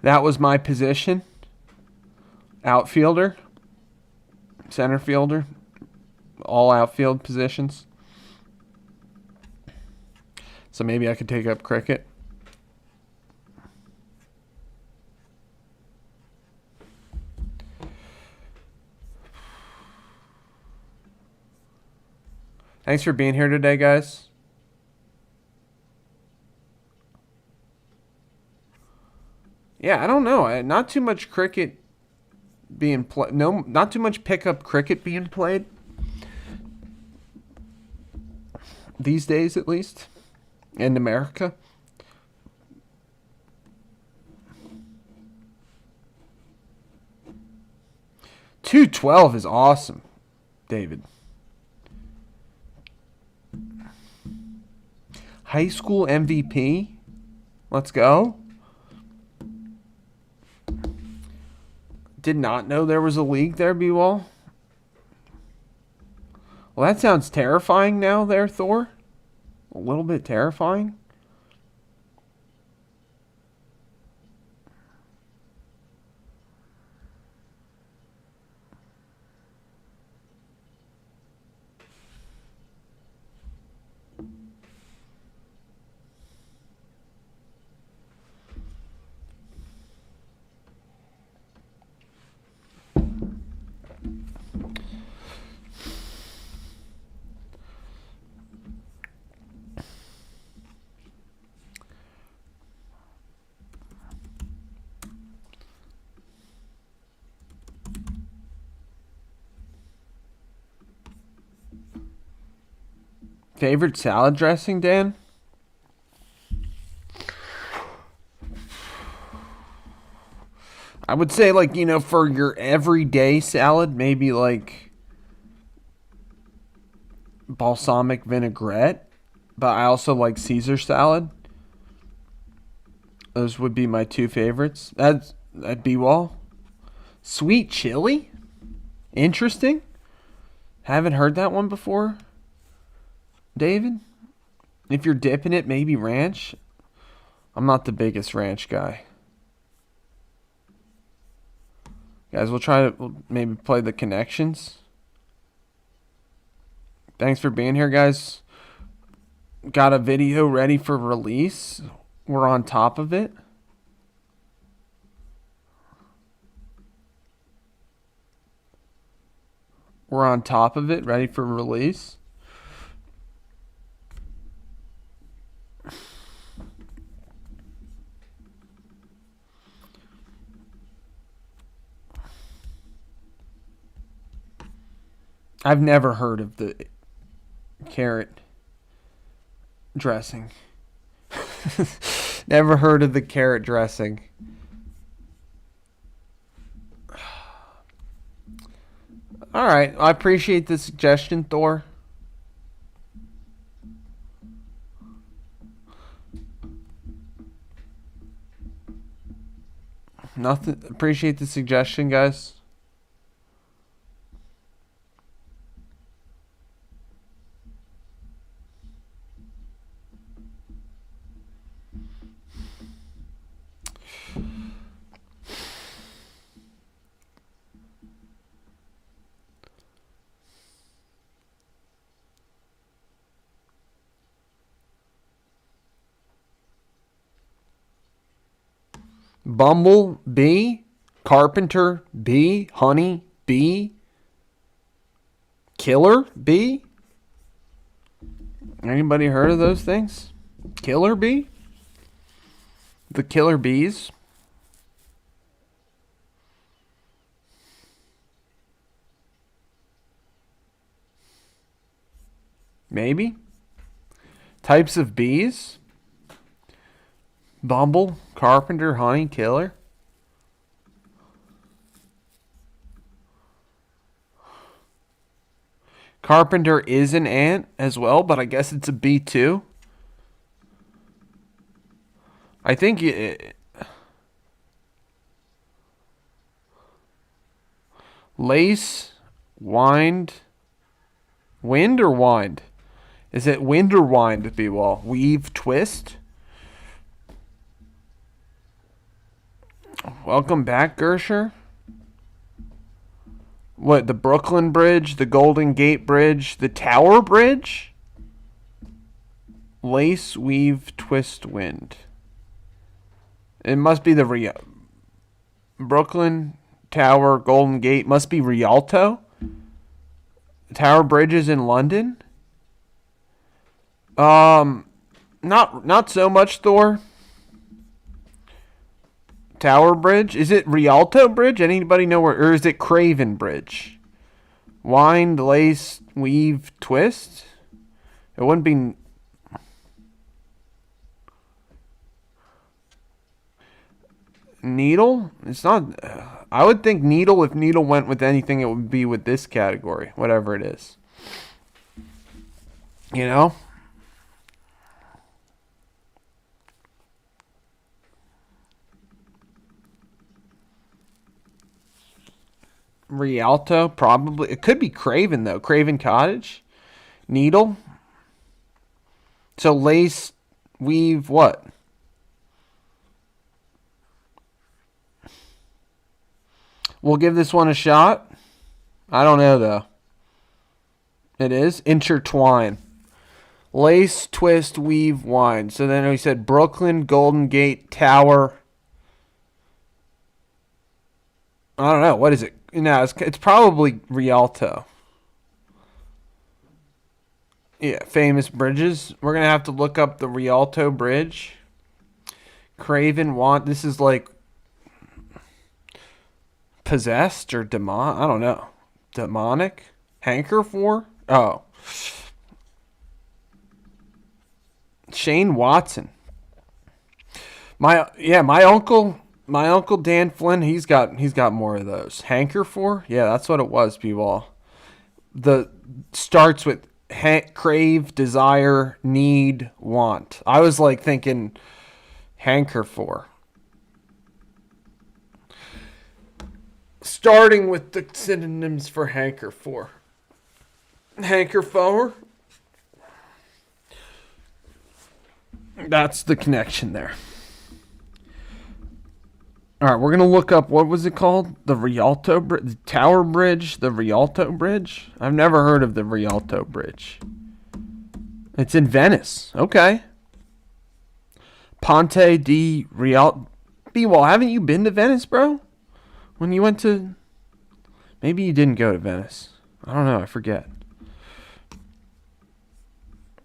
That was my position. Outfielder. Center fielder. All outfield positions. So maybe I could take up cricket. Thanks for being here today, guys. Yeah, I don't know. Not too much cricket being played. No, not too much pickup cricket being played. These days, at least. In America. .212 is awesome, David. High school MVP? Let's go. Did not know there was a league there, B-Wall. Well, that sounds terrifying now there, Thor. A little bit terrifying. Favorite salad dressing, Dan? I would say, like, you know, for your everyday salad, maybe like balsamic vinaigrette. But I also like Caesar salad. Those would be my two favorites. That'd be well. Sweet chili? Interesting. Haven't heard that one before. David? If you're dipping it, maybe ranch. I'm not the biggest ranch guy. Guys, we'll maybe play the connections. Thanks for being here, guys. Got a video ready for release. We're on top of it. We're on top of it, ready for release. I've never heard of the carrot dressing. Never heard of the carrot dressing. All right, I appreciate the suggestion, Thor. Nothing. Appreciate the suggestion, guys. Bumble bee, carpenter bee, honey bee, killer bee. Anybody heard of those things? Killer bee? The killer bees? Maybe. Types of bees? Bumble, carpenter, honey, killer. Carpenter is an ant as well, but I guess it's a bee too. I think lace, wind or wind? Is it wind or wind, B-Wall? Weave, twist? Welcome back, Gersher. What, the Brooklyn Bridge, the Golden Gate Bridge, the Tower Bridge? Lace, weave, twist, wind. It must be the Brooklyn, Tower, Golden Gate. Must be Rialto. Tower Bridges in London. Not so much, Thor. Tower Bridge? Is it Rialto Bridge? Anybody know where? Or is it Craven Bridge? Wind, lace, weave, twist? It wouldn't be... Needle? It's not... I would think needle, if needle went with anything, it would be with this category. Whatever it is. You know? Rialto, probably. It could be Craven, though. Craven Cottage. Needle. So lace, weave, what? We'll give this one a shot. I don't know, though. It is intertwine. Lace, twist, weave, wind. So then we said Brooklyn, Golden Gate, Tower. I don't know. What is it? No, it's probably Rialto. Yeah, famous bridges. We're going to have to look up the Rialto Bridge. Craven want. This is like possessed or demon. I don't know. Demonic? Hanker for? Oh. Shane Watson. My uncle Dan Flynn, he's got more of those. Hanker for? Yeah, that's what it was, people. The starts with crave, desire, need, want. I was like thinking hanker for. Starting with the synonyms for hanker for. Hanker for. That's the connection there. All right, we're going to look up, what was it called? The Rialto Bridge? The Tower Bridge? The Rialto Bridge? I've never heard of the Rialto Bridge. It's in Venice. Okay. Ponte di Rialto. B-Wall, haven't you been to Venice, bro? When you went to... Maybe you didn't go to Venice. I don't know. I forget.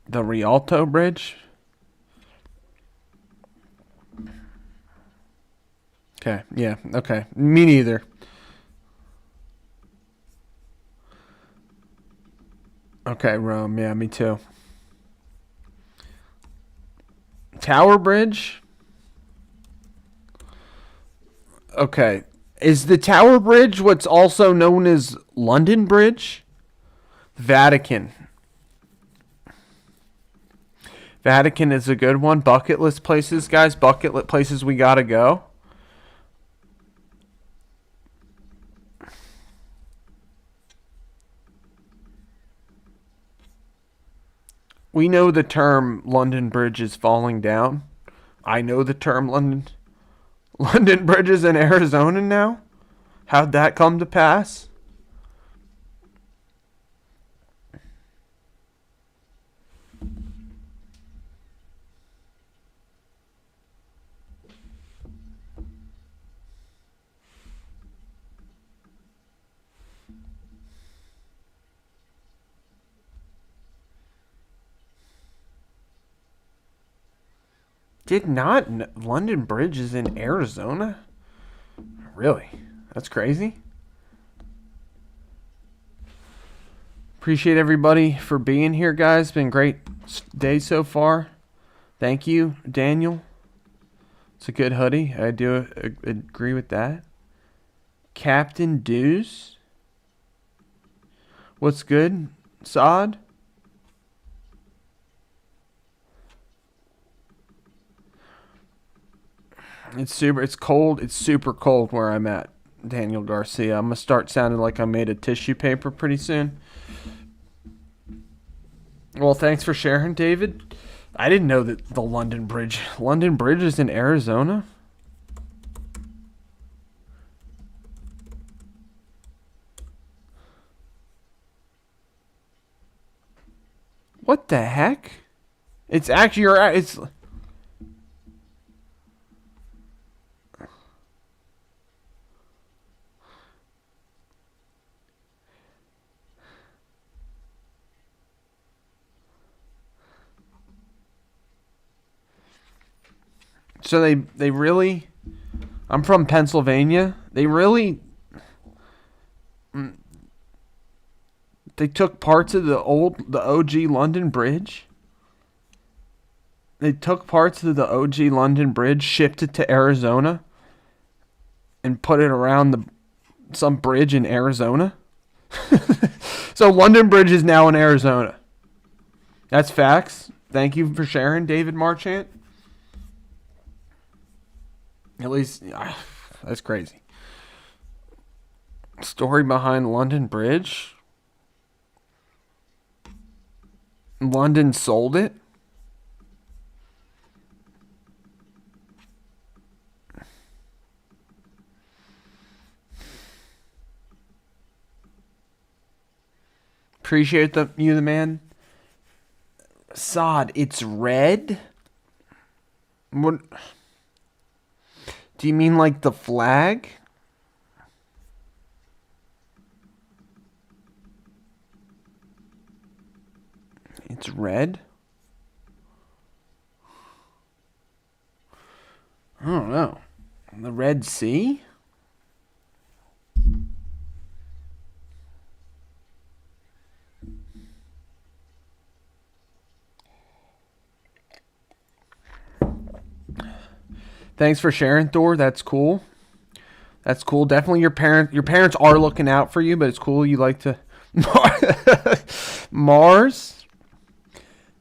The Rialto Bridge? Okay, yeah, okay. Me neither. Okay, Rome, yeah, me too. Tower Bridge? Okay. Is the Tower Bridge what's also known as London Bridge? Vatican. Vatican is a good one. Bucket list places, guys. Bucket list places we gotta go. We know the term London Bridge is falling down. I know the term London Bridge is in Arizona now. How'd that come to pass? Did not London Bridge is in Arizona? Really? That's crazy. Appreciate everybody for being here, guys. Been a great day so far. Thank you, Daniel. It's a good hoodie. I do agree with that. Captain Deuce. What's good, Saad? It's cold. It's super cold where I'm at, Daniel Garcia. I'm going to start sounding like I'm made of tissue paper pretty soon. Well, thanks for sharing, David. I didn't know that the London Bridge is in Arizona. What the heck? It's actually, it's... So they really, I'm from Pennsylvania. They really, they took parts of the OG London Bridge. They took parts of the OG London Bridge, shipped it to Arizona, and put it around some bridge in Arizona. So London Bridge is now in Arizona. That's facts. Thank you for sharing, David Marchant. At least, that's crazy. Story behind London Bridge. London sold it. Appreciate you the man. Sod, it's red? What? Do you mean like the flag? It's red? I don't know. The Red Sea? Thanks for sharing, Thor. That's cool. That's cool. Definitely your parents are looking out for you, but it's cool you like to Mars.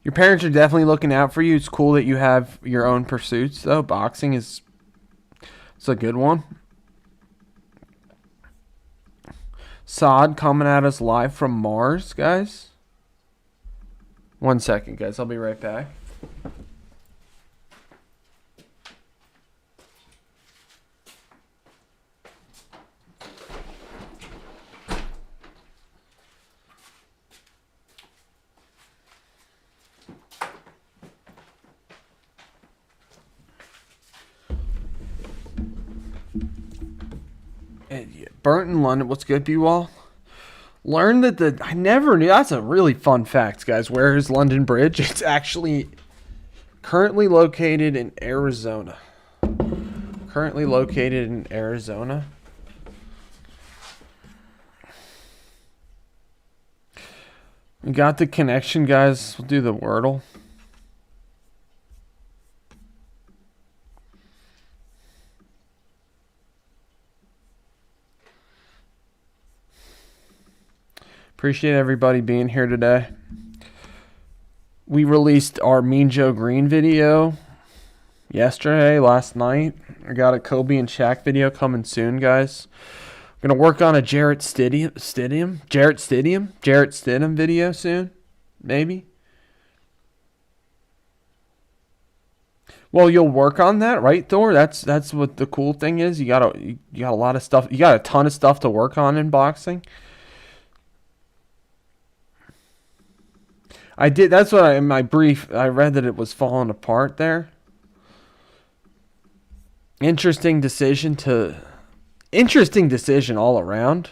Your parents are definitely looking out for you. It's cool that you have your own pursuits though. Boxing is it's a good one. Saad coming at us live from Mars, guys. 1 second, guys. I'll be right back. Burnt in London. What's good, B-Wall? Learned that I never knew. That's a really fun fact, guys. Where is London Bridge? It's actually currently located in Arizona. Currently located in Arizona. We got the connection, guys. We'll do the Wordle. Appreciate everybody being here today. We released our Mean Joe Green video last night. I got a Kobe and Shaq video coming soon, guys. We're going to work on a Jarrett Stidham video soon, maybe. Well, you'll work on that, right, Thor? That's what the cool thing is. You got a lot of stuff. You got a ton of stuff to work on in boxing. I did. That's what in my brief, I read that it was falling apart there. Interesting decision all around.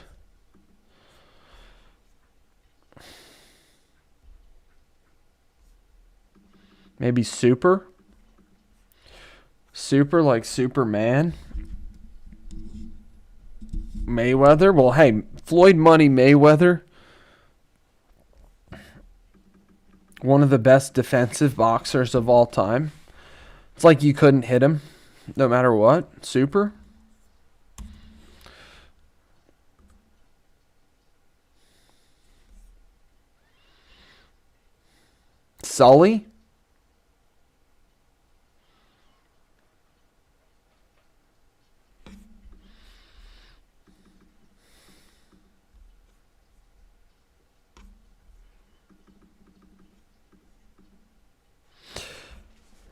Maybe super like Superman. Mayweather. Well, hey, Floyd Money Mayweather. One of the best defensive boxers of all time. It's like you couldn't hit him no matter what. Super. Sully.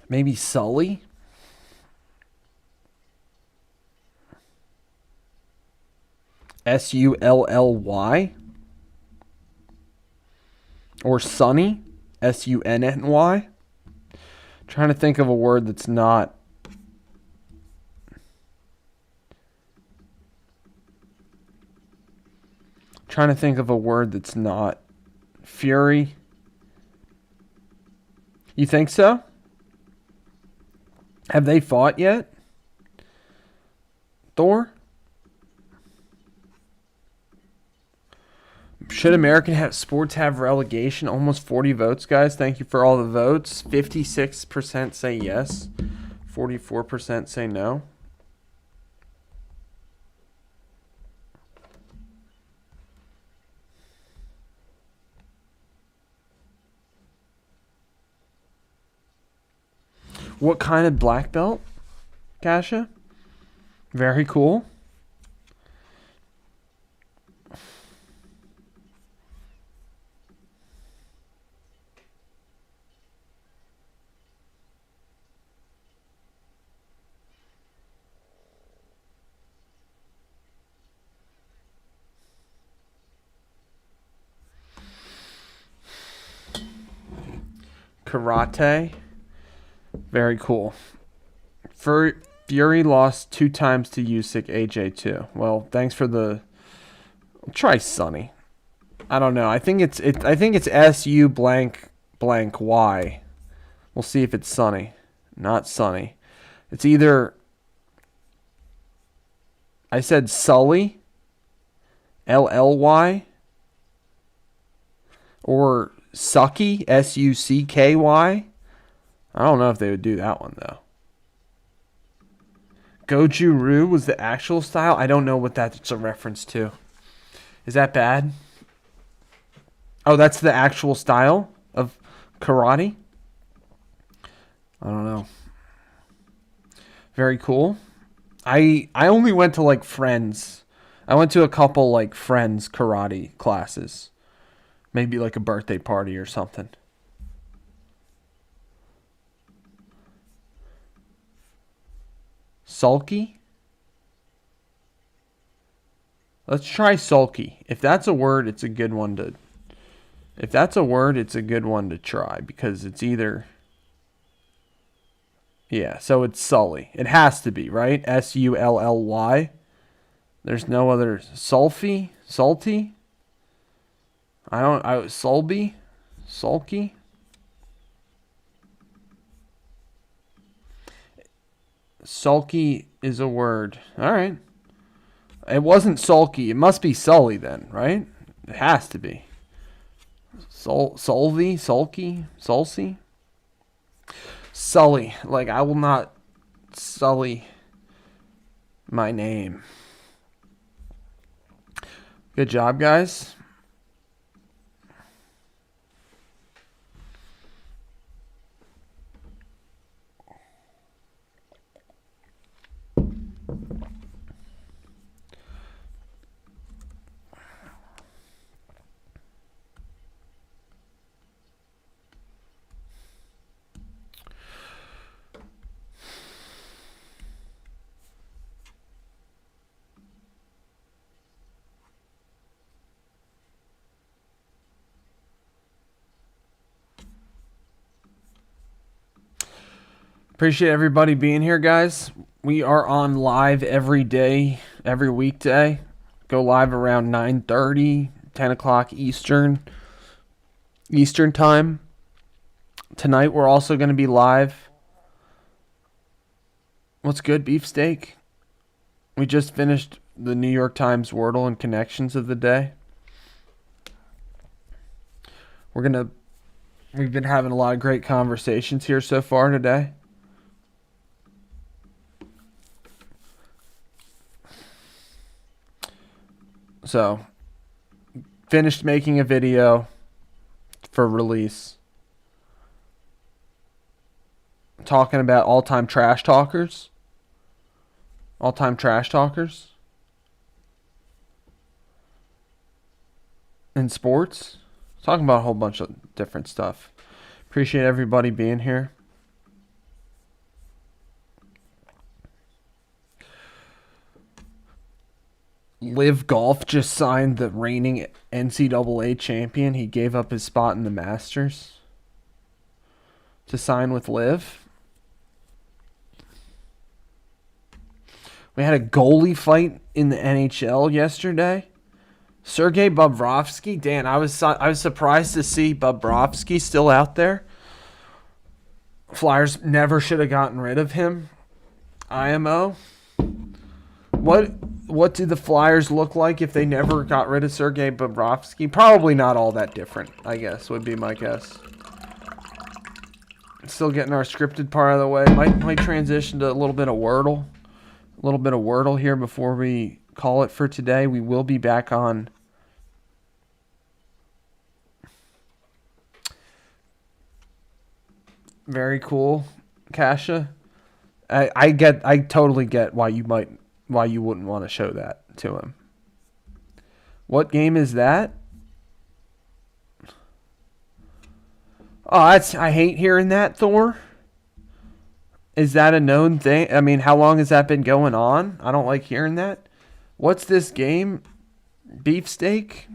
Maybe Sully. Sully. Or Sunny. Sunny. Trying to think of a word that's not. Trying to think of a word that's not. Fury. You think so? Have they fought yet? Thor? Should American sports have relegation? Almost 40 votes, guys. Thank you for all the votes. 56% say yes. 44% say no. What kind of black belt, Kasha? Very cool. Karate. Very cool. Fury lost 2 times to Usyk, AJ2. Well, thanks for the. Try Sunny. I don't know. I think it's SU blank blank Y. We'll see if it's Sunny. Not Sunny. It's either. I said Sully. LLY. Or Sucky. SUCKY. I don't know if they would do that one, though. Goju-Ryu was the actual style. I don't know what that's a reference to. Is that bad? Oh, that's the actual style of karate? I don't know. Very cool. I only went to like friends. I went to a couple like friends karate classes. Maybe like a birthday party or something. Sulky? Let's try sulky. If that's a word, it's a good one to... If that's a word, it's a good one to try. Because it's either... Yeah, so it's Sully. It has to be, right? S-U-L-L-Y. There's no other... Sulfy? Salty? Sulby? Sulky? Sulky is a word. All right. It wasn't sulky. It must be Sully then, right? It has to be. Sulky? Sulcy? Sully. Like, I will not sully my name. Good job, guys. Appreciate everybody being here, guys. We are on live every day, every weekday. Go live around 9:30, 10 o'clock Eastern time. Tonight we're also going to be live. What's good, beefsteak? We just finished the New York Times Wordle and Connections of the day. We've been having a lot of great conversations here so far today. So, finished making a video for release. Talking about all-time trash talkers. All-time trash talkers. In sports. Talking about a whole bunch of different stuff. Appreciate everybody being here. Live Golf just signed the reigning NCAA champion. He gave up his spot in the Masters to sign with Live. We had a goalie fight in the NHL yesterday. Sergei Bobrovsky. Dan, I was surprised to see Bobrovsky still out there. Flyers never should have gotten rid of him. IMO. What do the Flyers look like if they never got rid of Sergei Bobrovsky? Probably not all that different, I guess, would be my guess. Still getting our scripted part of the way. Might transition to a little bit of Wordle. A little bit of Wordle here before we call it for today. We will be back on very cool, Kasha. I totally get why you wouldn't want to show that to him. What game is that? Oh, I hate hearing that, Thor. Is that a known thing? I mean, how long has that been going on? I don't like hearing that. What's this game? Beefsteak?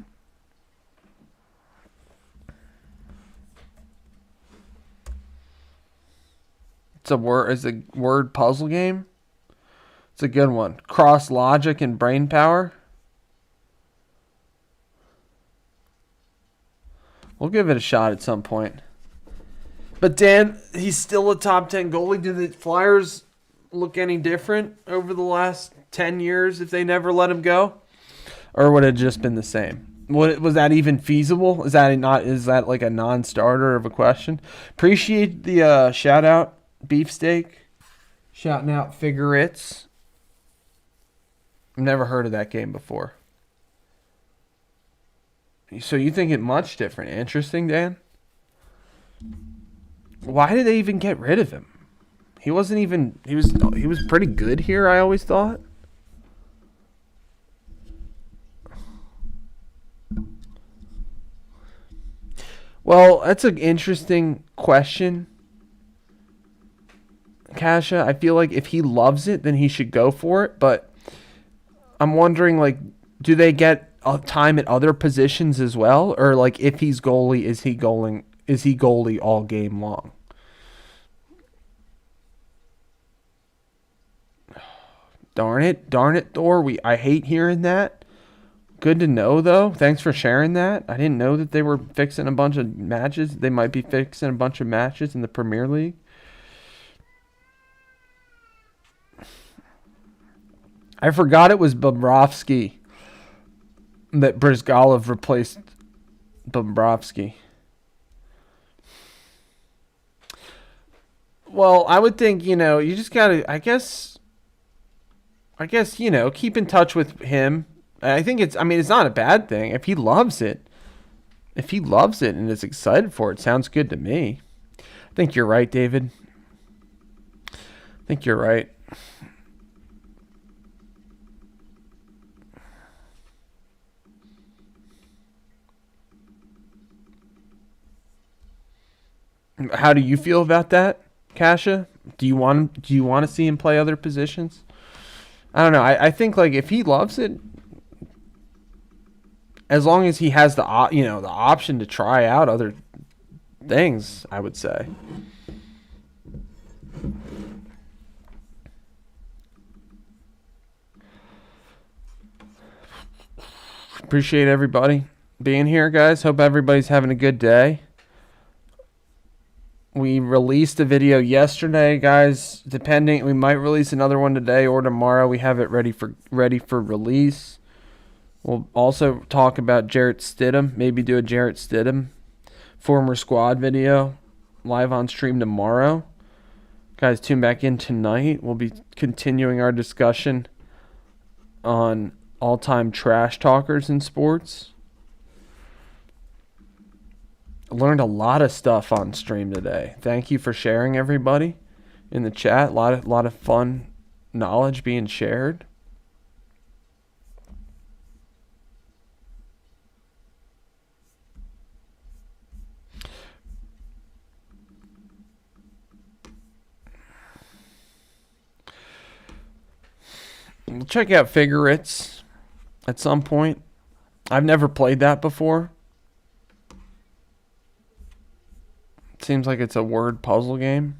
It's a word puzzle game. It's a good one. Cross logic and brain power. We'll give it a shot at some point. But Dan, he's still a top 10 goalie. Do the Flyers look any different over the last 10 years if they never let him go? Or would it have just been the same? Was that even feasible? Is that like a non-starter of a question? Appreciate the shout out, Beefsteak. Shouting out Figurettes. never heard of that game before. So you think it much different? Interesting, Dan. Why did they even get rid of him? He wasn't even. He was pretty good here. I always thought. Well, that's an interesting question, Kasha. I feel like if he loves it, then he should go for it. But I'm wondering, like, do they get time at other positions as well, or like if he's goalie, is he goalie all game long? Darn it, Thor. I hate hearing that. Good to know, though. Thanks for sharing that. I didn't know that they were fixing a bunch of matches. They might be fixing a bunch of matches in the Premier League. I forgot it was Bobrovsky that Brizgalov replaced Bobrovsky. Well, I would think, you just gotta, I guess, keep in touch with him. I think it's not a bad thing. If he loves it and is excited for it, sounds good to me. I think you're right, David. I think you're right. How do you feel about that, Kasha? Do you want to see him play other positions? I don't know. I think like if he loves it, as long as he has the option to try out other things, I would say. Appreciate everybody being here, guys. Hope everybody's having a good day. We released a video yesterday, guys. We might release another one today or tomorrow. We have it ready for release. We'll also talk about Jarrett Stidham. Maybe do a Jarrett Stidham former squad video live on stream tomorrow. Guys, tune back in tonight. We'll be continuing our discussion on all-time trash talkers in sports. I learned a lot of stuff on stream today. Thank you for sharing, everybody, in the chat. A lot of fun knowledge being shared. We'll check out Figure-It's at some point. I've never played that before. It seems like it's a word puzzle game.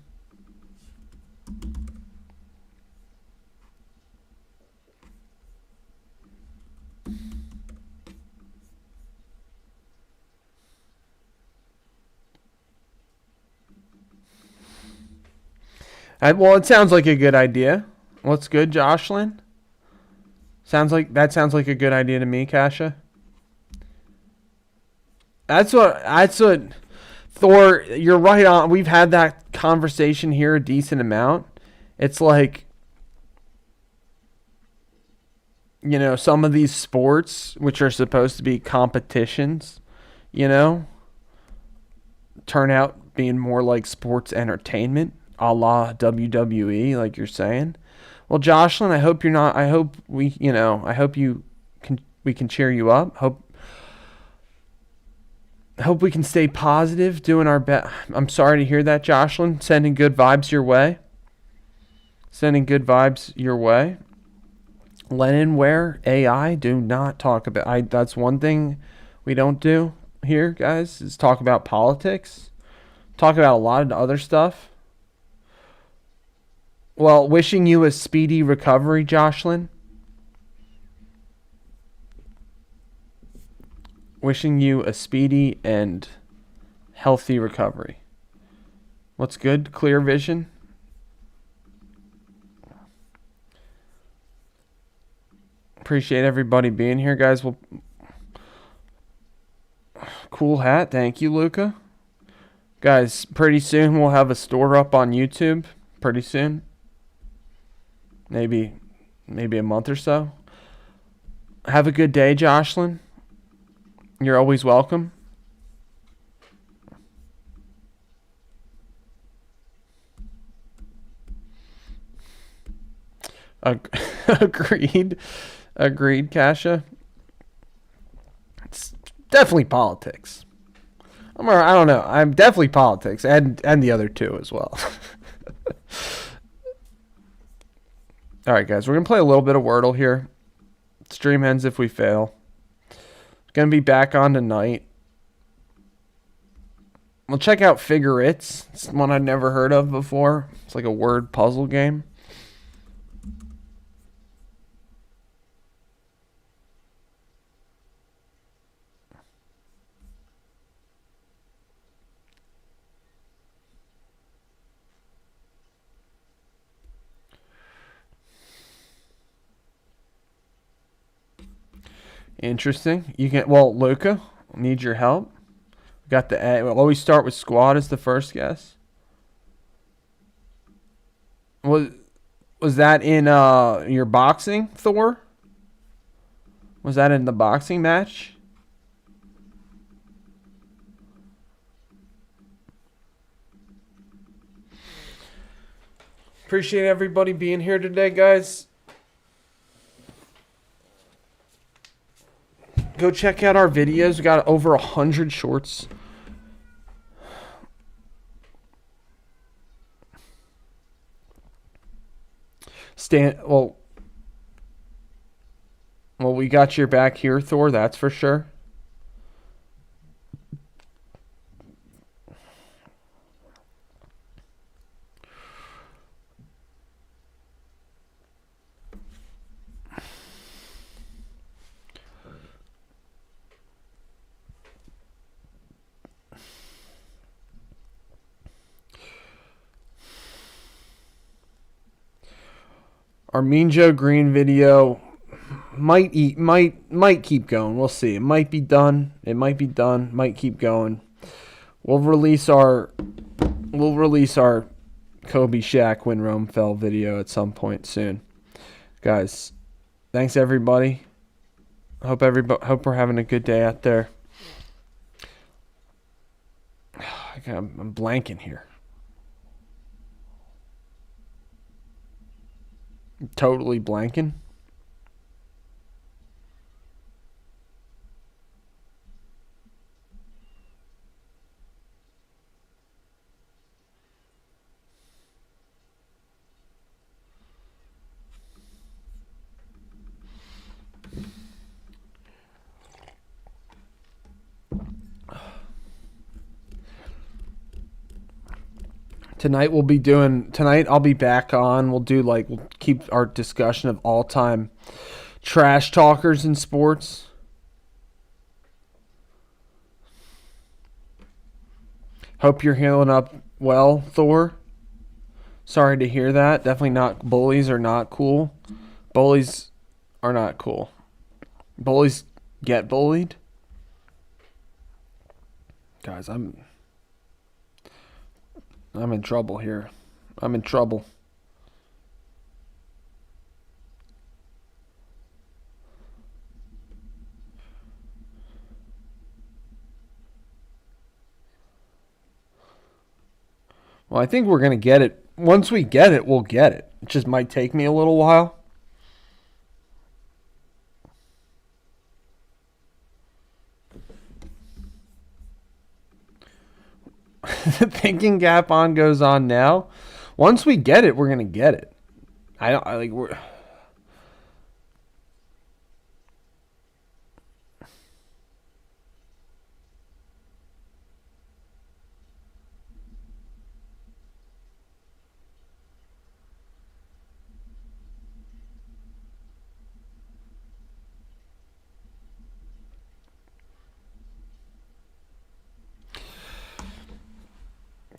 Well, it sounds like a good idea. What's good, Jocelyn? Sounds like a good idea to me, Kasha. That's what Thor, you're right on. We've had that conversation here a decent amount. It's like, some of these sports, which are supposed to be competitions, turn out being more like sports entertainment, a la WWE, like you're saying. Well, Jocelyn, I hope you're not. I hope we can cheer you up. Hope we can stay positive, doing our best. I'm sorry to hear that, Jocelyn. Sending good vibes your way. Leninware AI, do not talk about. That's one thing we don't do here, guys, is talk about politics. Talk about a lot of other stuff. Well, wishing you a speedy recovery, Jocelyn. Wishing you a speedy and healthy recovery. What's good? Clear vision. Appreciate everybody being here, guys. Cool hat. Thank you, Luca. Guys, pretty soon we'll have a store up on YouTube. Pretty soon. Maybe a month or so. Have a good day, Jocelyn. You're always welcome. Agreed. Agreed, Kasha. It's definitely politics. I don't know. I'm definitely politics, and the other two as well. All right, guys. We're going to play a little bit of Wordle here. Stream ends if we fail. Going to be back on tonight. We'll check out Figure It's. It's one I'd never heard of before. It's like a word puzzle game. Interesting. You can, well, Luca, need your help. Got the A. We'll always start with squad as the first guess. Was that in your boxing, Thor? Was that in the boxing match? Appreciate everybody being here today, guys. Go check out our videos. We got over 100 shorts. Well, we got your back here, Thor. That's for sure. Our Mean Joe Green video might keep going. We'll see. It might be done. It might be done. Might keep going. We'll release our Kobe Shaq when Rome fell video at some point soon. Guys, thanks everybody. Hope we're having a good day out there. I'm blanking here. Totally blanking. Tonight I'll be back on. We'll keep our discussion of all-time trash talkers in sports. Hope you're healing up well, Thor. Sorry to hear that. Definitely not. Bullies are not cool. Bullies are not cool. Bullies get bullied. Guys, I'm in trouble here. I'm in trouble. Well, I think we're going to get it. Once we get it, we'll get it. It just might take me a little while. The thinking gap on goes on now. Once we get it, we're gonna get it. We're.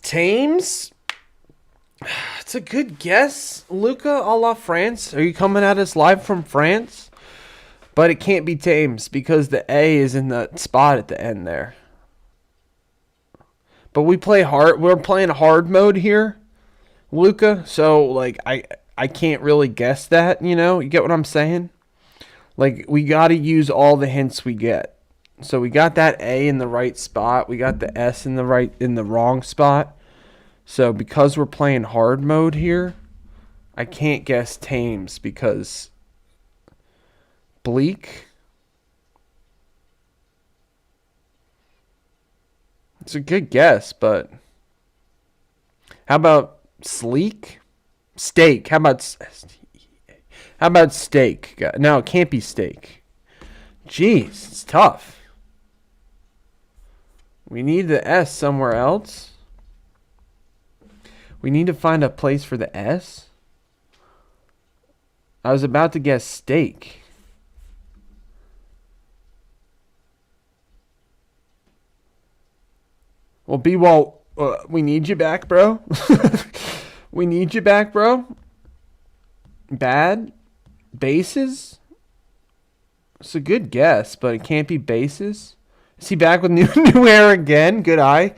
Thames? It's a good guess. Luca a la France. Are you coming at us live from France? But it can't be Thames because the A is in the spot at the end there. But we play hard. We're playing hard mode here, Luca. So, I can't really guess that, you know? You get what I'm saying? Like, we got to use all the hints we get. So we got that A in the right spot. We got the S in the wrong spot. So because we're playing hard mode here, I can't guess Thames because bleak. It's a good guess, but how about sleek? Steak. How about steak? No, it can't be steak. Jeez, it's tough. We need the S somewhere else. We need to find a place for the S. I was about to guess steak. Well, B-Wall, we need you back, bro. We need you back, bro. Bad. Bases? It's a good guess, but it can't be bases. Is he back with new hair again? Good eye.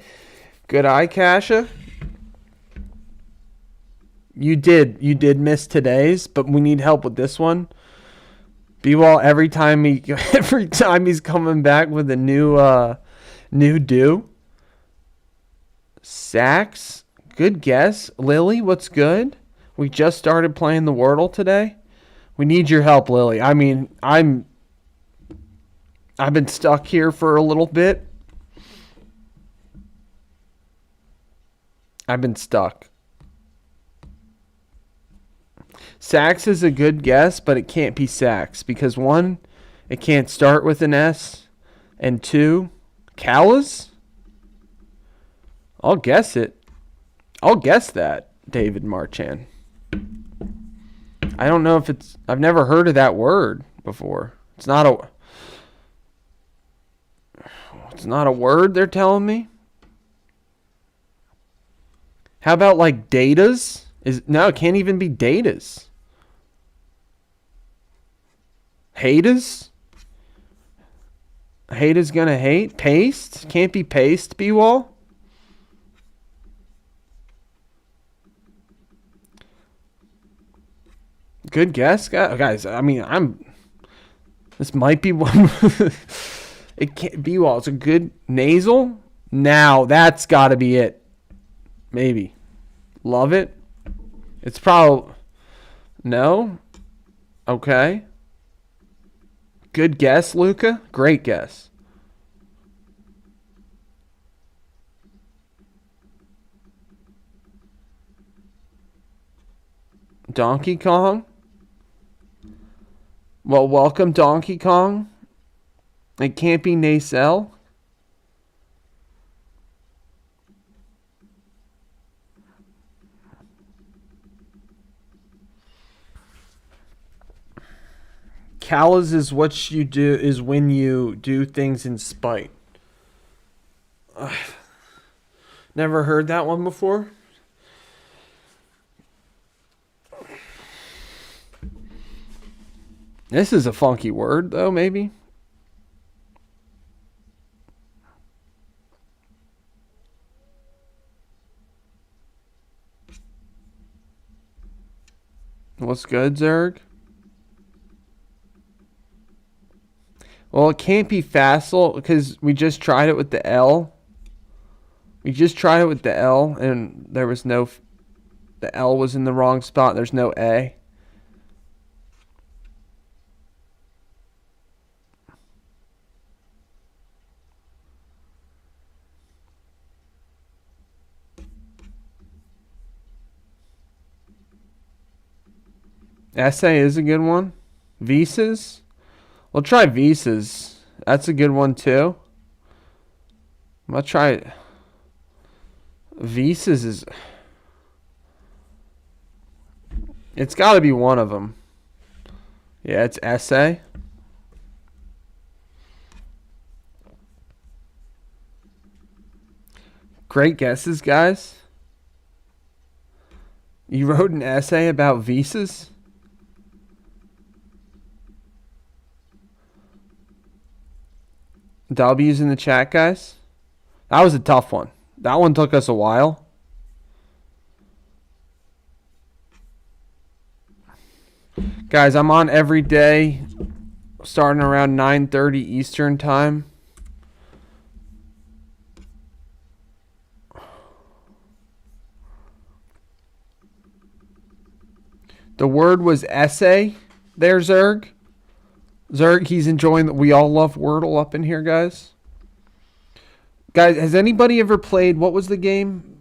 Good eye, Kasha. You did miss today's, but we need help with this one. B-Wall, every time he's coming back with a new do. Sax, good guess. Lily, what's good? We just started playing the Wordle today. We need your help, Lily. I mean, I've been stuck here for a little bit. I've been stuck. Sax is a good guess, but it can't be Sax because one, it can't start with an S, and two, Callas? I'll guess it. I'll guess that, David Marchand. I don't know if I've never heard of that word before. It's not a word, they're telling me. How about like datas? No, it can't even be datas. Haters? Haters gonna hate? Paste? Can't be paste, B-Wall? Good guess, guys. I mean, this might be one. It can't be. Well, it's a good nasal. Now that's got to be it. Maybe. Love it. It's probably no. Okay. Good guess, Luca. Great guess. Donkey Kong. Well, welcome, Donkey Kong. It can't be Nacelle. Callas is what you do, is when you do things in spite. Never heard that one before. This is a funky word, though, maybe. What's good, Zerg? Well, it can't be facile because we just tried it with the L. We just tried it with the L, and there was no... The L was in the wrong spot. There's no A. Essay is a good one. Visas? We'll try visas. That's a good one too. I'm gonna try it. Visas is... It's got to be one of them. Yeah, it's essay. Great guesses, guys. You wrote an essay about visas? W's in the chat, guys. That was a tough one. That one took us a while. Guys, I'm on every day starting around 9:30 Eastern time. The word was essay there, Zerg. Zerg, he's enjoying that. We all love Wordle up in here, guys. Guys, has anybody ever played, what was the game?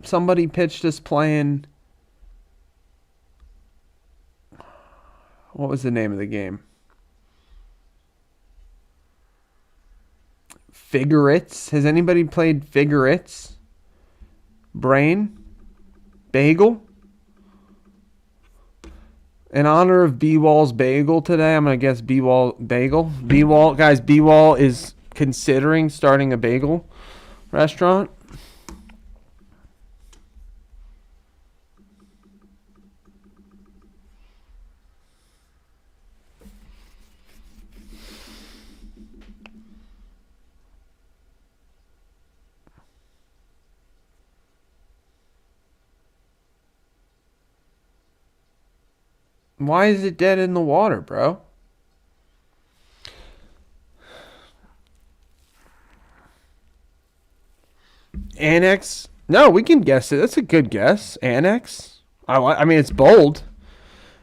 Somebody pitched us playing. What was the name of the game? Figurettes. Has anybody played Figurettes? Brain? Bagel? In honor of B-Wall's Bagel today, I'm going to guess B-Wall Bagel. B-Wall, guys, B-Wall is considering starting a bagel restaurant. Why is it dead in the water, bro? Annex? No, we can guess it. That's a good guess. Annex? I mean, it's bold.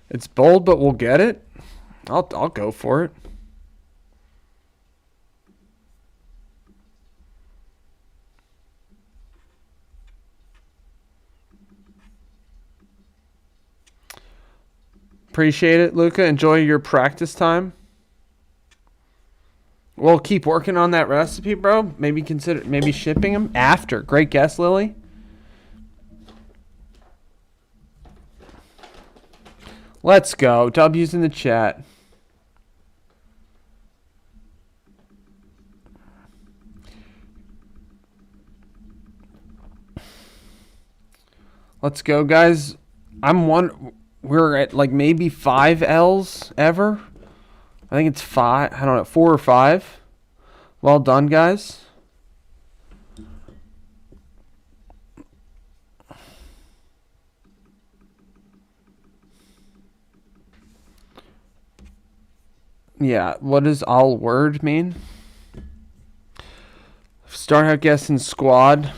It's bold, but we'll get it. I'll go for it. Appreciate it, Luca. Enjoy your practice time. We'll keep working on that recipe, bro. Maybe consider shipping them after. Great guess, Lily. Let's go. W's in the chat. Let's go, guys. We're at like maybe 5 L's ever. I think it's 5. I don't know, 4 or 5. Well done, guys. Yeah, what does all word mean? Start out guessing squad.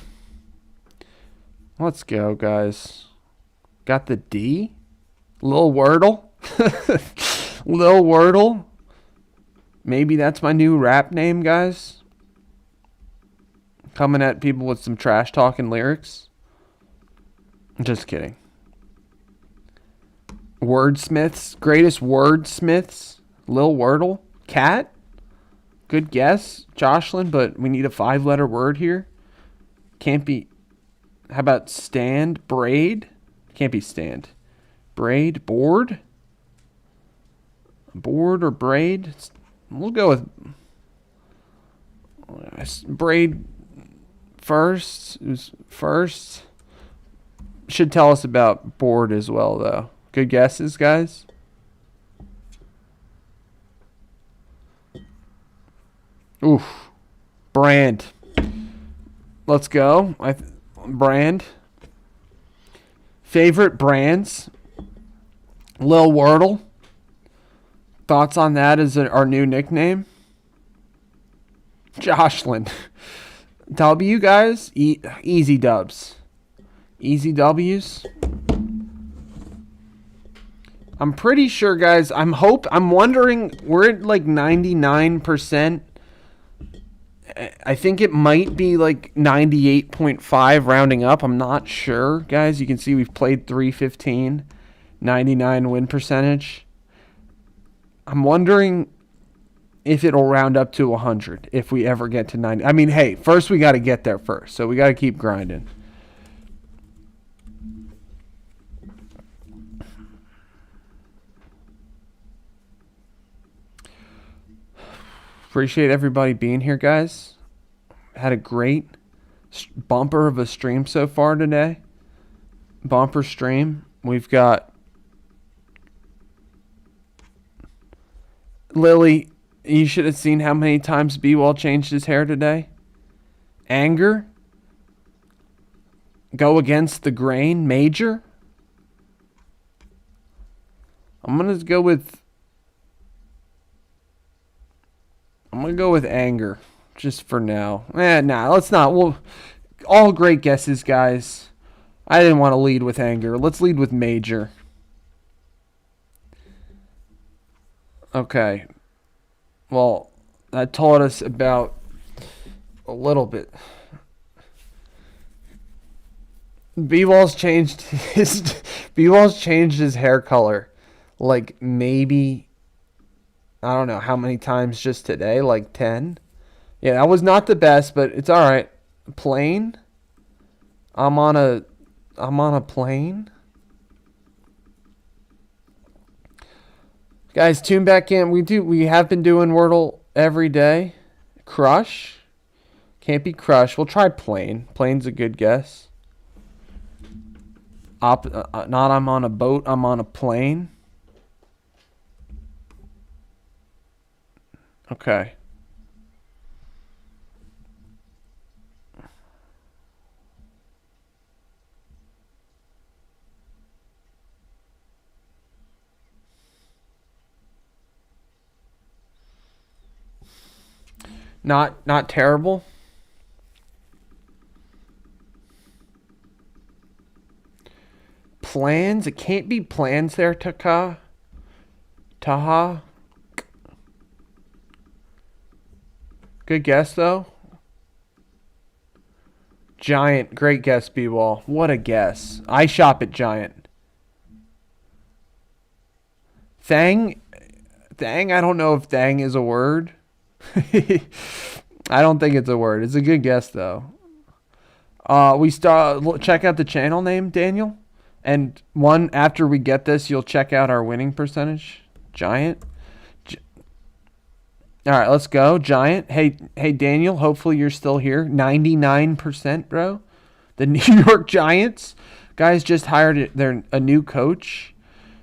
Let's go, guys. Got the D? Lil Wordle? Lil Wordle? Maybe that's my new rap name, guys. Coming at people with some trash talking lyrics. Just kidding. Wordsmiths. Greatest wordsmiths. Lil Wordle. Cat? Good guess, Jocelyn, but we need a 5-letter word here. Can't be... How about stand? Braid? Can't be stand. Braid? Board? Board or braid? We'll go with... Braid first. Who's first? Should tell us about board as well, though. Good guesses, guys? Oof. Brand. Let's go. Brand. Favorite brands. Lil Wordle. Thoughts on that as our new nickname? Jocelyn. W, guys. Easy dubs. Easy W's. I'm pretty sure, guys. I'm wondering. We're at like 99%. I think it might be like 98.5 rounding up. I'm not sure, guys. You can see we've played 315. 99 win percentage. I'm wondering if it'll round up to 100 if we ever get to 90. I mean, hey, first we got to get there first. So we got to keep grinding. Appreciate everybody being here, guys. Had a great bumper of a stream so far today. Bumper stream. We've got Lily. You should have seen how many times B-Wall changed his hair today. Anger. Go against the grain. Major. I'm going to go with gonna go with anger, just for now. Nah, let's not. Well, all great guesses, guys. I didn't want to lead with anger. Let's lead with major. Okay. Well, that taught us about a little bit. B-Wall's changed his hair color, like maybe, I don't know how many times just today, like 10. Yeah, that was not the best, but it's all right. Plane. I'm on a plane. Guys, tune back in. We have been doing Wordle every day. Crush. Can't be crush. We'll try plane. Plane's a good guess. Not I'm on a boat, I'm on a plane. Okay. Not terrible. Plans? It can't be plans there, Taha. Good guess, though. Giant. Great guess, B-Wall. What a guess. I shop at Giant. Thang? Thang? I don't know if thang is a word. I don't think it's a word. It's a good guess, though. Check out the channel name, Daniel. And after we get this, you'll check out our winning percentage. Giant. All right, let's go. Giant. Hey, Daniel, hopefully you're still here. 99%, bro. The New York Giants. Guys just hired a new coach.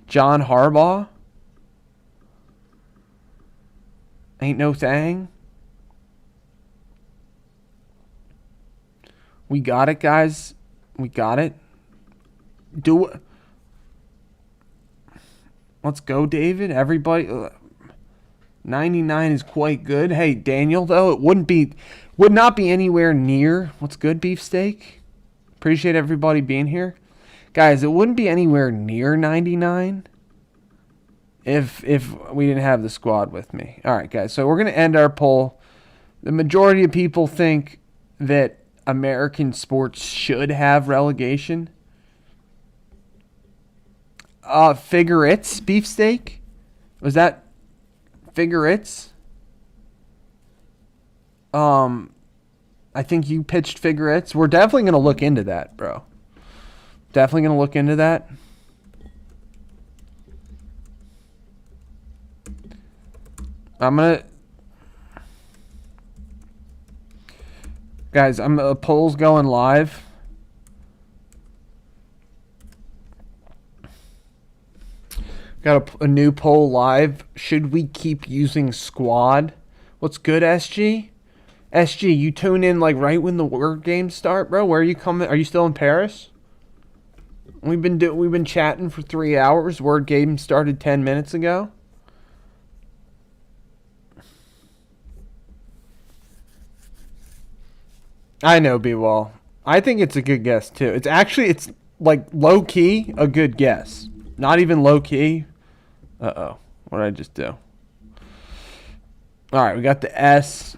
John Harbaugh. Ain't no thing. We got it, guys. We got it. Do it. Let's go, David. Everybody. 99 is quite good. Hey, Daniel, though, it would not be anywhere near. What's good, Beefsteak? Appreciate everybody being here. Guys, it wouldn't be anywhere near 99 if we didn't have the squad with me. All right, guys, so we're going to end our poll. The majority of people think that American sports should have relegation. Figurettes, Beefsteak? Was that Figurettes? I think you pitched Figurettes. We're definitely going to look into that, bro. Definitely going to look into that. Guys, poll's going live. Got a new poll live. Should we keep using squad? What's good, SG? SG, you tune in like right when the word games start, bro. Where are you coming? Are you still in Paris? We've been chatting for 3 hours. Word game started 10 minutes ago. I know, B-Wall. I think it's a good guess too. It's like low key a good guess. Not even low key. Uh-oh. What did I just do? All right, we got the S.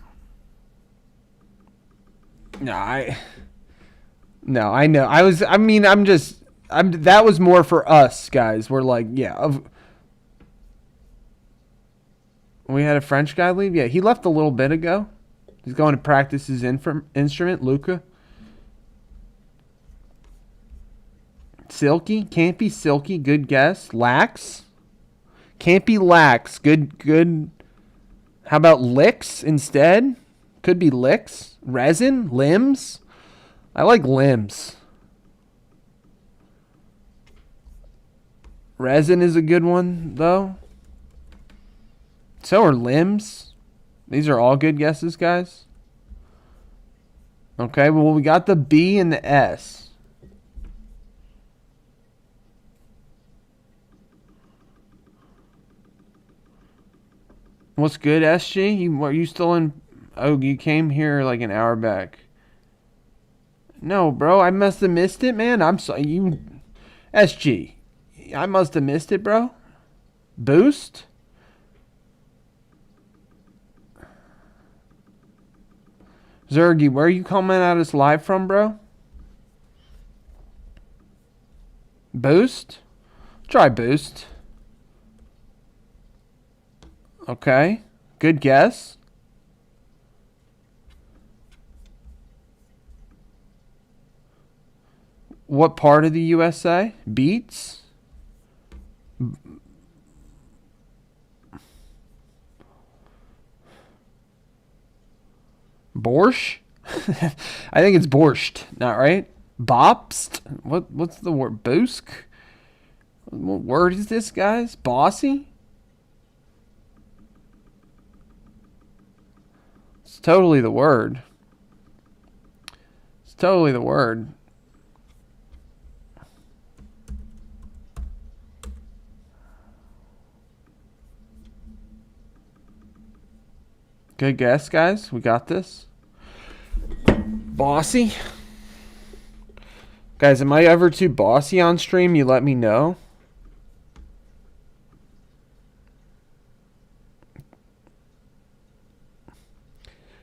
I know. That was more for us, guys. We're like, yeah. We had a French guy leave? Yeah, he left a little bit ago. He's going to practice his instrument, Luca. Silky? Can't be Silky. Good guess. Lax? Can't be Lax. Good. How about Licks instead? Could be Licks. Resin? Limbs? I like limbs. Resin is a good one, though. So are limbs. These are all good guesses, guys. Okay, well, we got the B and the S. What's good, SG? Are you still in? Oh, you came here like an hour back. No, bro, I must have missed it, man. I'm sorry. SG, I must have missed it, bro. Boost? Zergy, where are you coming at us live from, bro? Boost? Try boost. Okay. Good guess. What part of the USA? Beats? Borscht? I think it's borscht, not right? Bopst? What's the word? Boosk? What word is this, guys? Bossy? It's totally the word. It's totally the word. Good guess, guys. We got this. Bossy? Guys, am I ever too bossy on stream? You let me know.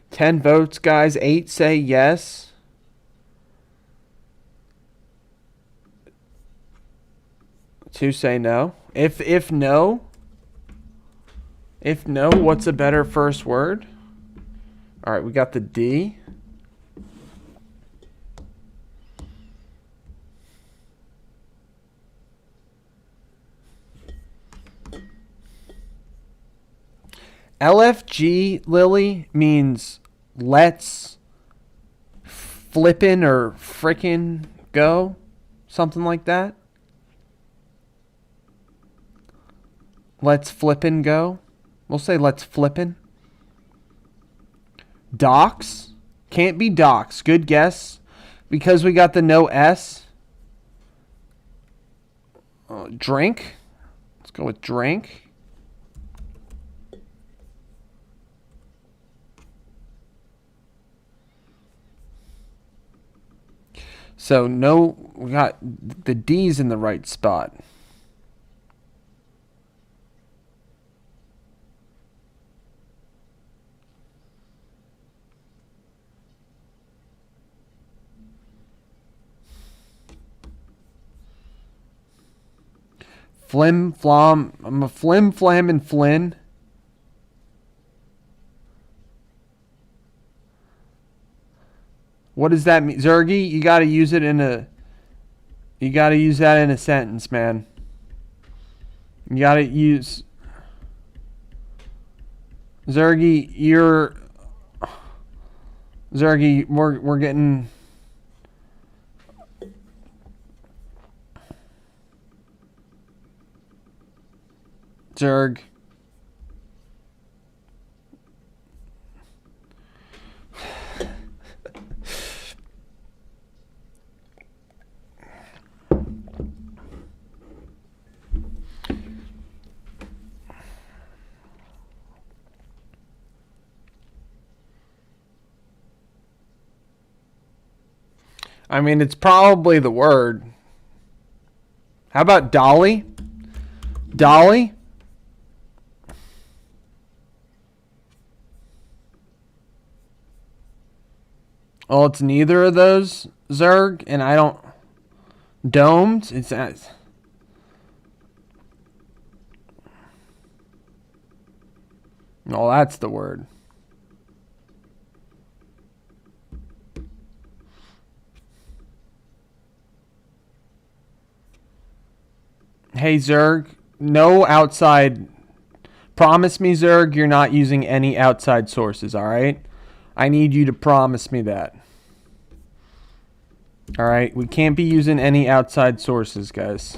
Ten votes, guys. 8 say yes. Two say no. If no, what's a better first word? All right, we got the D. LFG, Lily, means let's flippin' or frickin' go. Something like that. Let's flippin' go. We'll say let's flippin'. Docs. Can't be docs. Good guess. Because we got the no S. Drink. Let's go with drink. So no, we got the D's in the right spot. Flim flom. I'm a flim flam and flin. What does that mean? Zergy, you gotta use it in a. You gotta use that in a sentence, man. You gotta use. Zergy, you're. Zergy, we're getting. Zerg. I mean, it's probably the word. How about Dolly? Dolly? Well, it's neither of those, Zerg, and I don't... Domed? It's... Well, that's the word. Hey, Zerg, no outside... Promise me, Zerg, you're not using any outside sources, alright? I need you to promise me that. Alright, we can't be using any outside sources, guys.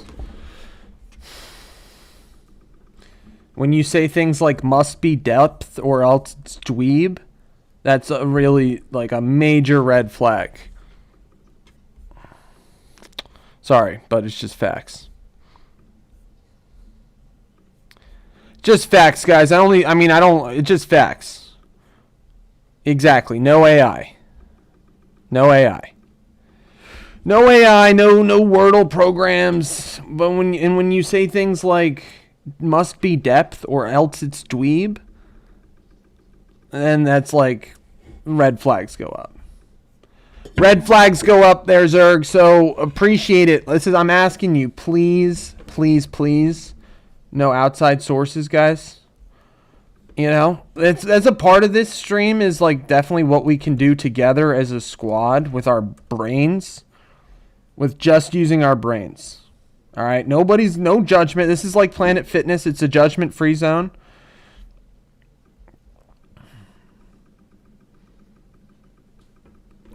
When you say things like must be depth or else it's dweeb, that's a really, like, a major red flag. Sorry, but it's just facts. Just facts, guys. It's just facts. Exactly. No AI. No AI. No AI, no Wordle programs. But when you say things like must be depth or else it's dweeb, then that's like red flags go up. Red flags go up there, Zerg. So appreciate it. I'm asking you, please, please, please. No outside sources, guys. You know, that's a part of this stream is like definitely what we can do together as a squad with our brains, with just using our brains. All right, no judgment. This is like Planet Fitness. It's a judgment-free zone.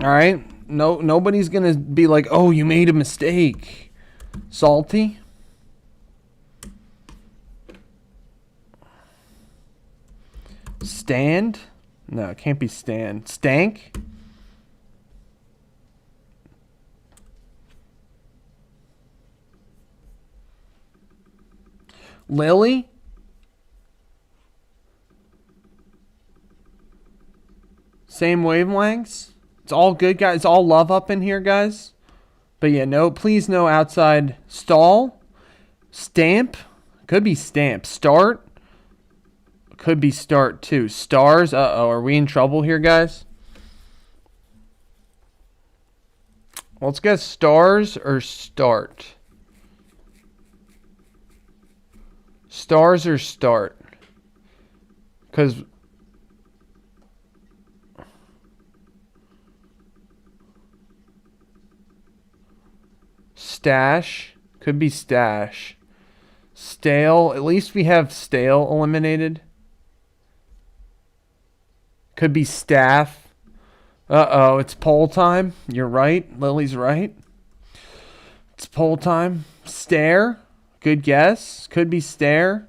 All right, nobody's gonna be like, oh, you made a mistake, Salty. Stand? No, it can't be stand. Stank? Lily? Same wavelengths? It's all good, guys. It's all love up in here, guys. But yeah, no, please no outside. Stall? Stamp? Could be stamp. Start? Could be start too. Stars. Uh-oh. Are we in trouble here, guys? Well, let's guess stars or start. Stars or start. Because stash. Could be stash. Stale. At least we have stale eliminated. Could be staff. Uh-oh, it's poll time. You're right. Lily's right. It's poll time. Stare. Good guess. Could be stare.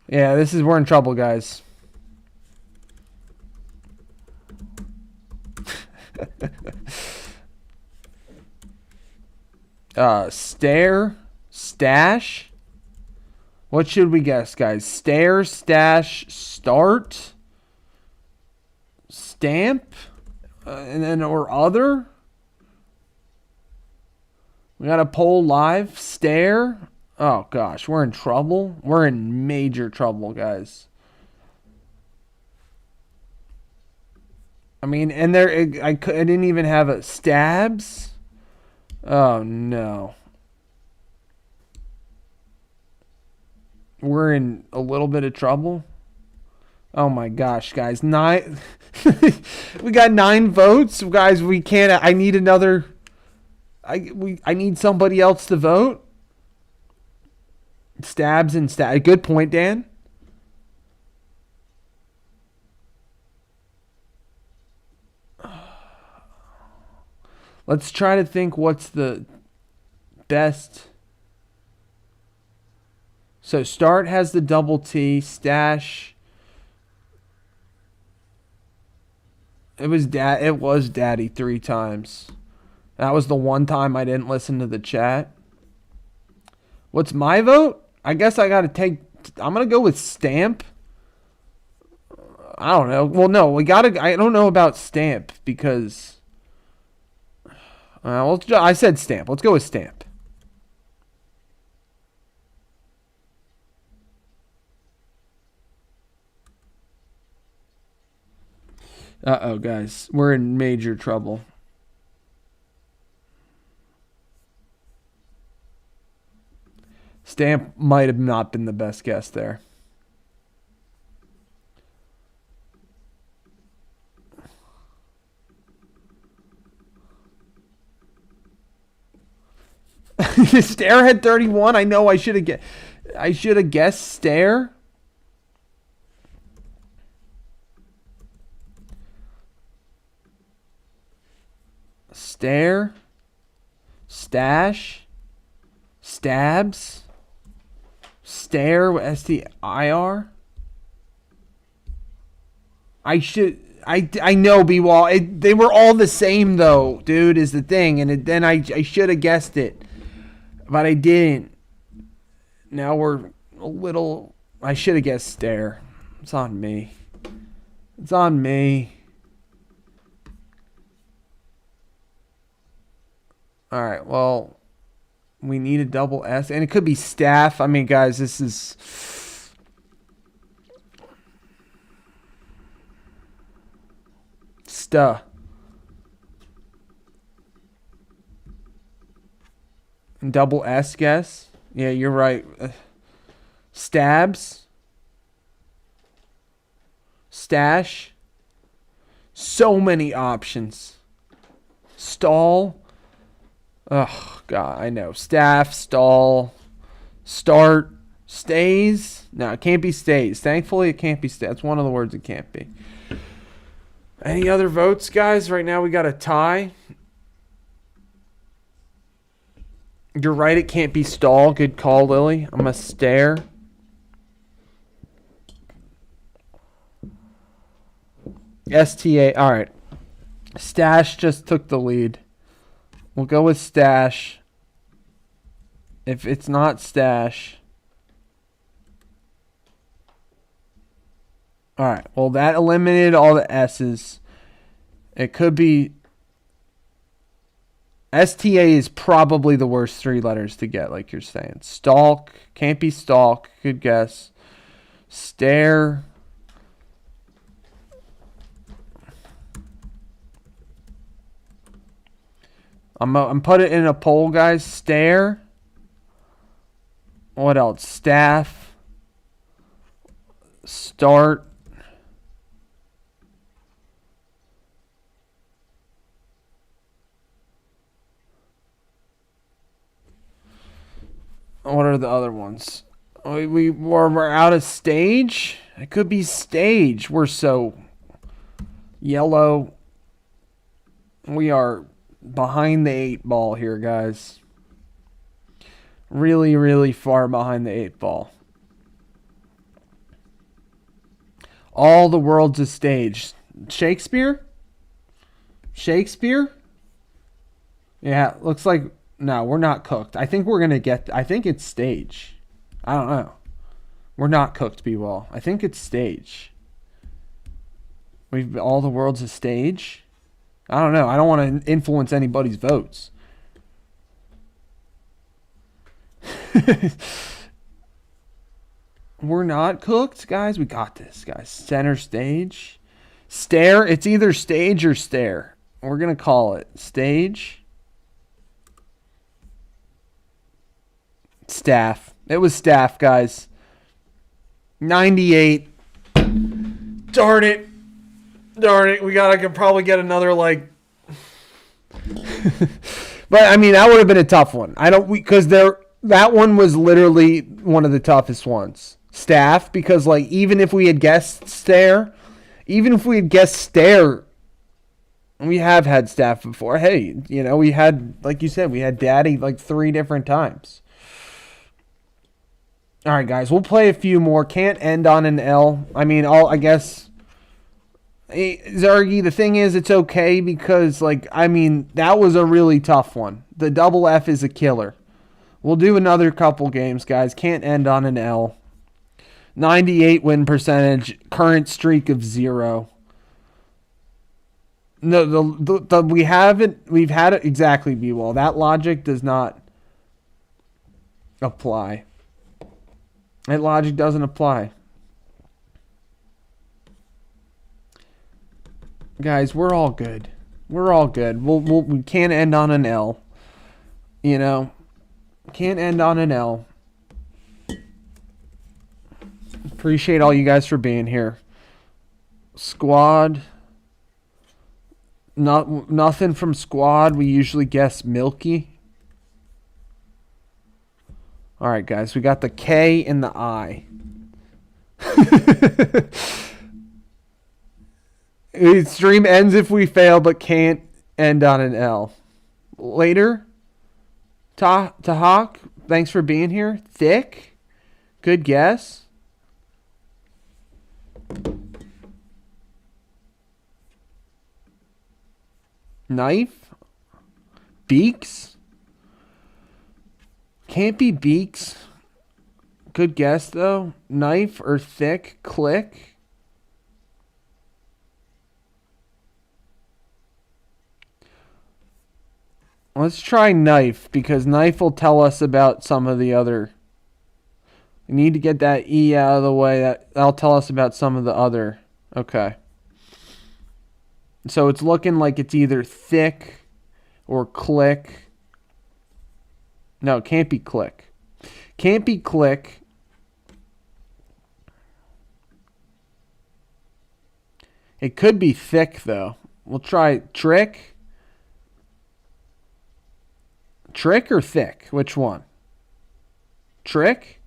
Yeah, we're in trouble, guys. Stare. Stash. What should we guess, guys? Stare, stash, start. Stamp, and then or other. We got a poll live. Stare. Oh gosh, we're in trouble. We're in major trouble, guys. I mean, and I didn't even have a stabs. Oh no. We're in a little bit of trouble. Oh my gosh, guys. We got 9 votes. Guys, we can't. I need another. I need somebody else to vote. Stabs and stab. Good point, Dan. Let's try to think what's the best. So start has the double T. Stash. It was Daddy 3 times. That was the one time I didn't listen to the chat. What's my vote? I guess I got to take... I'm going to go with Stamp. I don't know. Well, no, I don't know about Stamp because... I said Stamp. Let's go with Stamp. Uh-oh, guys. We're in major trouble. Stamp might have not been the best guess there. Stare had 31. I know I should have guessed Stare. Stare, stash, stabs, stare, S-T-I-R. I know, B-Wall. They were all the same, though, dude, is the thing. And then I should have guessed it. But I didn't. Now we're a little... I should have guessed stare. It's on me. It's on me. All right, well, we need a double S. And it could be staff. I mean, guys, this is... Stuh. Double S, guess? Yeah, you're right. Stabs. Stash. So many options. Stall. Oh, God, I know. Staff, stall, start, stays. No, it can't be stays. Thankfully, it can't be stays. That's one of the words it can't be. Any other votes, guys? Right now, we got a tie. You're right, it can't be stall. Good call, Lily. I'm going to stare. STA. All right. Stash just took the lead. We'll go with stash. If it's not stash. All right. Well, that eliminated all the S's. It could be... STA is probably the worst 3 letters to get, like you're saying. Stalk. Can't be stalk. Good guess. Stare. I'm putting it in a poll, guys. Stare. What else? Staff. Start. What are the other ones? We're out of stage. It could be stage. We're so yellow. We are behind the 8 ball here, guys. Really, really far behind the 8 ball. All the world's a stage. Shakespeare? Shakespeare? Yeah, looks like... No, we're not cooked. I think we're going to get... I think it's stage. I don't know. We're not cooked, B-Wall. I think it's stage. All the world's a stage? I don't know. I don't want to influence anybody's votes. We're not cooked, guys. We got this, guys. Center stage. Stare. It's either stage or stare. We're going to call it stage. Staff. It was staff, guys. 98. Darn it. Darn it. I could probably get another, like... But, I mean, that would have been a tough one. Because that one was literally one of the toughest ones. Staff, because, like, even if we had guessed stare, we have had staff before. Hey, you know, we had, like you said, we had daddy, like, 3 different times. All right, guys, we'll play a few more. Can't end on an L. I mean, I guess, Zargi, the thing is, it's okay because, like, I mean, that was a really tough one. The double F is a killer. We'll do another couple games, guys. Can't end on an L. 98 win percentage. Current streak of 0. No, we haven't. We've had it exactly. B-Wall. That logic does not apply. That logic doesn't apply. Guys, we're all good. We're all good. We can't end on an L. You know, can't end on an L. Appreciate all you guys for being here. Squad. Nothing from squad. We usually guess Milky. All right, guys. We got the K and the I. Stream ends if we fail, but can't end on an L. Later. Tahak, thanks for being here. Thick. Good guess. Knife. Beaks. Can't be Beaks. Good guess, though. Knife or thick? Click. Let's try knife, because knife will tell us about some of the other. We need to get that E out of the way. That'll tell us about some of the other. Okay. So it's looking like it's either thick or click. No, it can't be click. Can't be click. It could be thick, though. We'll try trick. Trick or thick? Which one? Trick?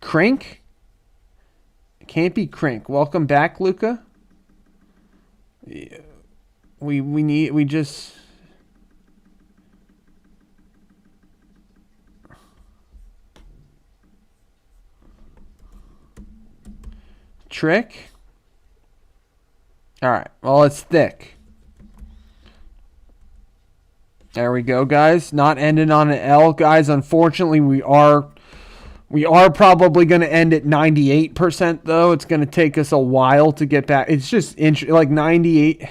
Crink? It can't be crink. Welcome back, Luca. Yeah. We just... Trick? Alright, well, it's thick. There we go, guys. Not ending on an L. Guys, unfortunately, we are probably going to end at 98%, though. It's going to take us a while to get back. It's just like 98.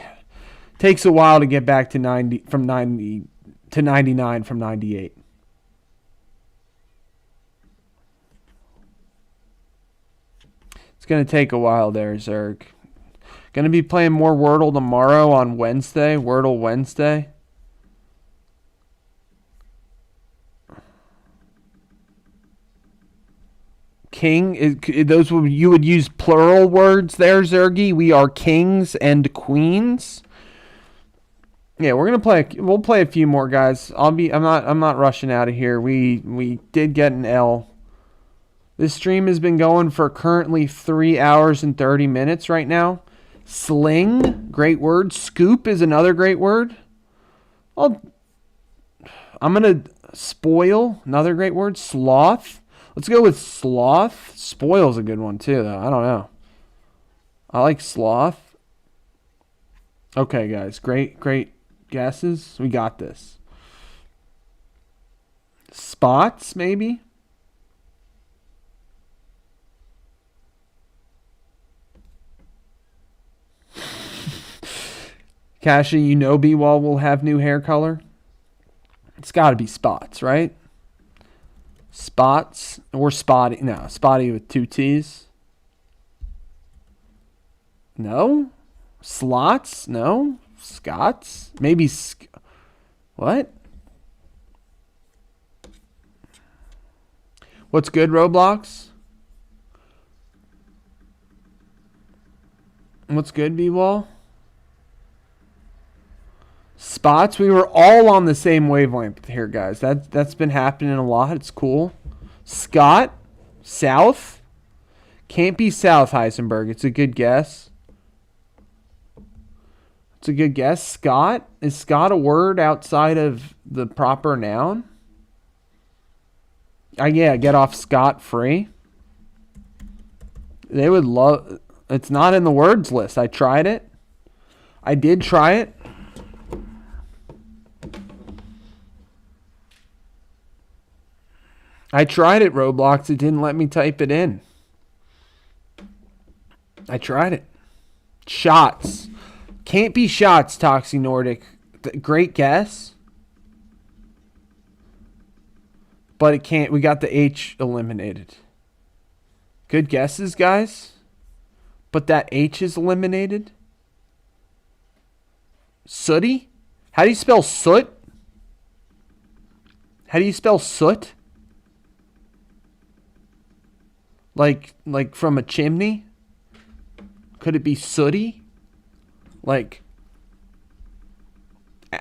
Takes a while to get back to 90 from 90 to 99 from 98. It's going to take a while there, Zerg. Going to be playing more Wordle tomorrow on Wednesday. Wordle Wednesday. King, those you would use plural words there, Zergy. We are kings and queens. Yeah, we'll play a few more, guys. I'm not rushing out of here. We did get an L. This stream has been going for currently 3 hours and 30 minutes right now. Sling, great word. Scoop is another great word. I'm gonna spoil, another great word. Sloth. Let's go with sloth. Spoil's a good one too, though. I don't know. I like sloth. Okay, guys. Great guesses. We got this. Spots, maybe? Kasha, you know B-Wall will have new hair color? It's got to be spots, right? Spots or spotty? No, spotty with 2 T's. No. Slots? No. Scots? Maybe. What? What's good, Roblox? What's good, B-Wall? Spots, we were all on the same wavelength here, guys. That's been happening a lot. It's cool. Scott, South. Can't be South, Heisenberg. It's a good guess. It's a good guess. Scott, is Scott a word outside of the proper noun? Yeah, get off scot-free. They would love... It's not in the words list. I tried it. I did try it. I tried it, Roblox. It didn't let me type it in. I tried it. Shots. Can't be shots, Toxie Nordic. Great guess. But it can't. We got the H eliminated. Good guesses, guys. But that H is eliminated. Sooty? How do you spell soot? How do you spell soot? Like from a chimney? Could it be sooty? Like,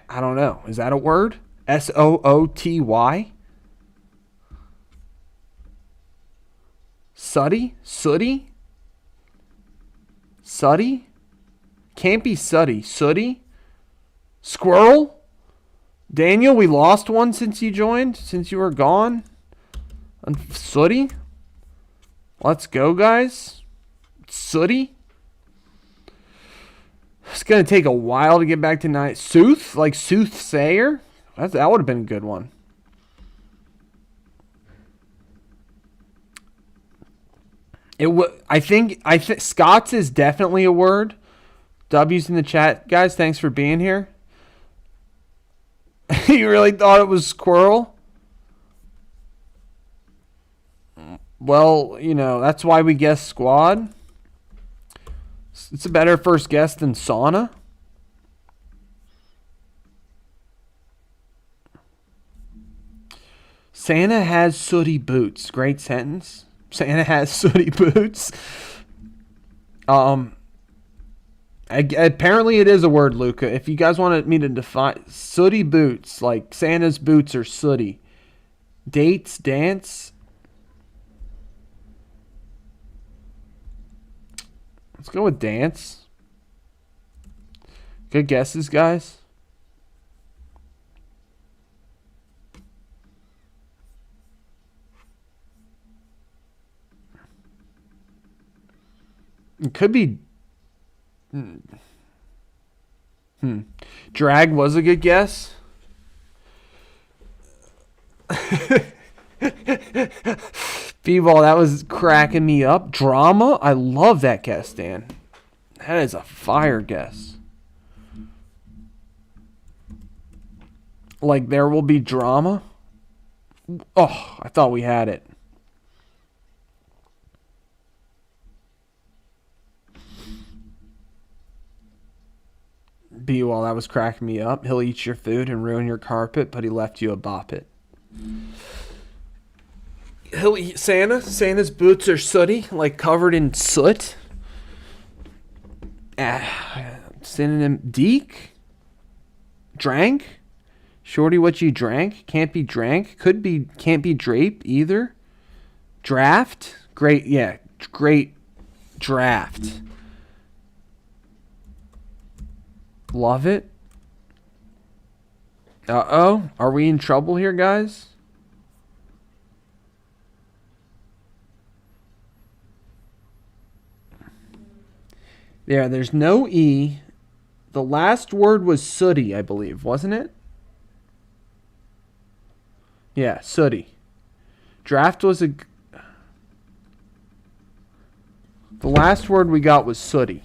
I don't know. Is that a word? S-O-O-T-Y? Sooty? Sooty? Sooty? Can't be sooty. Sooty? Squirrel? Daniel, we lost one since you joined, since you were gone. Sooty? Let's go, guys. Sooty? It's going to take a while to get back to 9. Sooth? Like soothsayer? That would have been a good one. I think Scots is definitely a word. W's in the chat, guys. Thanks for being here. You really thought it was squirrel? Well, you know, that's why we guessed squad. It's a better first guess than sauna. Santa has sooty boots. Great sentence. Santa has sooty boots. Apparently it is a word, Luca. If you guys wanted me to define sooty boots, like Santa's boots are sooty. Dates, dance. Let's go with dance. Good guesses, guys. It could be. Drag was a good guess. B-ball, that was cracking me up. Drama? I love that guess, Dan. That is a fire guess. Like, there will be drama? Oh, I thought we had it. B-Wall, that was cracking me up. He'll eat your food and ruin your carpet, but he left you a bop it. He'll eat Santa. Santa's boots are sooty, like covered in soot. Synonym, Deke? Drank? Shorty, what you drank? Can't be drank. Could be, can't be draped either. Draft? Great, yeah, great draft. Love it. Uh-oh. Are we in trouble here, guys? Yeah, there's no E. The last word was sooty, I believe, wasn't it? Yeah, sooty. Draft was a... The last word we got was sooty.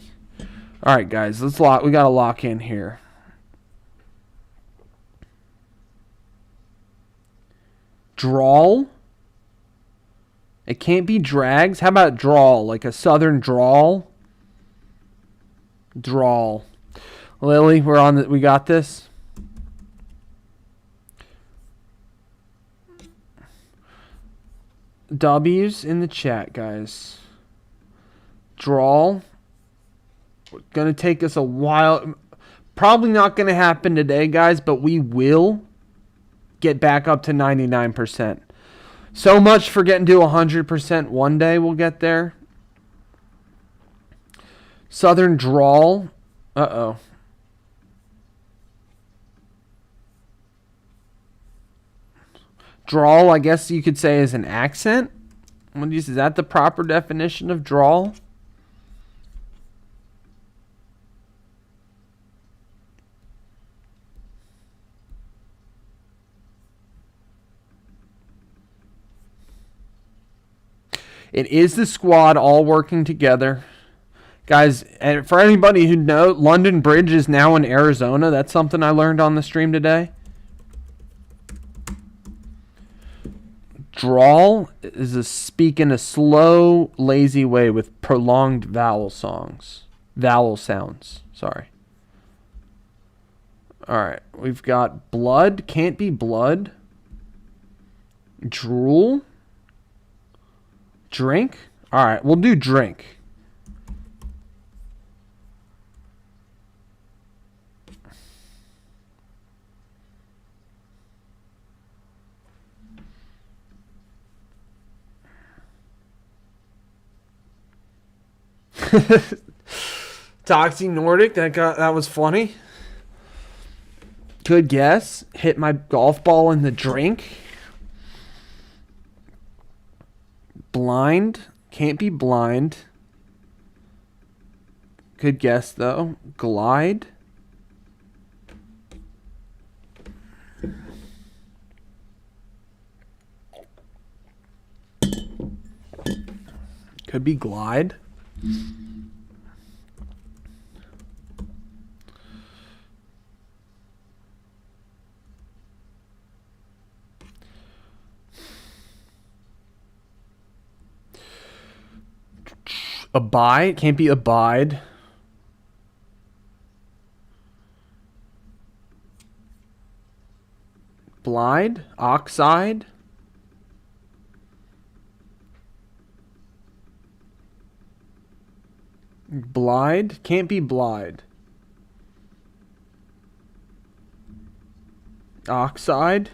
All right, guys, let's lock. We got to lock in here. Drawl? It can't be drags. How about drawl? Like a southern drawl? Drawl. Lily, we're on. We got this. W's in the chat, guys. Drawl. Gonna take us a while. Probably not gonna happen today, guys, but we will get back up to 99%. So much for getting to 100%. One day we'll get there. Southern drawl. Uh-oh. Drawl, I guess you could say, is an accent. Is that the proper definition of drawl? It is the squad all working together. Guys, and for anybody who knows, London Bridge is now in Arizona. That's something I learned on the stream today. Drawl is a speak in a slow, lazy way with prolonged vowel sounds. Sorry. All right, we've got blood. Can't be blood. Drool. Drink? All right, we'll do drink. Toxie Nordic, that was funny. Good guess. Hit my golf ball in the drink. Blind. Can't be blind. Good guess, though. Glide. Could be glide. Abide. Can't be abide. Blide. Oxide. Blide. Can't be blide. Oxide.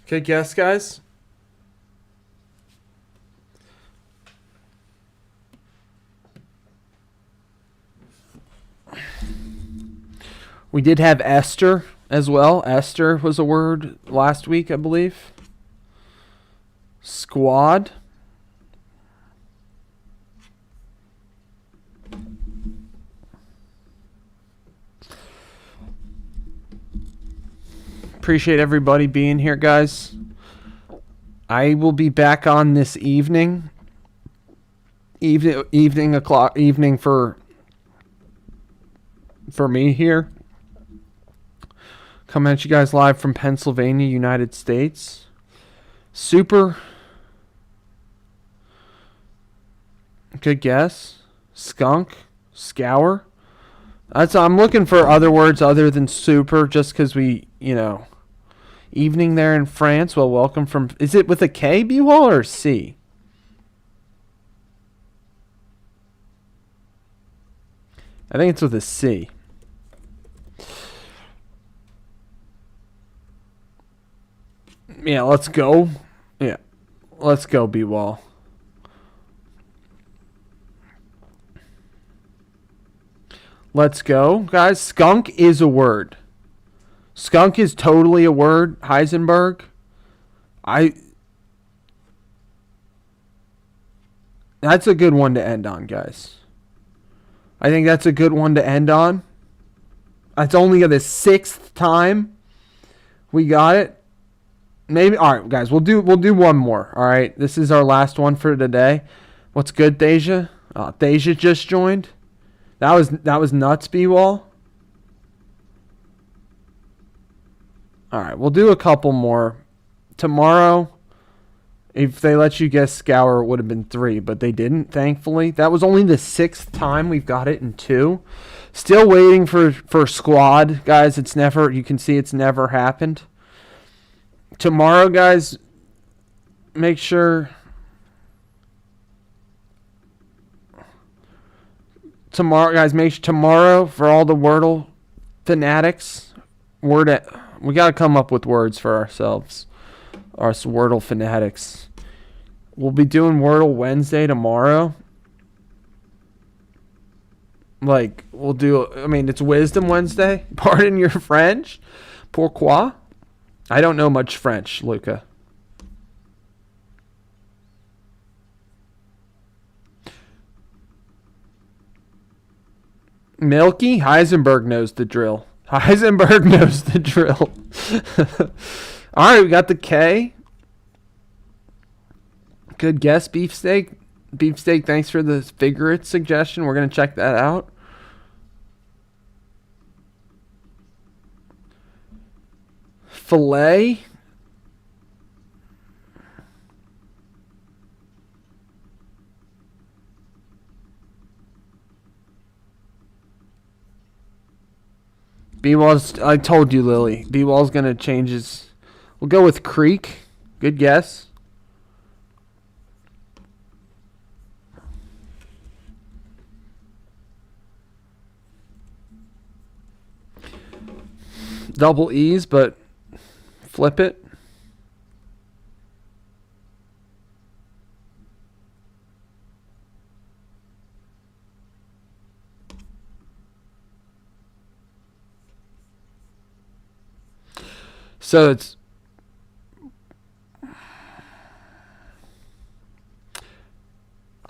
Okay, guess, guys. We did have Esther as well. Esther was a word last week, I believe. Squad. Appreciate everybody being here, guys. I will be back on this evening. Evening for me here. Coming at you guys live from Pennsylvania, United States. Super. Good guess. Skunk. Scour. I'm looking for other words other than super, just because we, evening there in France. Well, welcome from. Is it with a K, B-Wall, or C? I think it's with a C. Yeah, let's go. Yeah, let's go, B-Wall. Let's go, guys. Skunk is a word. Skunk is totally a word. Heisenberg. That's a good one to end on, guys. I think that's a good one to end on. That's only the 6th time we got it. Maybe. All right, guys. We'll do one more. All right. This is our last one for today. What's good, Deja? Deja just joined. That was nuts, B-Wall. All right, we'll do a couple more. Tomorrow, if they let you guess Scour, it would have been 3, but they didn't, thankfully. That was only the 6th time we've got it in 2. Still waiting for Squad, guys. You can see it's never happened. Tomorrow, guys, make sure... Tomorrow for all the Wordle fanatics, we got to come up with words for ourselves. Our Wordle fanatics. We'll be doing Wordle Wednesday tomorrow. It's Wisdom Wednesday. Pardon your French. Pourquoi? I don't know much French, Luca. Milky? Heisenberg knows the drill. Heisenberg knows the drill. All right, we got the K. Good guess, Beefsteak. Beefsteak, thanks for the figurate suggestion. We're going to check that out. Filet. B-Wall's, I told you, Lily. B-Wall's going to change his... We'll go with Creek. Good guess. Double E's, but flip it. So it's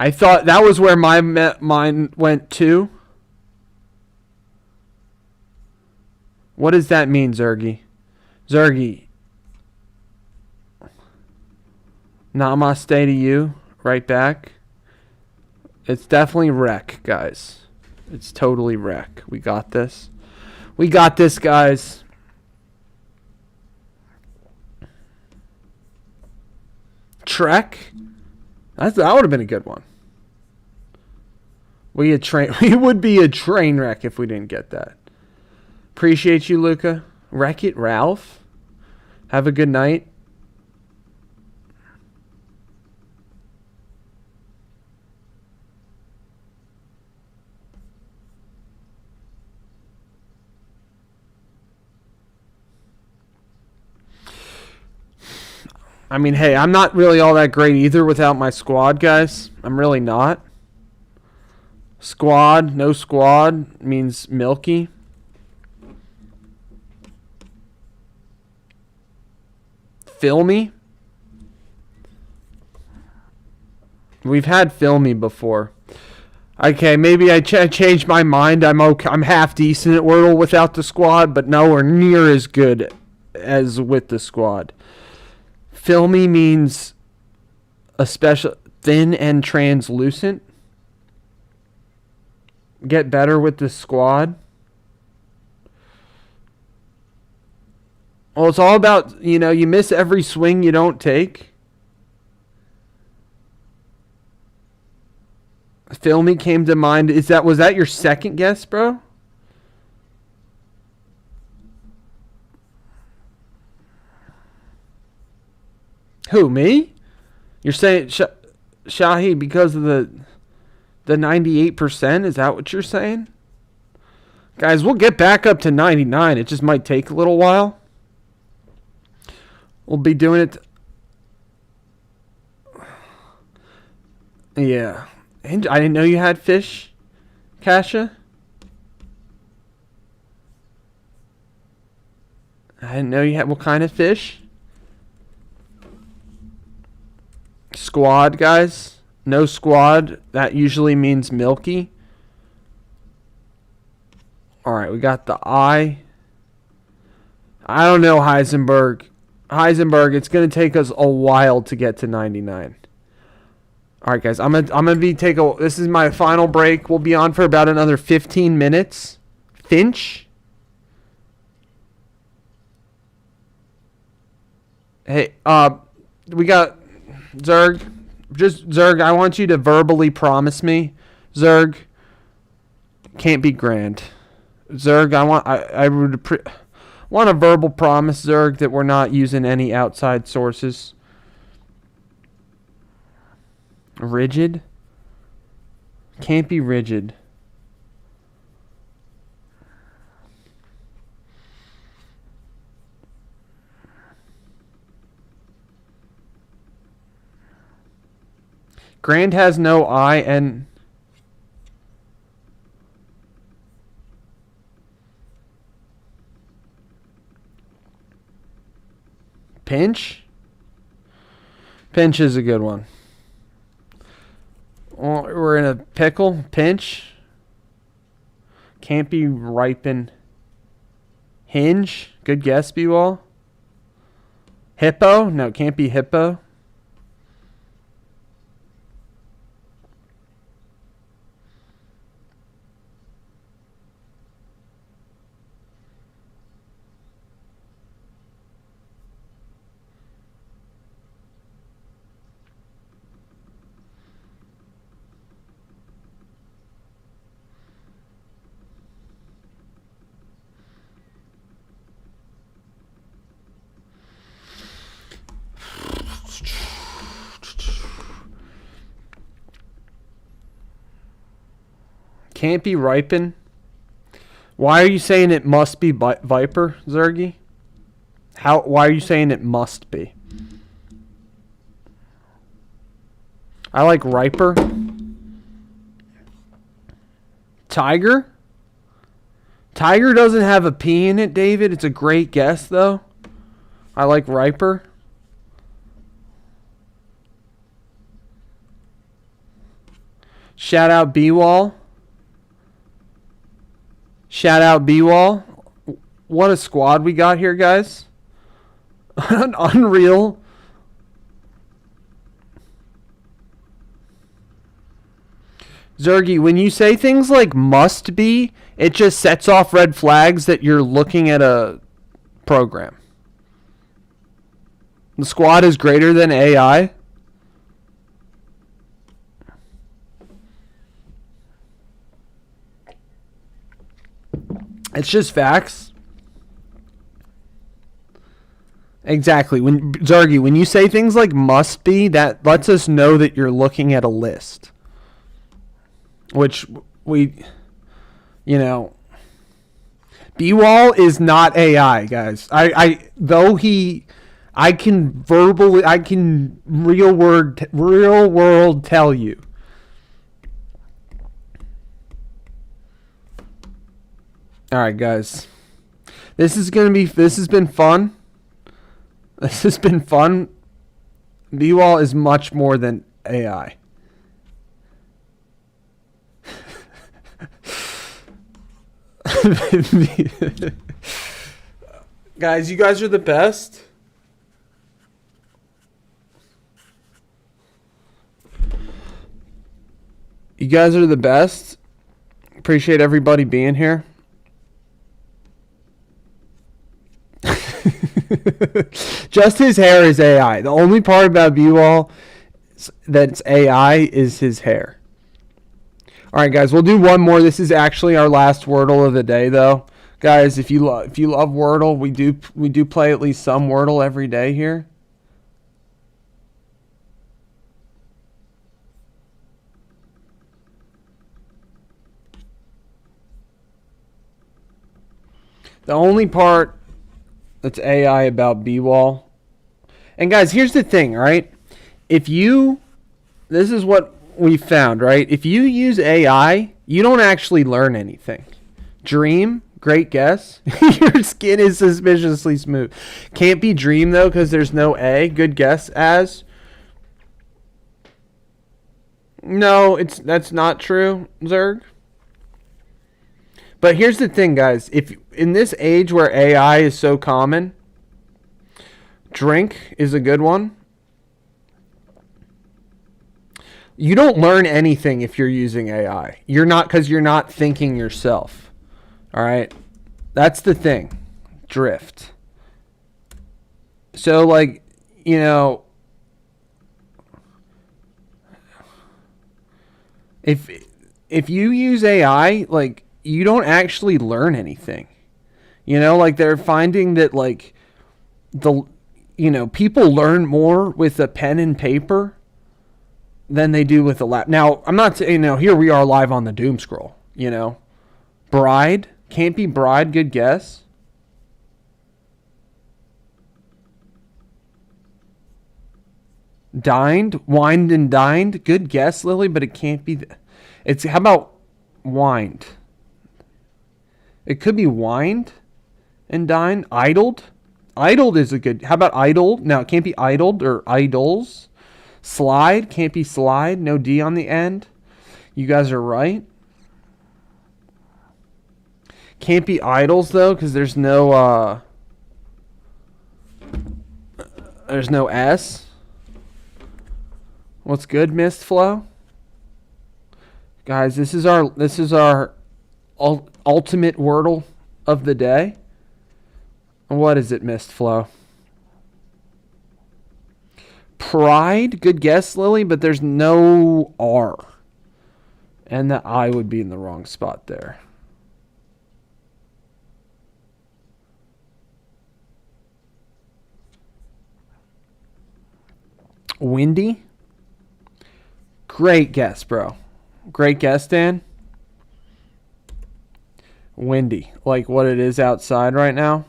I thought that was where my mind went to. What does that mean, Zergy? Zergy. Namaste to you. Right back. It's definitely wreck, guys. It's totally wreck. We got this. We got this, guys. Trek. That would have been a good one. We would be a train wreck if we didn't get that. Appreciate you, Luca. Wreck It Ralph. Have a good night. I mean, hey, I'm not really all that great either without my squad, guys. I'm really not. Squad, no squad means milky. Filmy. We've had filmy before. Okay, maybe I changed my mind. I'm okay. I'm half decent at Wordle without the squad, but nowhere near as good as with the squad. Filmy means a special thin and translucent. Get better with the squad. Well, it's all about, you miss every swing you don't take. Filmy came to mind. Was that your second guess, bro? Who, me? You're saying Shahi because of the 98%? Is that what you're saying? Guys, we'll get back up to 99. It just might take a little while. We'll be doing it. Yeah. And I didn't know you had fish, Kasha. I didn't know you had what kind of fish. Squad, guys. No squad. That usually means milky. Alright, we got the I. I don't know, Heisenberg. Heisenberg, it's going to take us a while to get to 99. Alright, guys. I'm gonna this is my final break. We'll be on for about another 15 minutes. Finch. Hey, we got Zerg. Just Zerg, I want you to verbally promise me, Zerg, can't be grand. Zerg, I would want a verbal promise, Zerg, that we're not using any outside sources. Rigid? Can't be rigid. Grand has no I and Pinch? Pinch is a good one. We're in a pickle. Pinch. Can't be ripen. Hinge. Good guess, B-Wall. Hippo? No, can't be hippo. Can't be ripen. Why are you saying it must be Viper, Zergy? Why are you saying it must be? I like Riper. Tiger? Tiger doesn't have a P in it, David. It's a great guess, though. I like Riper. Shout out B-Wall. Shout out B-Wall. What a squad we got here, guys. Unreal. Zergy, when you say things like must be, it just sets off red flags that you're looking at a program. The squad is greater than AI. It's just facts. Exactly. When Zargi, when you say things like must be, that lets us know that you're looking at a list. Which we, B-Wall is not AI, guys. I can real world tell you. All right, guys. This has been fun. This has been fun. B-Wall is much more than AI. Guys, you guys are the best. You guys are the best. Appreciate everybody being here. Just his hair is AI. The only part about B-Wall that's AI is his hair. All right, guys, we'll do one more. This is actually our last Wordle of the day, though. Guys, if you love Wordle, we do play at least some Wordle every day here. The only part that's AI about B-Wall. And guys, here's the thing, all right? This is what we found, right? If you use AI, you don't actually learn anything. Dream, great guess. Your skin is suspiciously smooth. Can't be Dream, though, because there's no A. Good guess, As. No, that's not true, Zerg. But here's the thing, guys. If in this age where AI is so common, Drink is a good one. You don't learn anything if you're using AI. Because you're not thinking yourself. All right? That's the thing. Drift. So, if you use AI, you don't actually learn anything. They're finding that, people learn more with a pen and paper than they do with a lap. Now, I'm not saying, here we are live on the Doom Scroll, Bride. Can't be Bride. Good guess. Dined. Wined and dined. Good guess, Lily, but it can't be. How about wined? It could be wined and dined. Idled. Idled is a good. How about idled? Now, it can't be idled or idols. Slide. Can't be slide. No D on the end. You guys are right. Can't be idols, though, because there's no S. What's good, Mist Flow? Guys, this is our ultimate Wordle of the day. What is it, Mist Flow? Pride, good guess, Lily, but there's no R. And the I would be in the wrong spot there. Windy? Great guess, bro. Great guess, Dan. Windy, like what it is outside right now.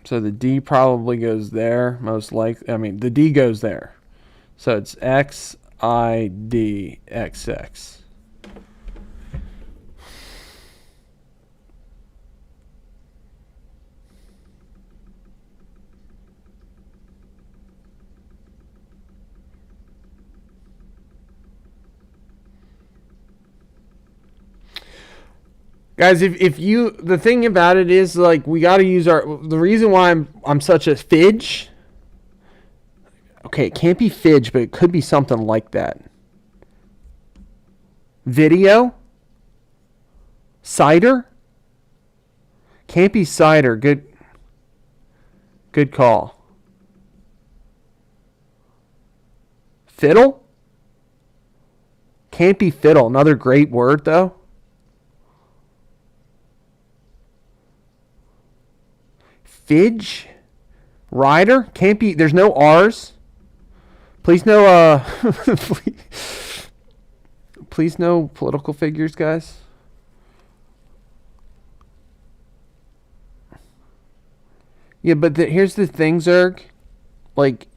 So the D probably goes there, most likely. I mean, the D goes there. So it's XIDXX. Guys, if you, the thing about it is, like, we got to use the reason why I'm such a fidge. Okay, it can't be fidge, but it could be something like that. Video? Cider? Can't be cider. Good call. Fiddle? Can't be fiddle. Another great word, though. Fidge? Rider? Can't be. There's no R's. Please no, please no political figures, guys. Yeah, but here's the thing, Zerg. Like,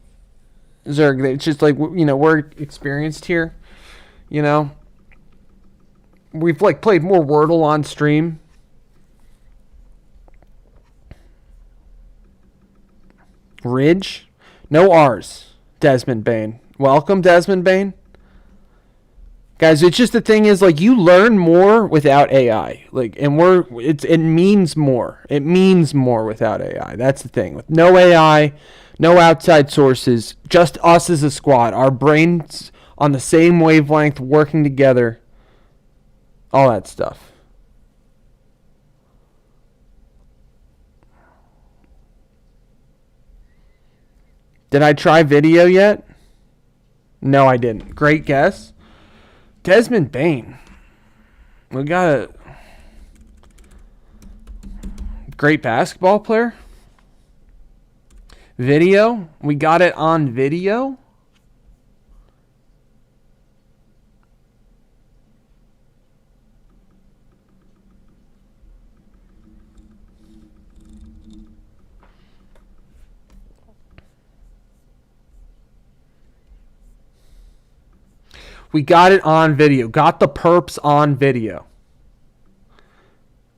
Zerg, it's just like, you know, we're experienced here. You know? We've, like, played more Wordle on stream. Ridge? No R's. Desmond Bain. Welcome, Desmond Bain. Guys, it's just the thing is, like, you learn more without AI. Like, and it means more. It means more without AI. That's the thing. With no AI, no outside sources, just us as a squad, our brains on the same wavelength, working together, all that stuff. Did I try video yet? No, I didn't. Great guess. Desmond Bain. We got a great basketball player. Video. We got it on video. We got it on video. Got the perps on video.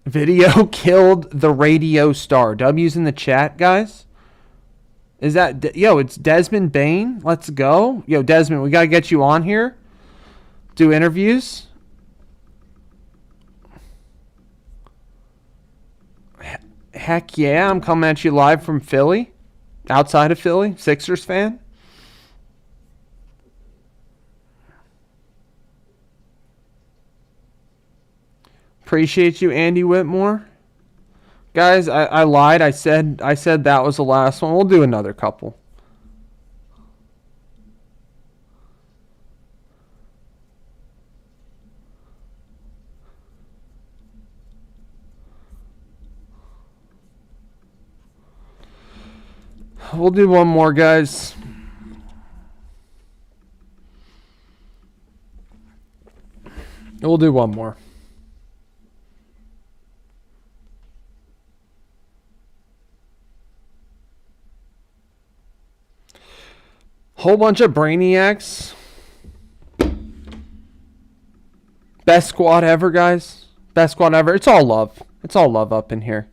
Video killed the radio star. W's in the chat, guys. Is that... Yo, it's Desmond Bain. Let's go. Yo, Desmond, we got to get you on here. Do interviews. Heck yeah, I'm coming at you live from Philly. Outside of Philly. Sixers fan. Appreciate you, Andy Whitmore. Guys, I lied. I said that was the last one. We'll do another couple. We'll do one more, guys. We'll do one more. Whole bunch of brainiacs. Best squad ever, guys. Best squad ever. It's all love. It's all love up in here.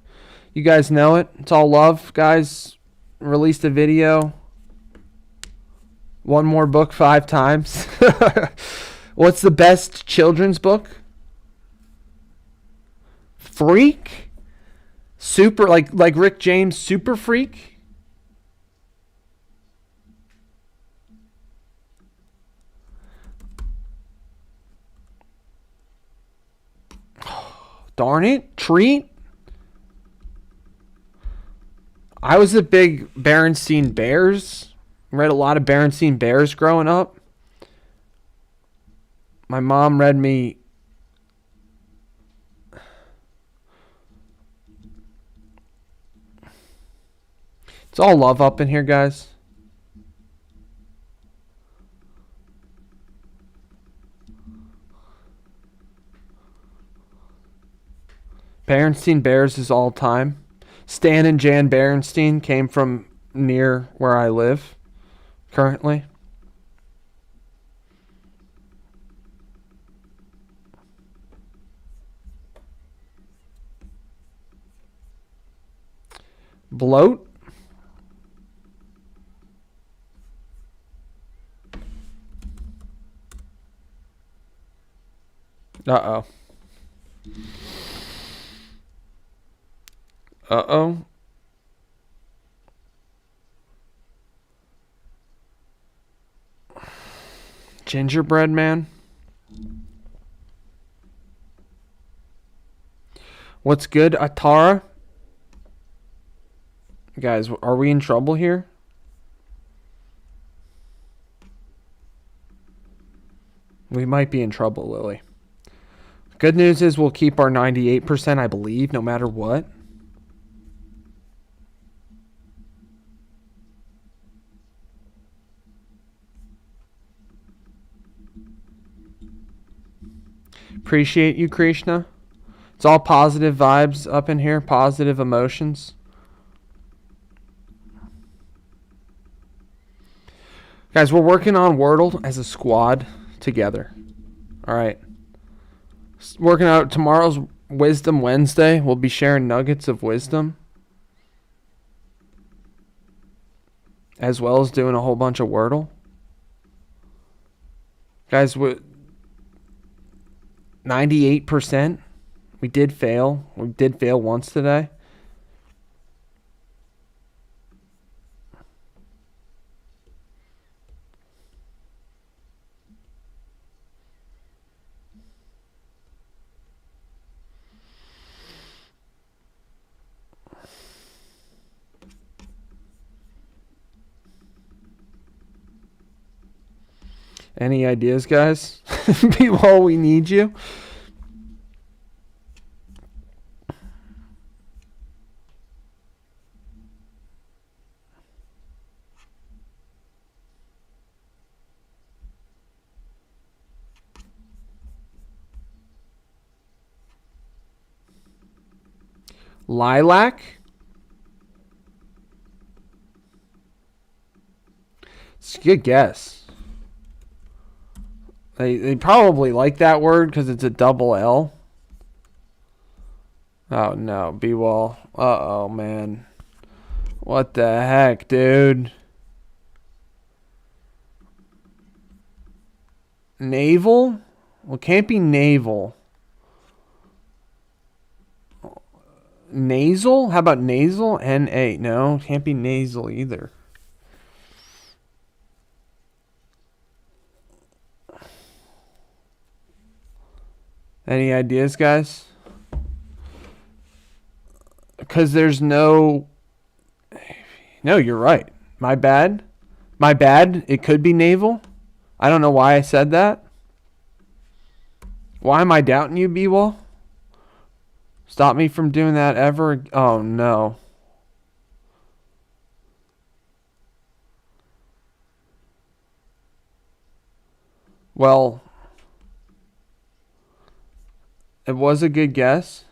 You guys know it. It's all love, guys. Released a video. One more book 5 times. What's the best children's book? Freak? Super, like Rick James, Super Freak? Darn it. Treat? I was a big Berenstein Bears. Read a lot of Berenstein Bears growing up. My mom read me... It's all love up in here, guys. Berenstein Bears is all time. Stan and Jan Berenstein came from near where I live currently. Bloat? Uh-oh. Uh-oh. Gingerbread man. What's good, Atara? Guys, are we in trouble here? We might be in trouble, Lily. Good news is we'll keep our 98%, I believe, no matter what. Appreciate you, Krishna. It's all positive vibes up in here, positive emotions. Guys, we're working on Wordle as a squad together. All right. Working out tomorrow's Wisdom Wednesday. We'll be sharing nuggets of wisdom, as well as doing a whole bunch of Wordle. Guys, 98%. We did fail. We did fail once today. Any ideas, guys? People, we need you. Lilac? It's a good guess. They probably like that word because it's a double L. Oh no, B-Wall. Uh-oh, man. What the heck, dude? Naval? Well, it can't be naval. Nasal? How about nasal? N-A. No, can't be nasal either. Any ideas, guys? Because there's no... No, you're right. My bad. My bad. It could be naval. I don't know why I said that. Why am I doubting you, B-Wall? Stop me from doing that ever. Oh, no. Well, it was a good guess.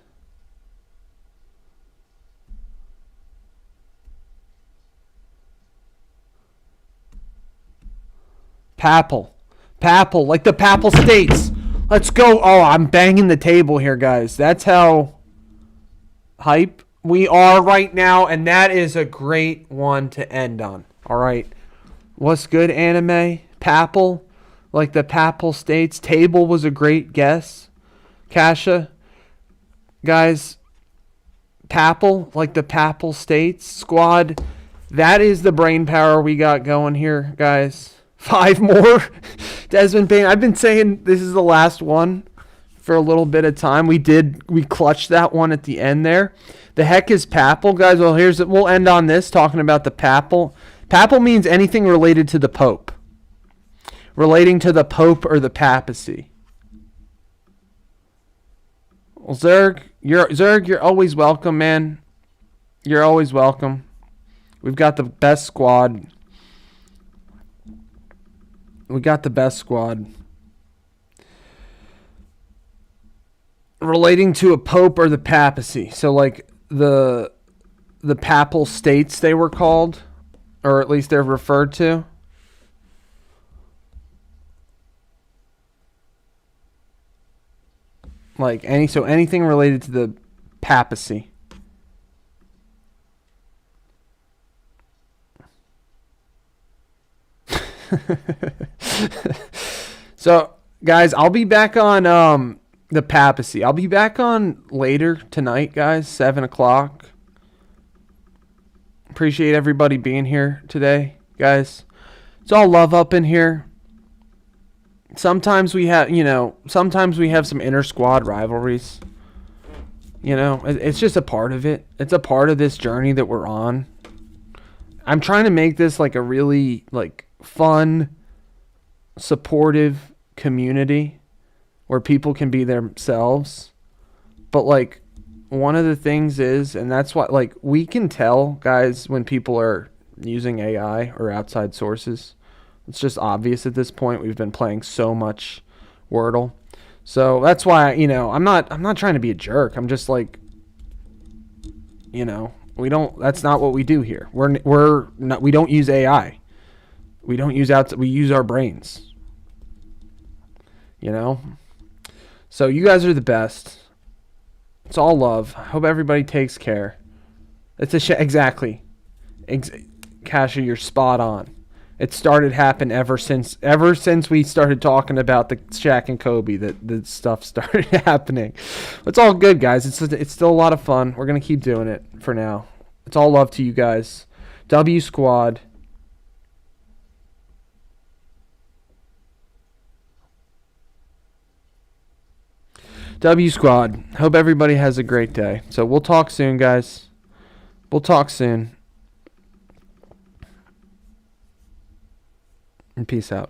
Papal. Papal, like the Papal States. Let's go. Oh, I'm banging the table here, guys. That's how hype we are right now, and that is a great one to end on. All right. What's good, anime? Papal, like the Papal States. Table was a great guess. Kasha, guys, Papal, like the Papal States. Squad, that is the brain power we got going here, guys. 5 more. Desmond Payne, I've been saying this is the last one for a little bit of time. We clutched that one at the end there. The heck is Papal, guys? Well, we'll end on this, talking about the Papal. Papal means anything related to the Pope. Relating to the Pope or the papacy. Well, Zerg, you're always welcome, man. You're always welcome. We've got the best squad. We got the best squad. Relating to a pope or the papacy. So like the Papal States they were called, or at least they're referred to. Like anything related to the papacy. So, guys, I'll be back on the papacy. I'll be back on later tonight, guys, 7 o'clock. Appreciate everybody being here today, guys. It's all love up in here. Sometimes we have, sometimes we have some inter squad rivalries. It's just a part of it. It's a part of this journey that we're on. I'm trying to make this like a really like fun, supportive community where people can be themselves. But like one of the things is, and that's why like we can tell guys when people are using AI or outside sources. It's just obvious at this point. We've been playing so much Wordle. So that's why, I'm not trying to be a jerk. I'm just like, that's not what we do here. We don't use AI. We don't use we use our brains. So you guys are the best. It's all love. Hope everybody takes care. It's exactly. Kasha, you're spot on. It started happening ever since we started talking about the Shaq and Kobe that stuff started happening. It's all good, guys. It's still a lot of fun. We're gonna keep doing it for now. It's all love to you guys. W Squad. W Squad. Hope everybody has a great day. So we'll talk soon, guys. We'll talk soon. And peace out.